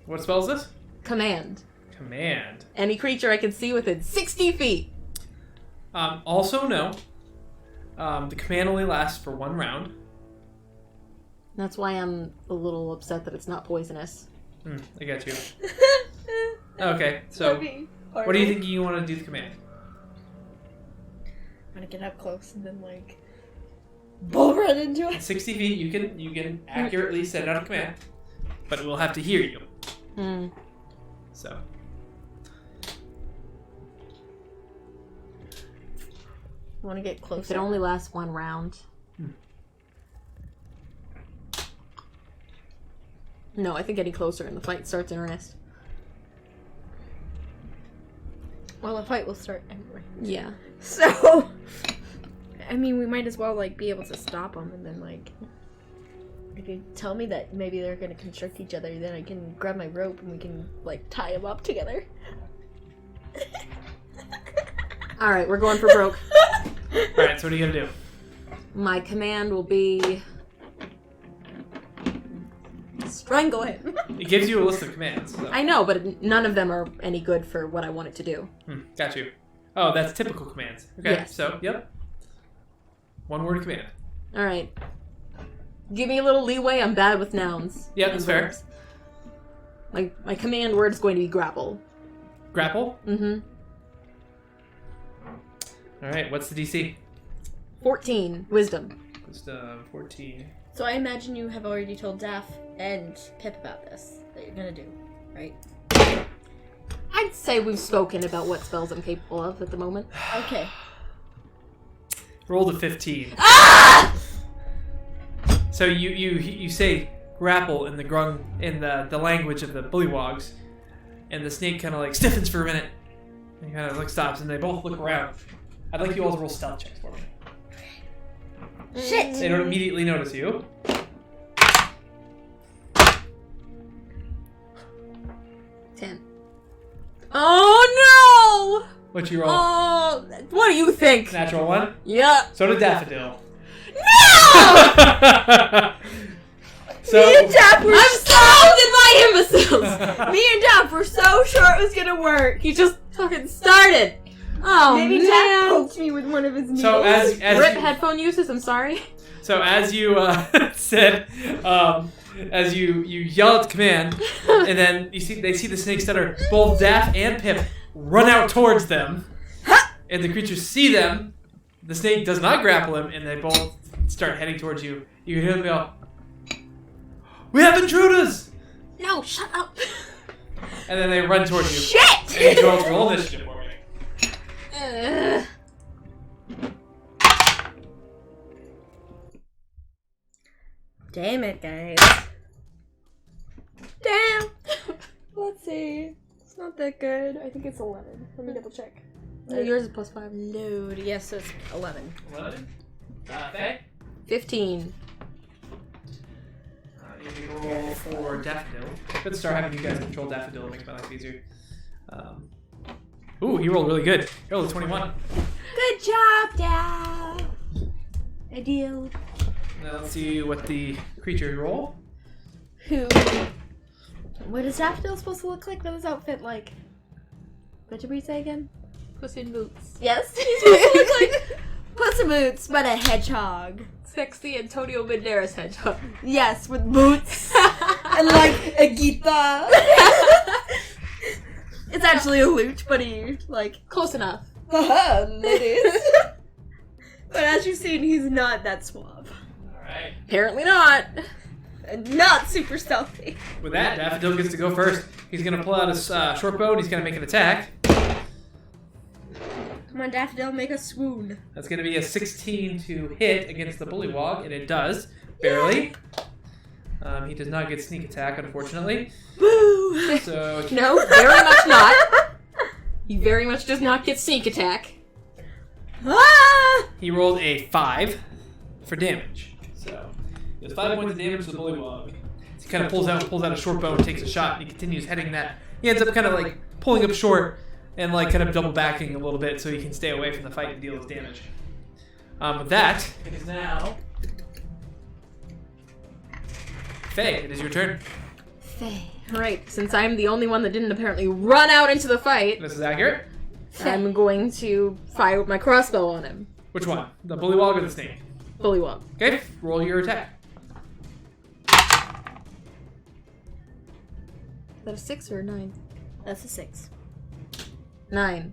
What spell is this? Command. Command. Any creature I can see within 60 feet. Also, no. The command only lasts for 1 round. That's why I'm a little upset that it's not poisonous. I got you. Okay, so what do you think you want to do the command? I'm gonna get up close and then bull run into At it. 60 feet, you can accurately send out a command, but it will have to hear you. So. I want to get If closer. it only lasts 1 round. No, I think any closer and the fight starts in earnest. Well, the fight will start anyway. Yeah. So, I mean, we might as well be able to stop them, and then if you tell me that maybe they're gonna constrict each other, then I can grab my rope and we can tie them up together. Alright, we're going for broke. Alright, so what are you gonna do? My command will be... strangle him. It gives you a list of commands. So. I know, but none of them are any good for what I want it to do. Got you. Oh, that's typical commands. Okay, Yes. so, yep. 1 word command. Alright. Give me a little leeway, I'm bad with nouns. Yeah, that's fair. verbs. My command word is going to be grapple. Grapple? Mm-hmm. Alright, what's the DC? 14. Wisdom. Wisdom 14. So I imagine you have already told Daff and Pip about this, that you're gonna do, right? I'd say we've spoken about what spells I'm capable of at the moment. Okay. Rolled a 15. Ah! So you say grapple in the language of the Bullywogs, and the snake kind of stiffens for a minute, and kind of stops, and they both look around. I'd like you all to roll stealth checks for me. Shit! They don't immediately notice you. 10. Oh no! What you roll? Oh, what do you think? Natural 1. Yeah. So did Daffodil. No! So Me and Daff were I'm surrounded by imbeciles. Me and Daff were so sure it was gonna work. He just fucking started. Oh Maybe Daff man. poked me with one of his needles. So as Rip you, headphone uses. I'm sorry. so as you said, as you yell at command, and then they see the snake stutter. Both Daff and Pip run out towards them, and the creatures see them. The snake does not grapple him, and they both start heading towards you. You can hear them go, "We have intruders!" No, shut up. And then they run towards you. Shit. And you girls roll initiative for me. Damn it, guys. Damn. Let's see. It's not that good. I think it's 11. Let me double check. Yours is +5. Load. Yes, so it's 11. 11. Faye? 15. You can roll for Daffodil. Good to start having you guys control Daffodil. It makes my life easier. Ooh, he rolled really good. He rolled a 21. Good job, Dad. Ideal. Now let's see what the creature roll. Who? What is Daffodil supposed to look like? What is his outfit like? What did we say again? Puss in Boots. Yes, he's supposed to look like Puss in Boots, but a hedgehog. Sexy Antonio Banderas hedgehog. Yes, with boots and a guitar. It's actually a lute, but he, like... Close enough. It is. But as you've seen, he's not that suave. Alright. Apparently not. And not super stealthy. With that, Daffodil gets to go first. He's going to pull out his short bow and he's going to make an attack. Come on, Daffodil, make a swoon. That's going to be a 16 to hit against the bullywog, and it does. Barely. He does not get sneak attack, unfortunately. Boo! So No, very much not. He very much does not get sneak attack. Ah! he rolled a 5 for damage. So he does 5 points of damage to the bullywog. So he kind of pulls out a short bow and takes a shot, and he continues heading that. He ends up kind of like pulling up short and like kind of double backing a little bit so he can stay away from the fight and deal his damage. With that, it is now Faye, it is your turn. Faye. Right, since I'm the only one that didn't apparently run out into the fight, This is accurate. I'm going to fire with my crossbow on him. Which one? The bullywog or the snake? Bullywog. Okay, roll your attack. Is that a 6 or a 9? That's a 6. 9.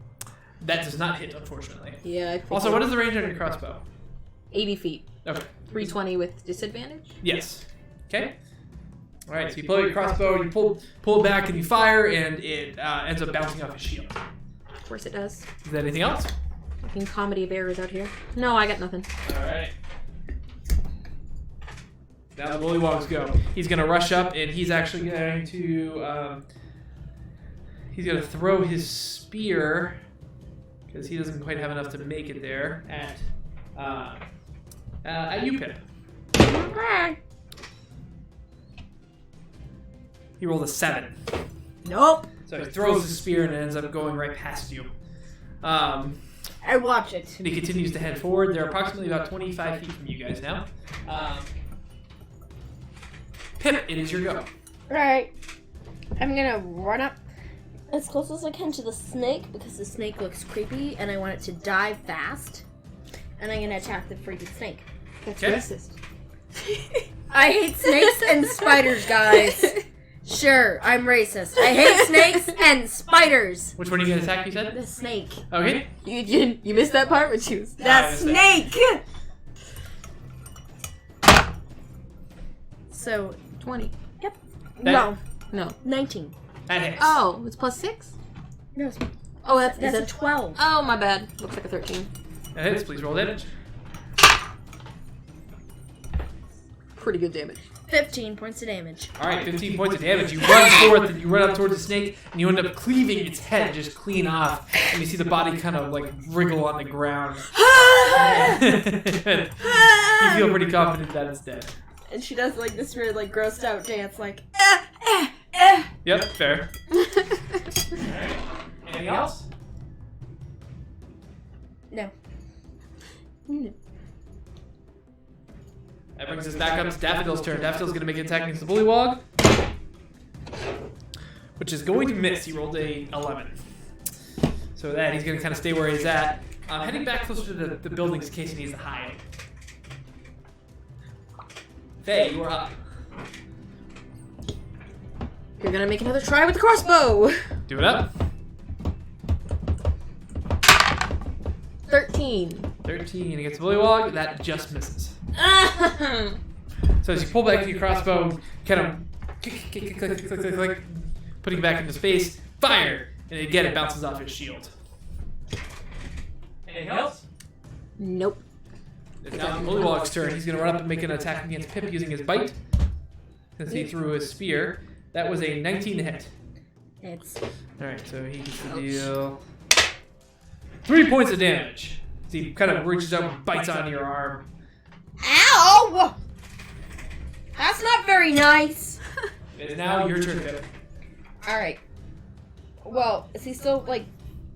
That does not hit, unfortunately. Yeah, I Also, what is the range on your crossbow? 80 feet. Okay. 320 with disadvantage? Yes. Okay. All right. So you pull your crossbow, you pull it back, and you fire, and it ends up bouncing off his shield. Of course it does. Is there anything else? Fucking comedy of errors out here. No, I got nothing. All right. Now the bullywogs go. He's gonna rush up, and he's actually going to he's gonna throw his spear because he doesn't quite have enough to make it there at you, Pip. Okay. He rolled a 7. Nope. So he throws his spear and it ends up going right past you. I watch it. And he continues to head forward. They're approximately about 25 feet from you guys now. Pip, it is your go. Alright. I'm gonna run up as close as I can to the snake because the snake looks creepy and I want it to dive fast. And I'm gonna attack the freaking snake. That's Okay. racist. I hate snakes and spiders, guys. Sure, I'm racist. I hate snakes and spiders. Which one are you going to attack, you said? The snake. Okay. You missed that part, but you was... I The missed snake! So, 20. yep. That- No, No. 19. That hits. Oh, it's plus 6? No, Oh, that's that's is a it? 12. Oh, my bad. Looks like a 13. That hits. Please roll damage. Pretty good damage. 15 points of damage. All right, 15 points of damage. You run forth and you run up towards the snake, and you end up cleaving its head just clean off, and you see the body kind of like wriggle on the ground. You feel pretty confident that it's dead. And she does like this weird, like grossed out dance, like. Yep, fair. Alright. Anything else? No. That brings us back up to Daffodil's turn. Daffodil's going to make an attack against the bullywog, which is going to miss. He rolled a 11. So that he's going to kind of stay where he's at. Heading back closer to the buildings in case he needs to hide. Faye, you are up. You're gonna make another try with the crossbow! Do it up. 13. 13 against the bullywog. That just misses. So as you pull back your crossbow, kind of click, putting it back into space, fire! And again, it bounces off his shield. Anything else? Nope. It's now the bullywog's turn. He's going to run up and make an attack against Pip using his bite. Since he threw his spear. That was a 19 to hit. It's. Alright, so he gets to deal 3 points of damage. As he kind of reaches out and bites on your arm. Ow! That's not very nice. It is now your turn, Pip. Alright. Well, is he still, like,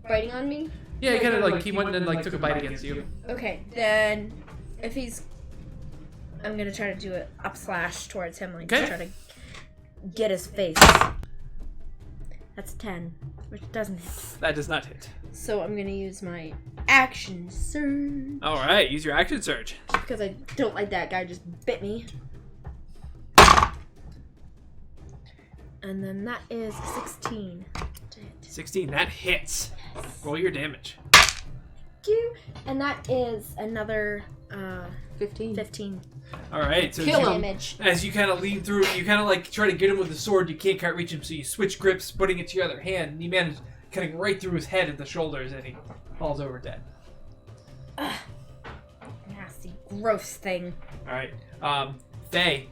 biting on me? Yeah, he kind of like, he went and like took a bite against you. Okay, then if he's. I'm gonna try to do an up slash towards him, like, Okay. try to get his face. That's 10, which doesn't hit. That does not hit. So I'm gonna use my action surge. Alright, use your action surge. Because I don't like that guy just bit me. And then that is 16 to hit. 16. That hits. Roll your damage. And that is another 15. All right. So Kill him. damage. as you kind of lean through, you kind of like try to get him with the sword. You can't quite reach him, so you switch grips, putting it to your other hand, and you manage cutting right through his head at the shoulders, and he falls over dead. Nasty, gross thing. All right. Faye,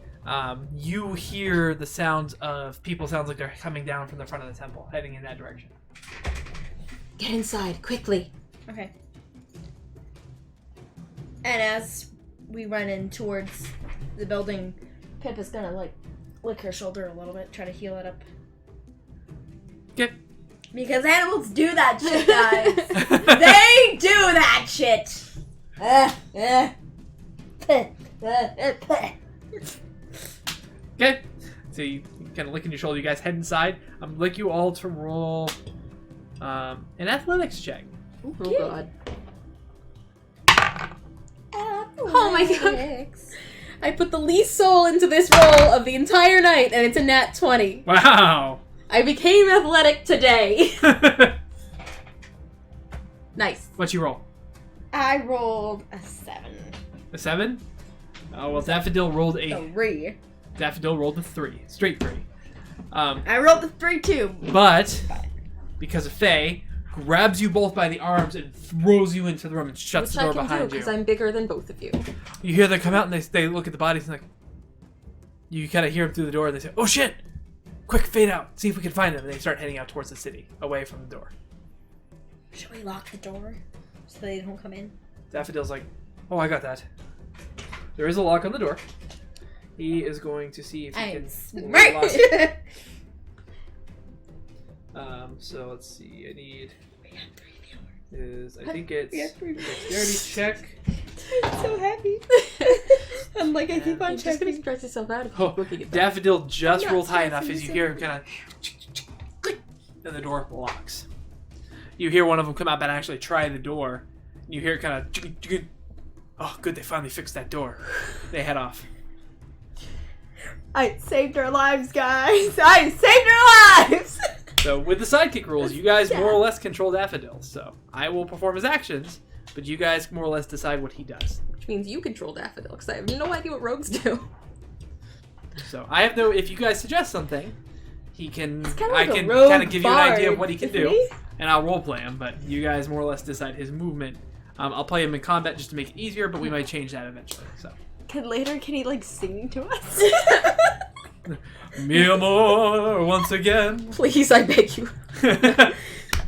you hear the sounds of people. Sounds like they're coming down from the front of the temple, heading in that direction. Get inside, quickly. Okay. And as we run in towards the building, Pip is gonna like lick her shoulder a little bit, try to heal it up. Okay. Because animals do that shit, guys. They do that shit. Okay. So you kind of licking your shoulder. You guys head inside. I'm gonna like you all to roll an athletics check. Oh god. Oh my god. I put the least soul into this roll of the entire night, and it's a nat 20. Wow. I became athletic today. Nice. What'd you roll? I rolled a 7. A 7? Oh well, Daffodil rolled a 3. Daffodil rolled a 3, straight 3. I rolled the 3 too. But because of Faye, grabs you both by the arms and throws you into the room and shuts the door behind you. Because I'm bigger than both of you. You hear them come out and they look at the bodies and like, you kind of hear them through the door and they say, "Oh shit! Quick, fade out. See if we can find them." And they start heading out towards the city, away from the door. Should we lock the door so they don't come in? Daffodil's like, "Oh, I got that." There is a lock on the door. He is going to see if he can lock it. So let's see. I need I think it's dexterity check. I'm so happy. I'm like, I keep on You're just gonna checking. stress yourself out if you Oh, keep looking at them. Daffodil just I'm not rolled high enough stressing as you hear him kind of, and the door locks. You hear one of them come out and actually try the door. You hear it kind of, oh, good, they finally fixed that door. They head off. I saved our lives, guys. I saved our lives. So with the sidekick rules, you guys more or less control Daffodil. So I will perform his actions, but you guys more or less decide what he does. Which means you control Daffodil, because I have no idea what rogues do. So I have no. If you guys suggest something, he can. I like a can rogue kind of give you an idea of bard, what he can isn't do, he? and I'll roleplay him. But you guys more or less decide his movement. I'll play him in combat just to make it easier, but we might change that eventually. So. Can he like sing to us? Mi amor, once again. Please, I beg you.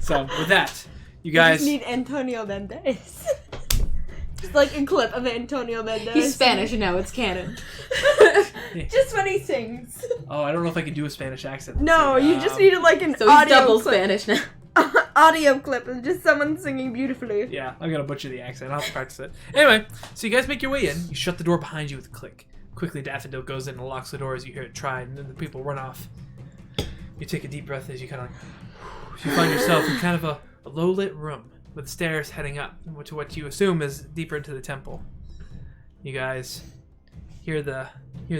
So with that, you We guys. just need Antonio Banderas. Just like a clip of Antonio Banderas. He's Spanish now, it's canon. Just when he sings. Oh, I don't know if I can do a Spanish accent. No, you just needed like an So he's audio double clip. Spanish now. Audio clip of just someone singing beautifully. Yeah, I'm gonna butcher the accent. I'll have to practice it. Anyway, so you guys make your way in. You shut the door behind you with a click. Quickly, Daffodil goes in and locks the door as you hear it try, and then the people run off. You take a deep breath as you kind of like, you find yourself in kind of a low-lit room with stairs heading up to what you assume is deeper into the temple. You guys hear the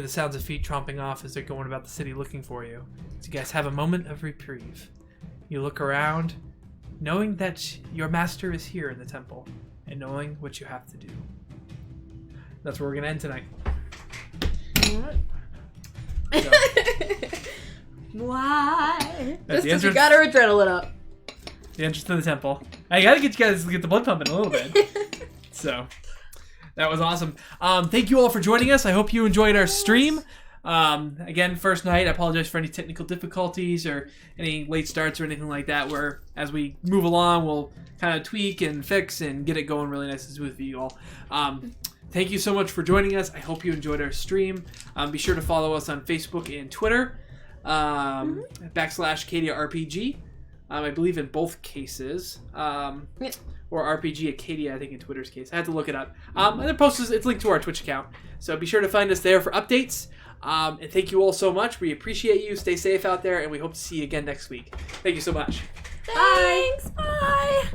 sounds of feet tromping off as they're going about the city looking for you. So you guys have a moment of reprieve. You look around, knowing that your master is here in the temple, and knowing what you have to do. That's where we're going to end tonight. So, Why? that's Just the as you entrance, got her adrenaline up. the entrance to the temple. I gotta get you guys to get the blood pumping a little bit. So, that was awesome. Thank you all for joining us. I hope you enjoyed our stream. Again, first night, I apologize for any technical difficulties or any late starts or anything like that, where as we move along, we'll kind of tweak and fix and get it going really nice and smooth for you all. Thank you so much for joining us. I hope you enjoyed our stream. Be sure to follow us on Facebook and Twitter, /Arcadia RPG. I believe in both cases. Or RPG Acadia, I think in Twitter's case. I had to look it up. And the post it's linked to our Twitch account. So be sure to find us there for updates. And thank you all so much. We appreciate you. Stay safe out there, and we hope to see you again next week. Thank you so much. Thanks. Bye.